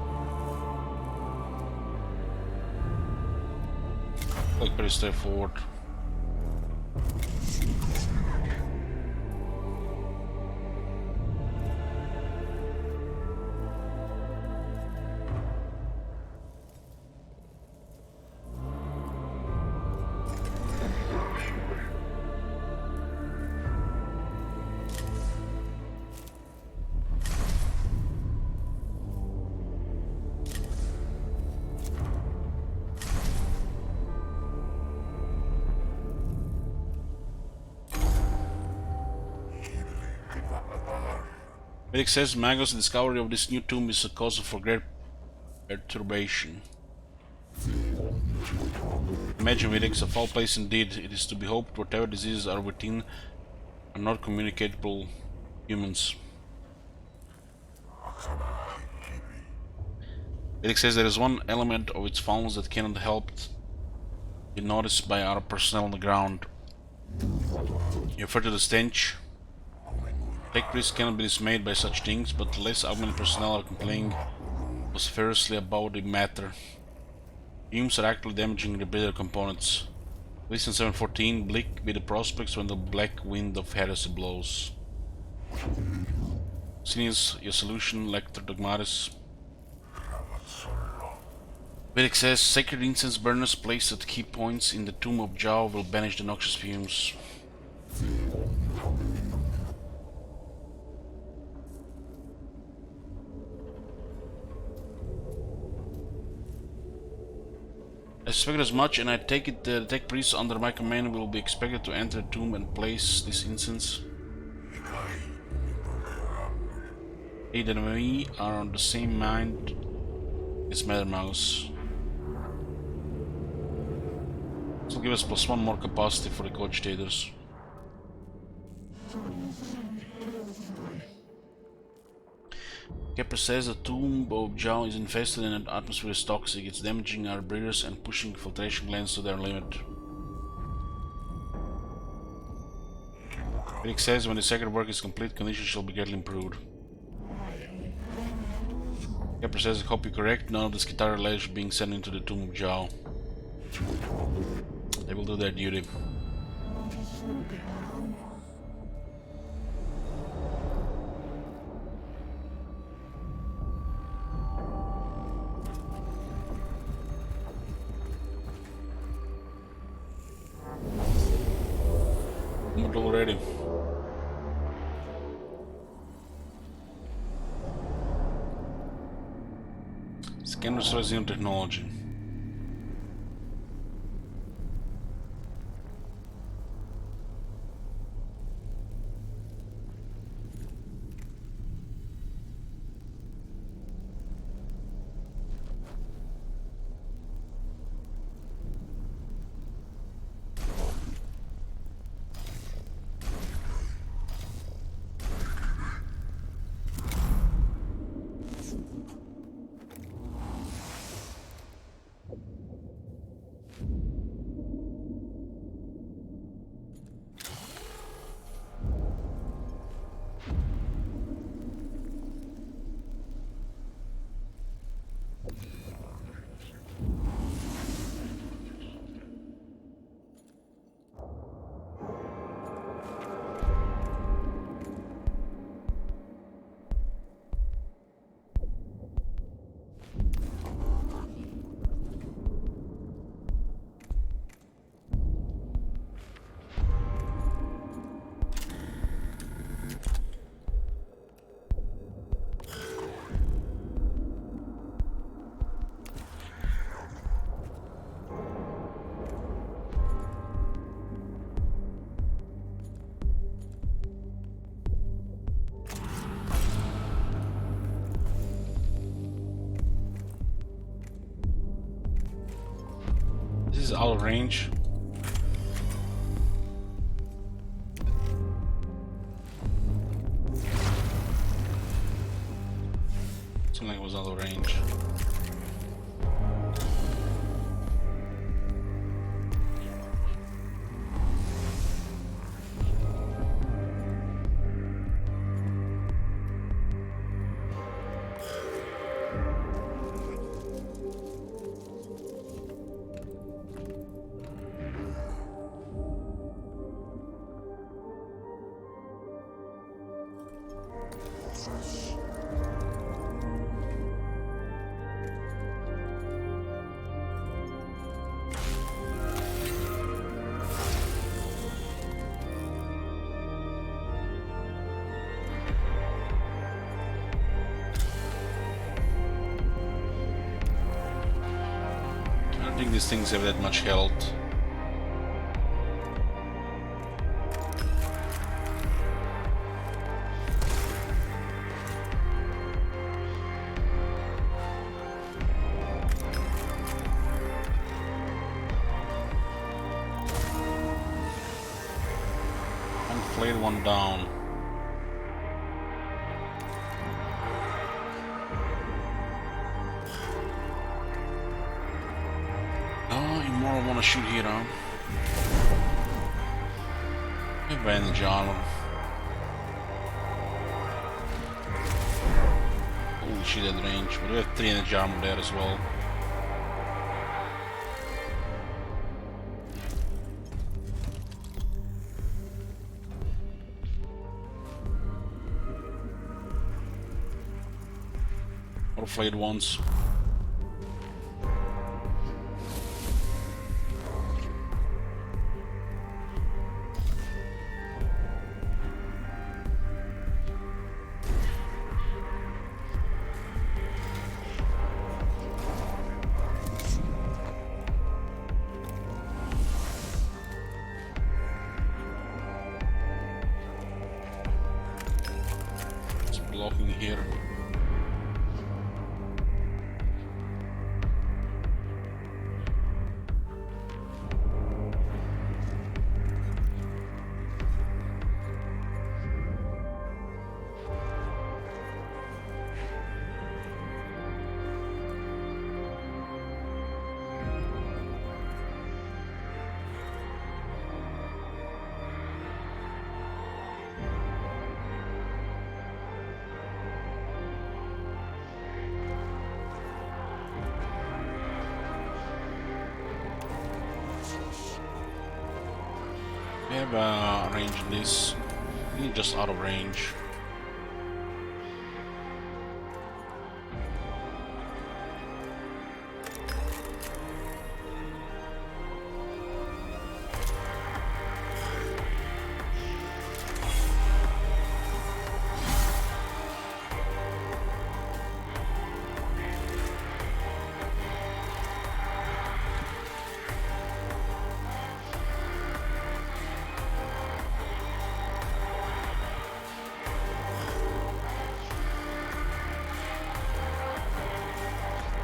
Like pretty straightforward. Medic says Magos' discovery of this new tomb is a cause for great perturbation. Imagine Vidix, a foul place indeed. It is to be hoped whatever diseases are within are not communicable humans. Vidix says there is one element of its fountains that cannot help be noticed by our personnel on the ground. You refer to the stench? Tech priests cannot be dismayed by such things, but less augmented personnel are complaining vociferously about the matter. Fumes are actually damaging the breeder components. Listen 714, bleak be the prospects when the black wind of heresy blows. Sinius, your solution, Lector Dogmatis. Vedic says sacred incense burners placed at key points in the tomb of Jao will banish the noxious fumes. I suspect as much, and I take it the tech priests under my command will be expected to enter the tomb and place this incense. They and we are on the same mind as Mother Mouse. This will give us +1 more capacity for the cogitators. Kepler says the tomb of Jao is infested and the atmosphere is toxic. It's damaging our breeders and pushing filtration glands to their limit. Felix says when the sacred work is complete, conditions shall be greatly improved. Kepler says I hope you're correct. None of the Skitarii alleged being sent into the tomb of Jao. They will do their duty. Not already. Scan restoration technology. This is out of range. Seemed like it was out of range. I don't think these things have that much health. And flayed one down. I want to shoot here, huh? Advantage armor. Holy shit, at range. But we have 3 energy armor there as well. Or flayed ones. Blocking here. We have range in this. Just out of range.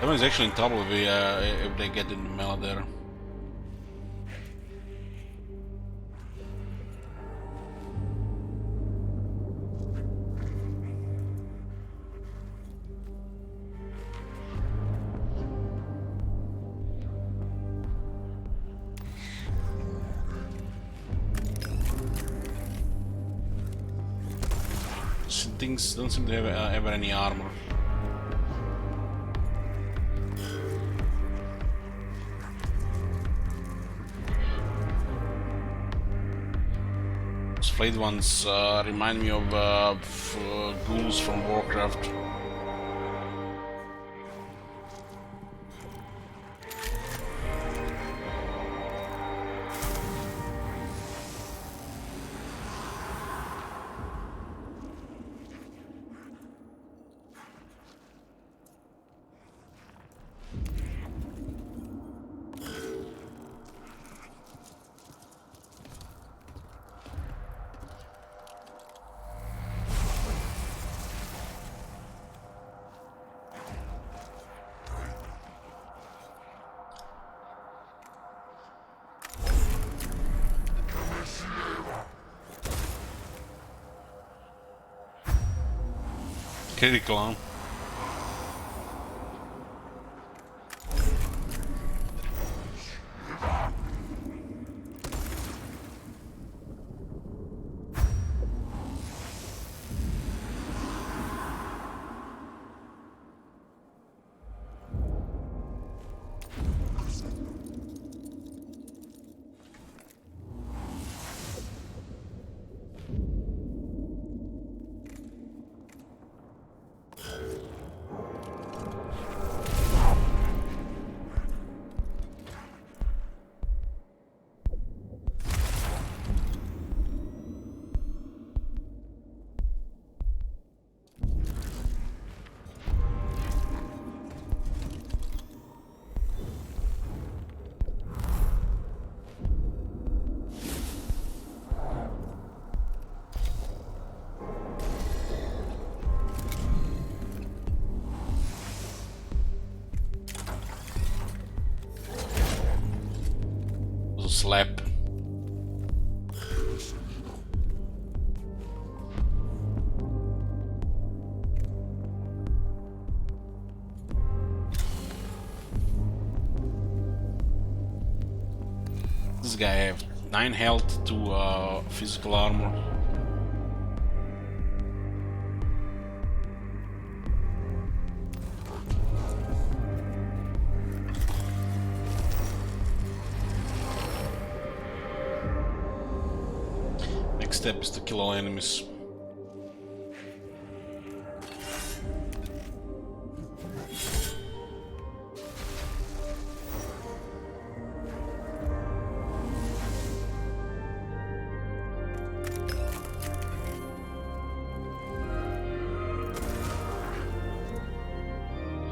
That one's actually in trouble if they get in the melee there. Things don't seem to have ever any armor. Those flayed ones remind me of ghouls from Warcraft. Critical, huh? slap. This guy have 9 health to physical armor. Next step is to kill all enemies.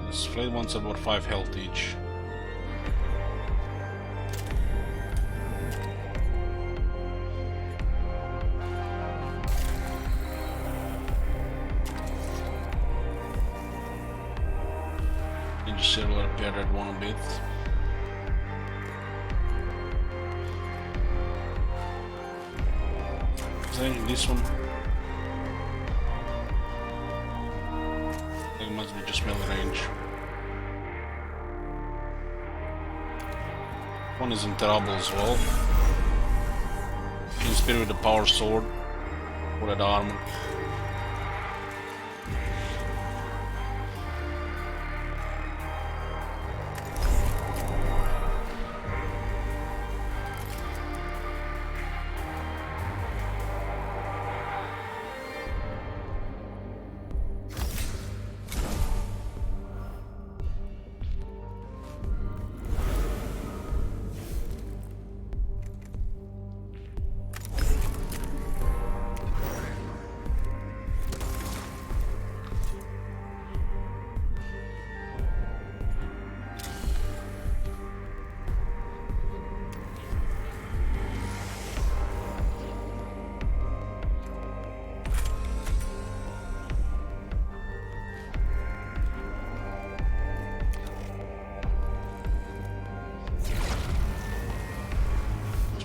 This flayed one's about 5 health each. Just will repair that one a bit. Then this one. It must be just melee range. One is in trouble as well. Inspired with the power sword for that armor.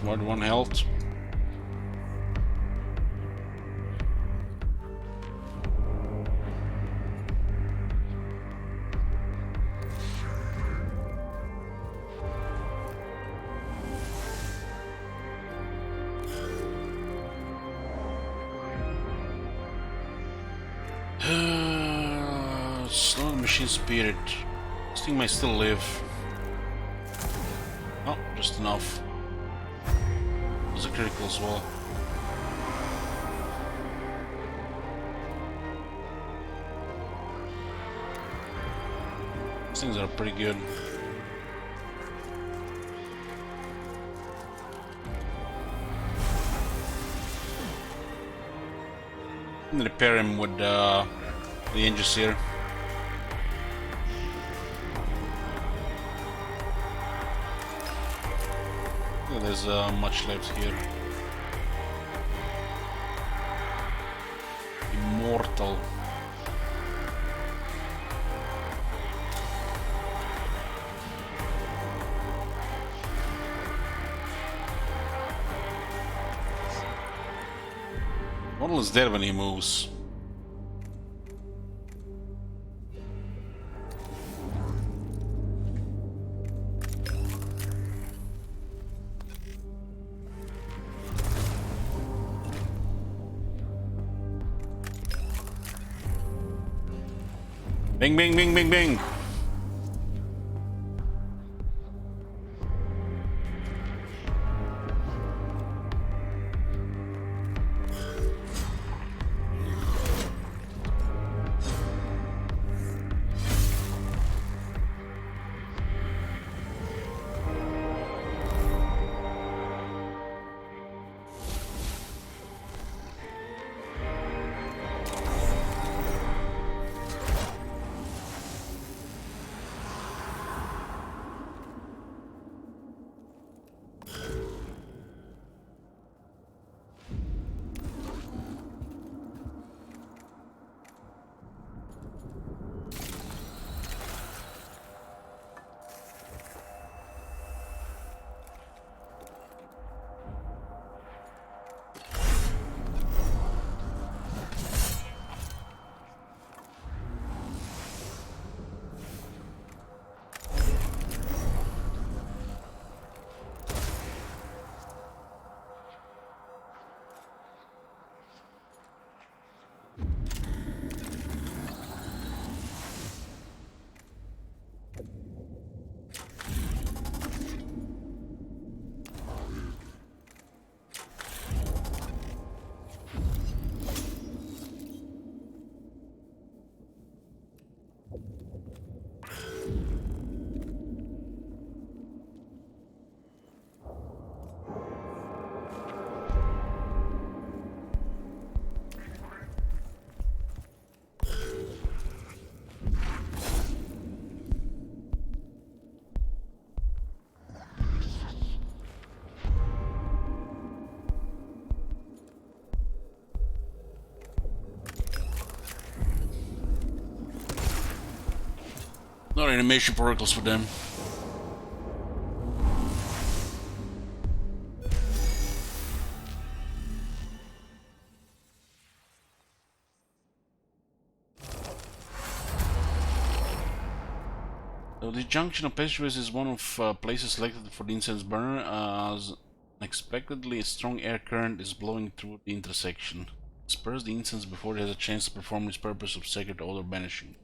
More than 1 health. Slow machine spirit. This thing might still live. Oh, just enough. A critical as well. These things are pretty good. I'm gonna repair him with the engines here. There's much left here. Immortal. Model is dead when he moves. Bing, bing, bing, bing, bing. animation protocols for them. So the junction of passageways is one of places selected for the incense burner, as unexpectedly a strong air current is blowing through the intersection. Disperse the incense before it has a chance to perform its purpose of sacred odor banishing.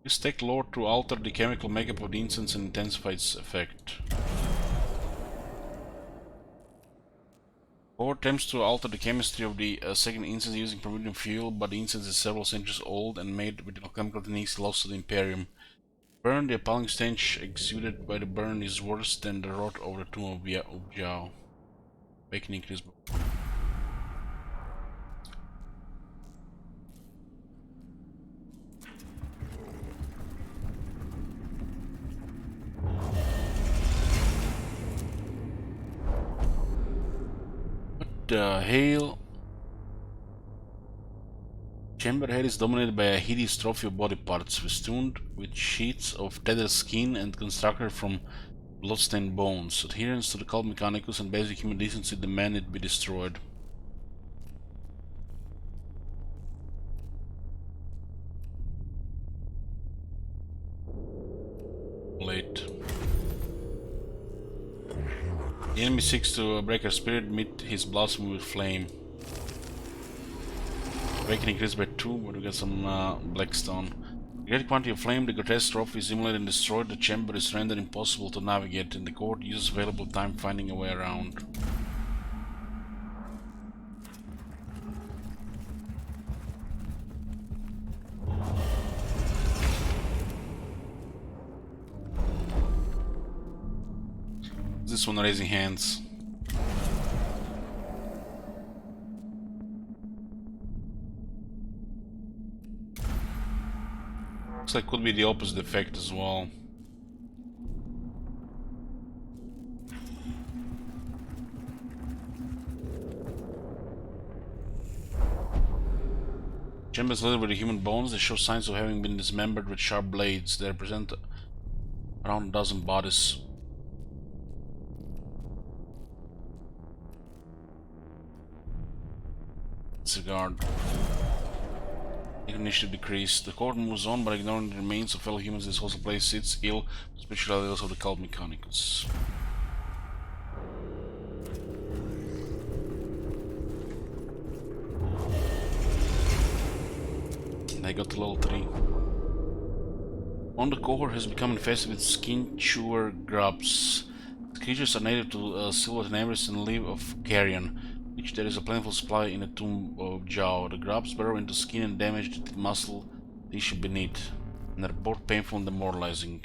Use tech lore to alter the chemical makeup of the incense and intensify its effect. Core attempts to alter the chemistry of the second incense using permanent fuel, but the incense is several centuries old and made with alchemical techniques lost to the Imperium. Burn, the appalling stench exuded by the burn is worse than the rot over the tomb of Jiao. Mechanicus. The Hail chamber head is dominated by a hideous trophy of body parts, festooned with sheets of tethered skin and constructed from bloodstained bones. Adherence to the cult Mechanicus and basic human decency demand it be destroyed. Late. The enemy seeks to break her spirit, meet his blasphemy with flame. Awakening increased by 2, but we got some blackstone. A great quantity of flame, the grotesque trophy is immolated and destroyed. The chamber is rendered impossible to navigate, and the court uses available time finding a way around. This one raising hands. Looks like could be the opposite effect as well. Chambers littered with human bones. They show signs of having been dismembered with sharp blades. They represent around a dozen bodies. Disregard. Initiative decreased. The court moves on, but ignoring the remains of fellow humans, this hostile place sits ill, especially those of the cult Mechanicus. They got to level 3. On the cohort has become infested with skin chewer grubs. The creatures are native to Silver Tenebris and live of carrion, which there is a plentiful supply in the tomb of Jiao. The grubs burrow into skin and damage the muscle tissue beneath, and are both painful and demoralizing.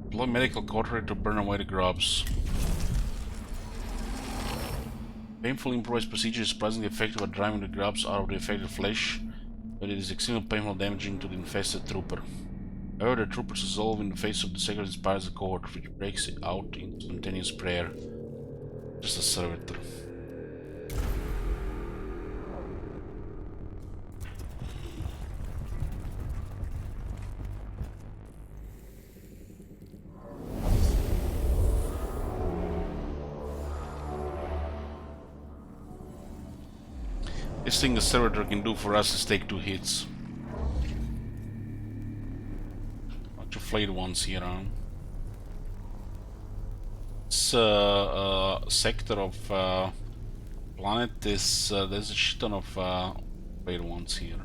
Deploy medical cautery to burn away the grubs. Painful improvised procedure is surprisingly effective at driving the grubs out of the affected flesh, but it is extremely painful and damaging to the infested trooper. However, the trooper's resolve in the face of the sacred inspires the cohort, which breaks out in spontaneous prayer. Just a servitor. This thing the servitor can do for us is take 2 hits. Bunch of flayed ones here, huh? This sector of planet is there's a shit ton of flayed ones here.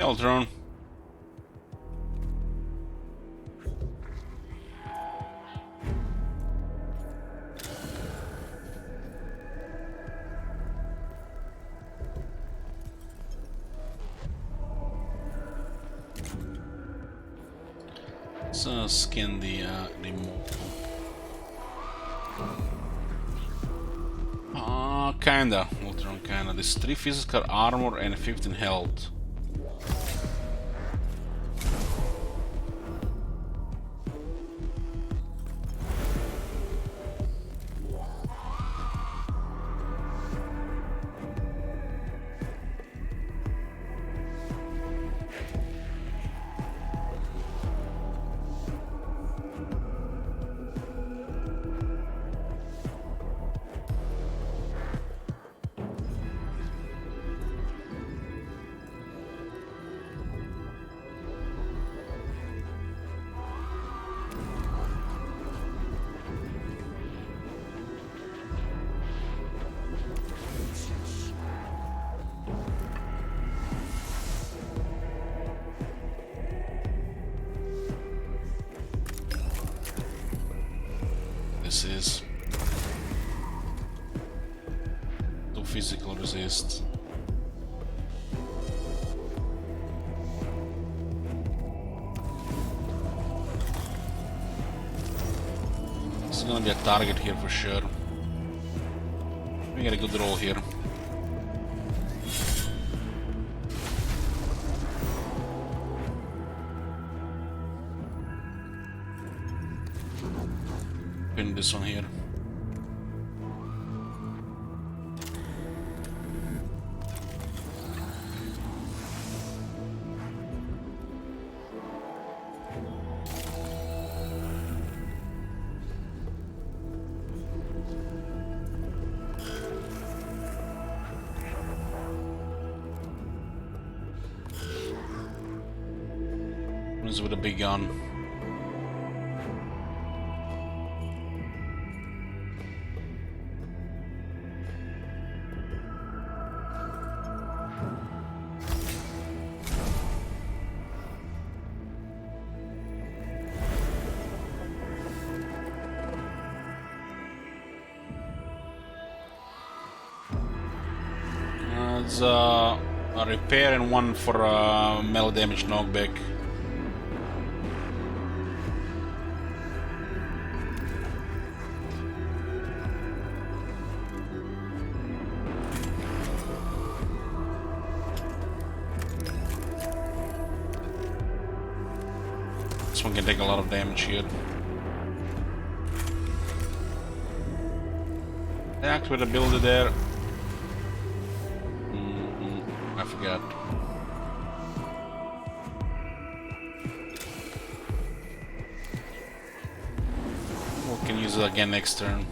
Eltron. Let's skin the mold. Kinda, Ultron, kinda. This 3 physical armor and 15 health. This is to physical resist. This is gonna be a target here for sure. We get a good roll here. Pin this one here. This with a big gun. It's a repair and one for melee damage knockback. This one can take a lot of damage here. Activate the ability there. I forgot. We can use it again next turn.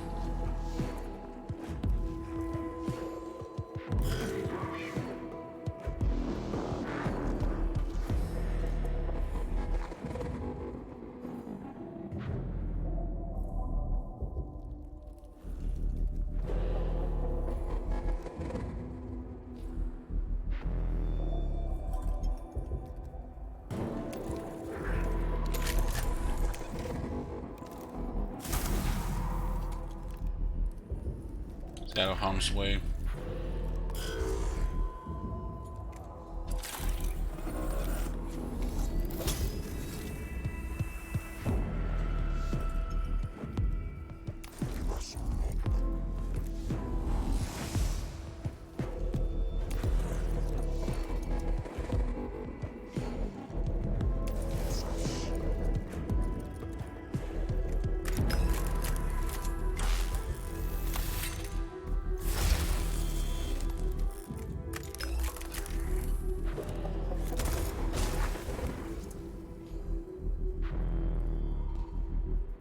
Out of harm's way.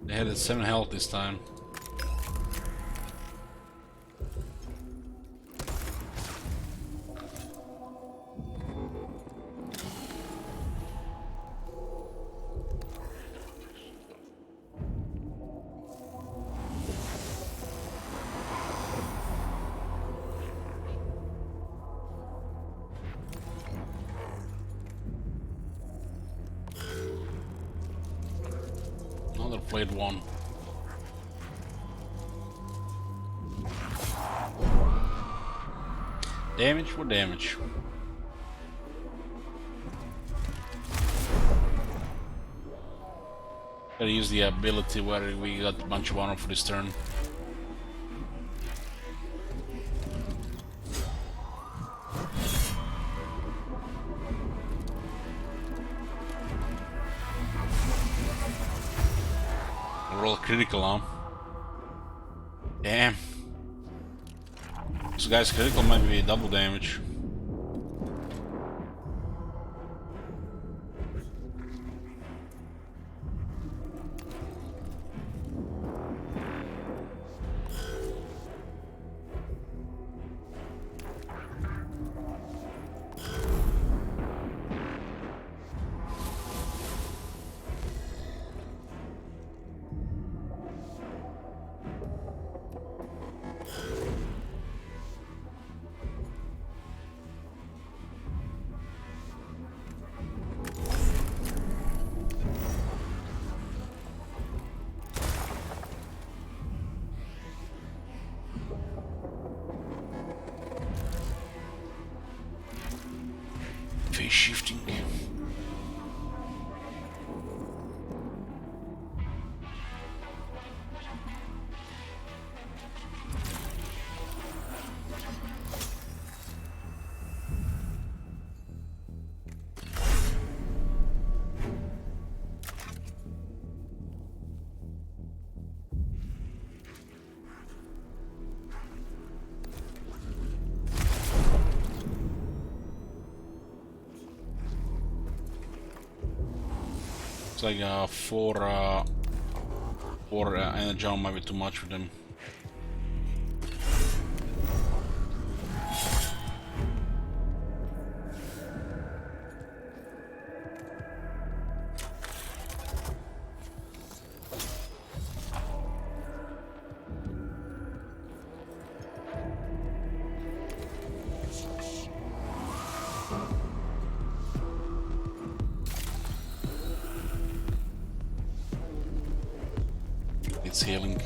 They had 7 health this time. Played one. Damage for damage. Gotta use the ability where we got a bunch of honor for this turn. Roll critical, huh? Damn. This guy's critical might be double damage. Phase shifting. Like four energy might be too much for them. It's healing.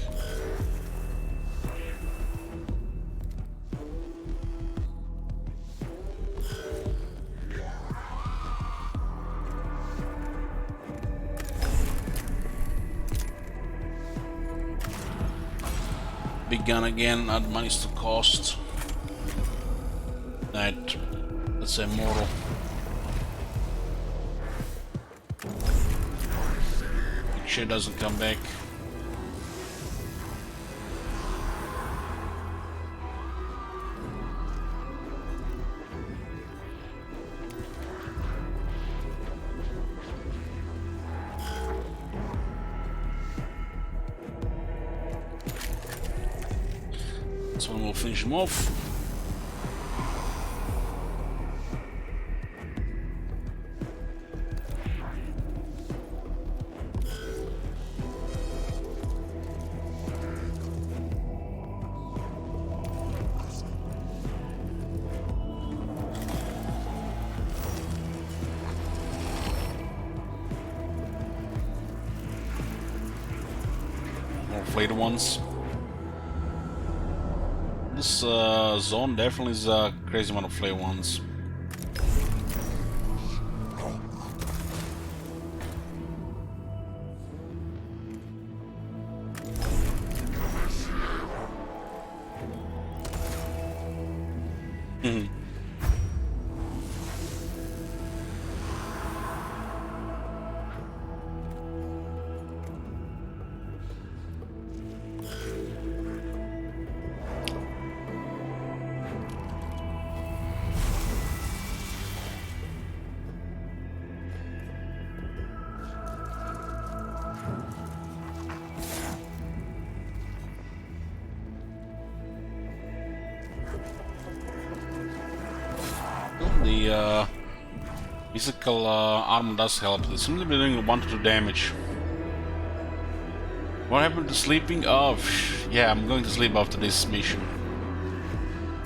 Big gun again, add monies to cost. That, let's say mortal. Make sure it doesn't come back. This one will finish him off. More flayed ones. This zone definitely is a crazy amount of flay ones. The physical armor does help. They seem to be doing 1 to 2 damage. What happened to sleeping? Oh, yeah, I'm going to sleep after this mission.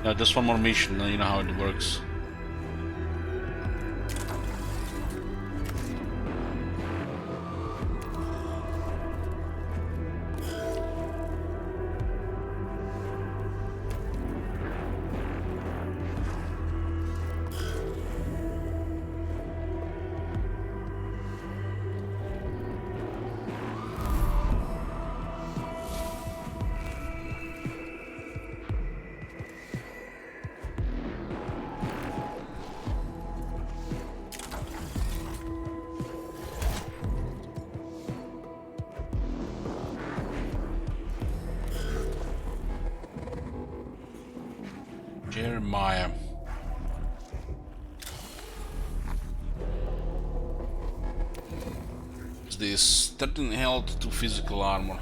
Yeah, just one more mission, you know how it works. Jeremiah. What's this? 13 health to physical armor.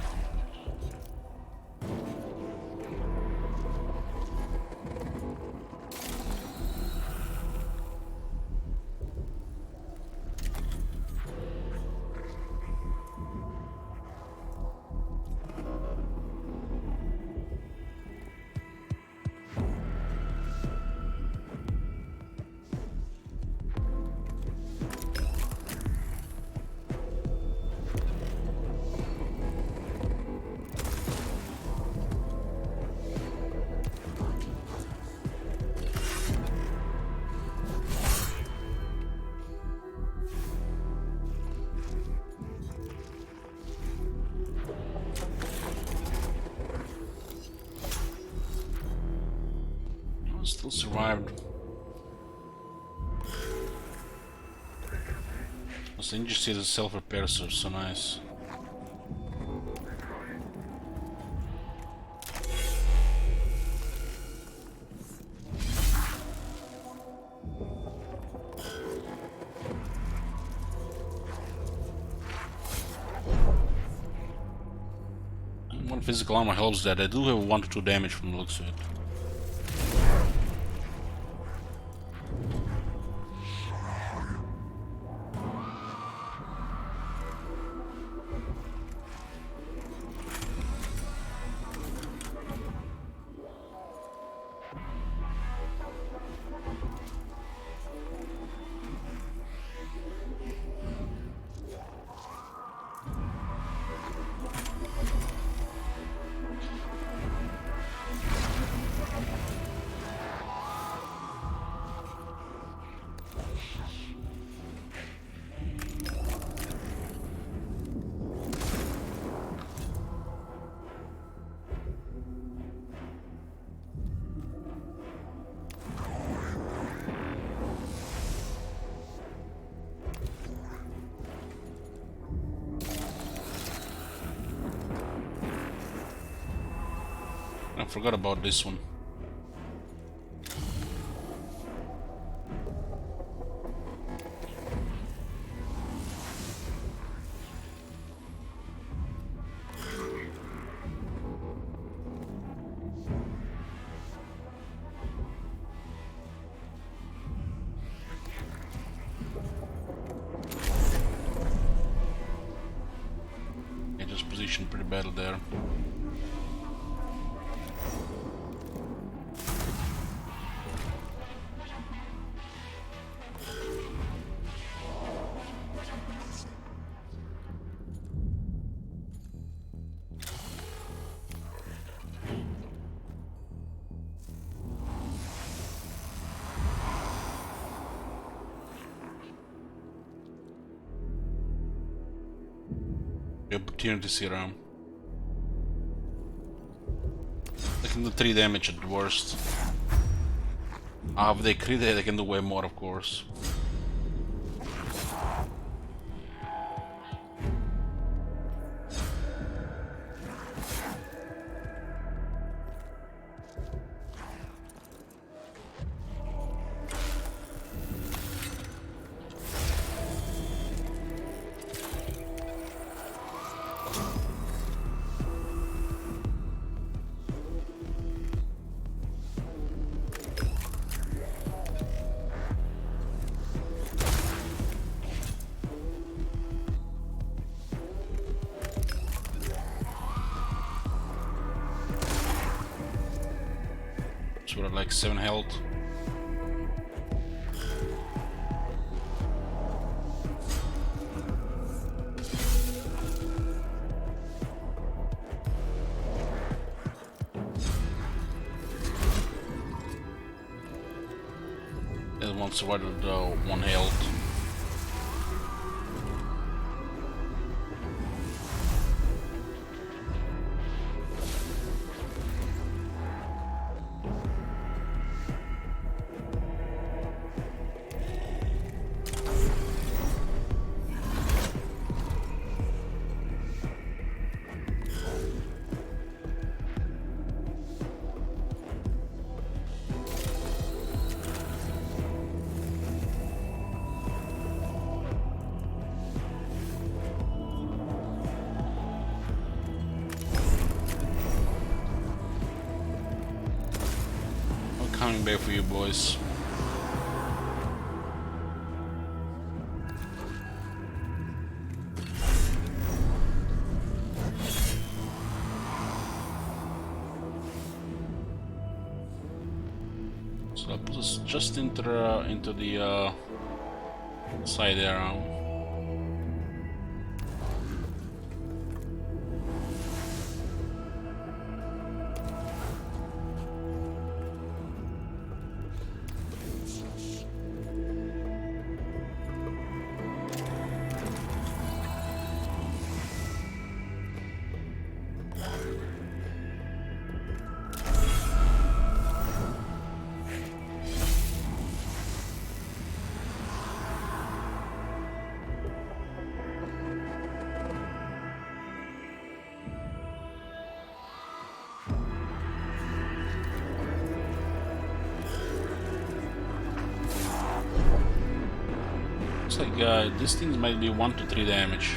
Still survived. The ninja sees the self-repair, so nice. One physical armor helps that. I do have 1 to 2 damage from the looks of it. I forgot about this one. Yeah, just positioned pretty badly there. The opportunities here. They can do 3 damage at the worst. If they crit, they can do way more, of course. So we're at like 7 health. And one survived with 1 health. coming back for you boys. So that puts us just into the side there. Looks like these things might be 1 to 3 damage.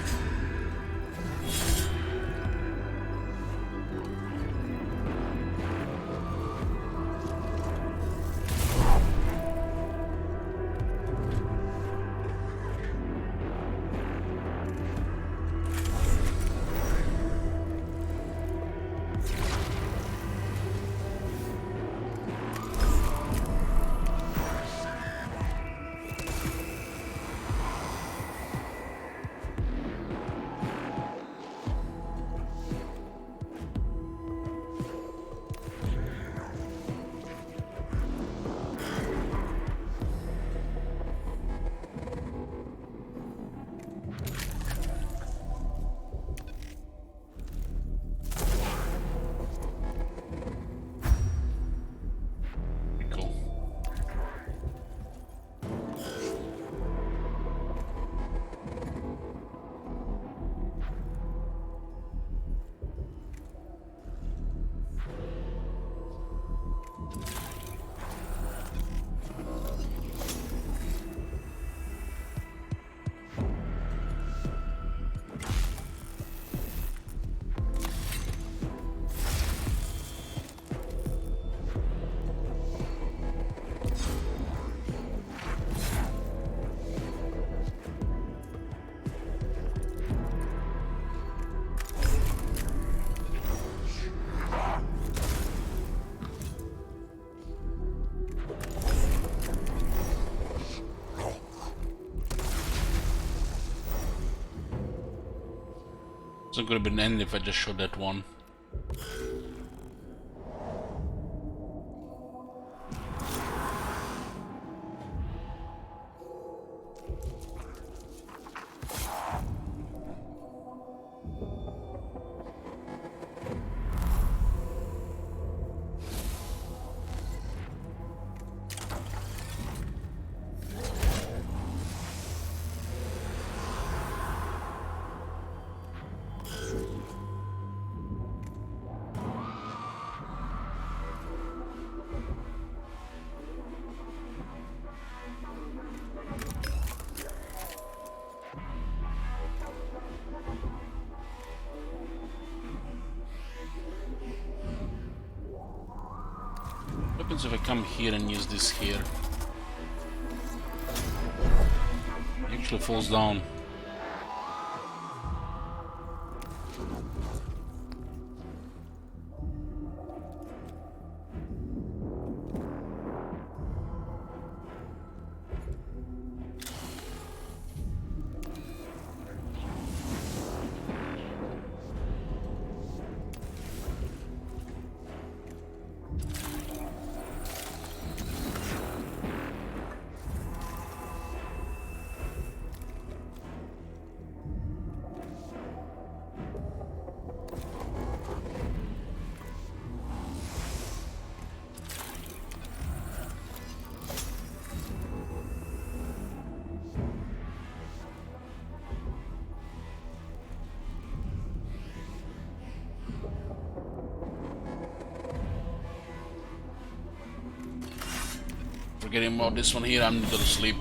So it could have been an end if I just shot that one. What happens if I come here and use this here? It actually falls down. Forgetting about this one here, I'm gonna sleep.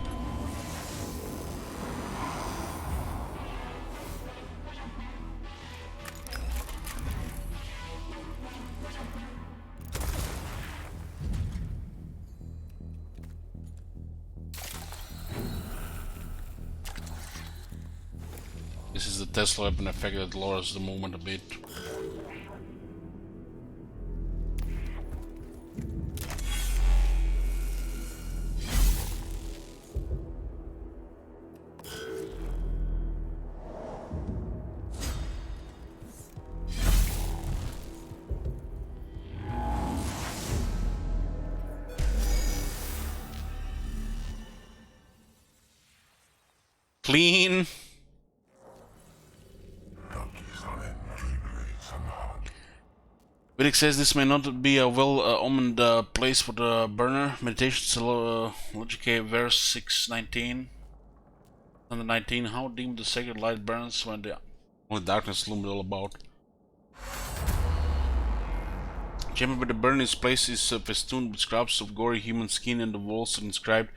This is the Tesla weapon effect that lowers the movement a bit. Clean. Vedic says this may not be a well-omened place for the burner. Meditation Logicae verse 619. Under 19, how dim the sacred light burns when the only darkness loomed all about. Chamber where the burning place is festooned with scraps of gory human skin, and the walls are inscribed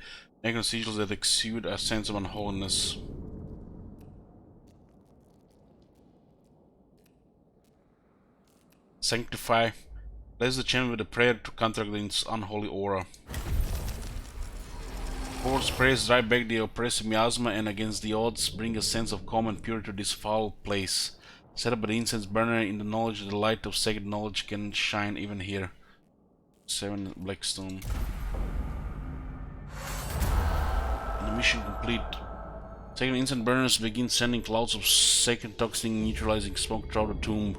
Mechanicus sigils that exude a sense of unholiness. Sanctify. Bless the chamber with a prayer to counteract its unholy aura. Lord's prayers drive back the oppressive miasma, and against the odds bring a sense of calm and purity to this foul place. Set up by the incense burner in the knowledge that the light of sacred knowledge can shine even here. 7 Blackstone. And the mission complete. Sacred incense burners begin sending clouds of sacred toxic neutralizing smoke throughout the tomb.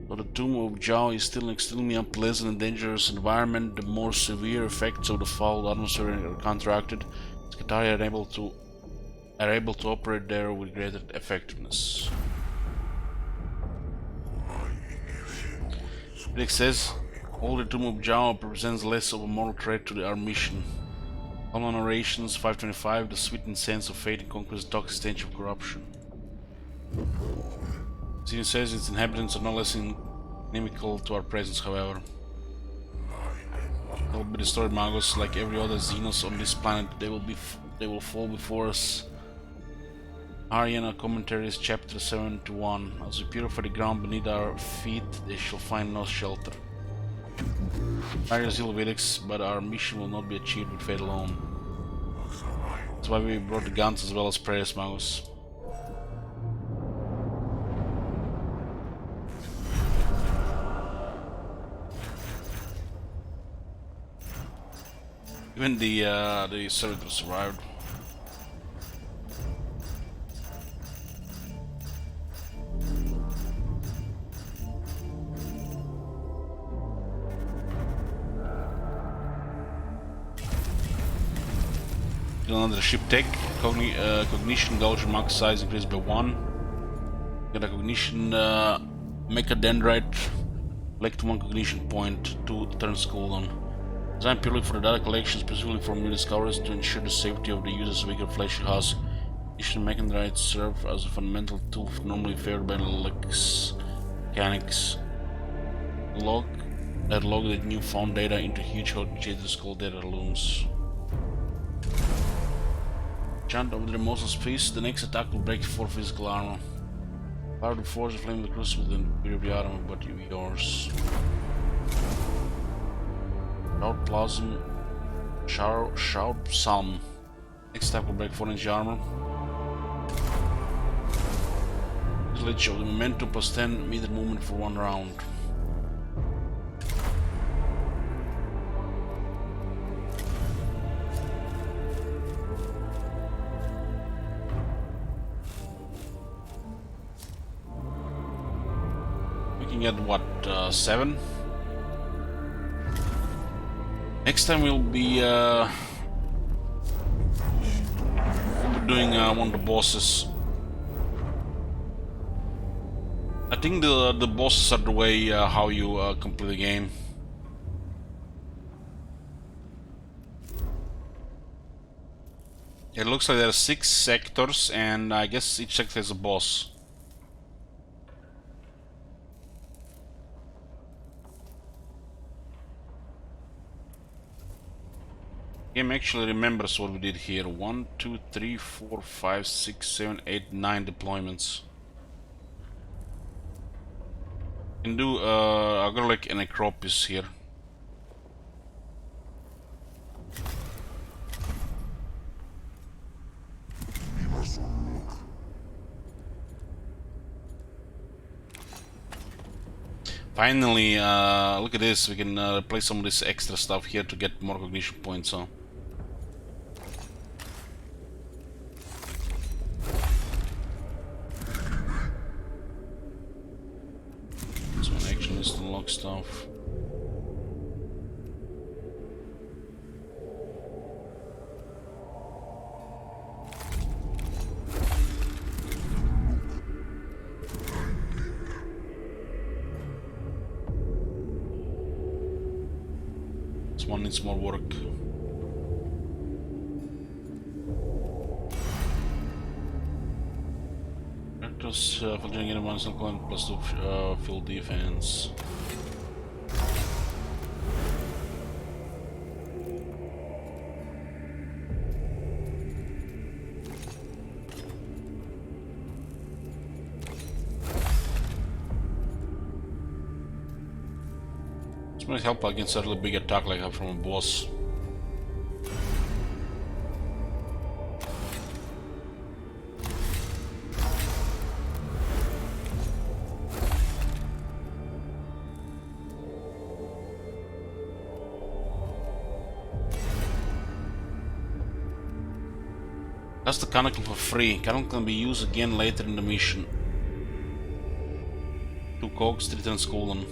Though the tomb of Zhao is still an extremely unpleasant and dangerous environment, the more severe effects of the foul atmosphere are counteracted. Scatari are able to operate there with greater effectiveness. It says, all the tomb of Zhao represents less of a moral threat to our mission. Common narrations 525, the sweetened sense of fate and conquers toxic stench of corruption. It says its inhabitants are no less inimical to our presence, however. They will be destroyed, Magos, like every other Xenos on this planet. They will fall before us. Ariana Commentaries, chapter 71. As we purify the ground beneath our feet, they shall find no shelter. Various Helvetics, but our mission will not be achieved with faith alone. That's why we brought the guns as well as prayers, Magos. Even the servitor survived. Another ship tech. Cognition gauge max size increased by 1. Get a cognition mechadendrite. Collect 1 cognition point, 2 turns cooldown. Designed purely for the data collection, specifically for new discoveries to ensure the safety of the user's weaker fleshy husk. Cognition mechadendrites serve as a fundamental tool normally favored by mechanics. Log the newfound data into huge hot called data looms. Chant over the remorseless piece, the next attack will break 4 physical armor. Power to force the flame of the crucible and period of the armor, but yours. Shout Plasm, Shout Psalm. Next attack will break 4-inch armor. Glitch of the momentum plus 10 meter movement for 1 round. At what, 7? Next time we'll be doing one of the bosses. I think the bosses are the way how you complete the game. It looks like there are 6 sectors, and I guess each sector has a boss. Game actually remembers what we did here. 1, 2, 3, 4, 5, 6, 7, 8, 9 deployments. You can do Agrolic and Acropis here. Finally, look at this. We can play some of this extra stuff here to get more cognition points. So. This one actually is to unlock stuff. This one needs more work. Characters filtering in one circle plus 2 field defense. This might help against a really big attack like I have from a boss. That's the canonical for free. Canonical can be used again later in the mission. 2 cogs, 3 times colon.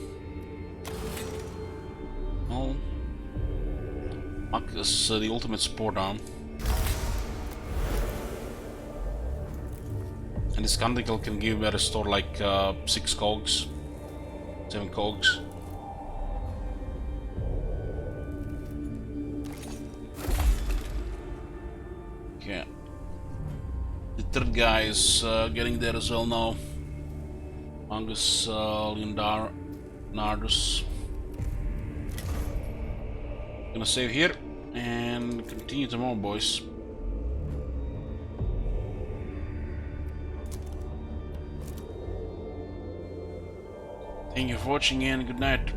Well, Mechanicus, the ultimate support arm. And this canonical can give a restore like 6 cogs, 7 cogs. Okay. The third guy is getting there as well now. Angus Leonardus. Gonna save here and continue tomorrow, boys. Thank you for watching and good night.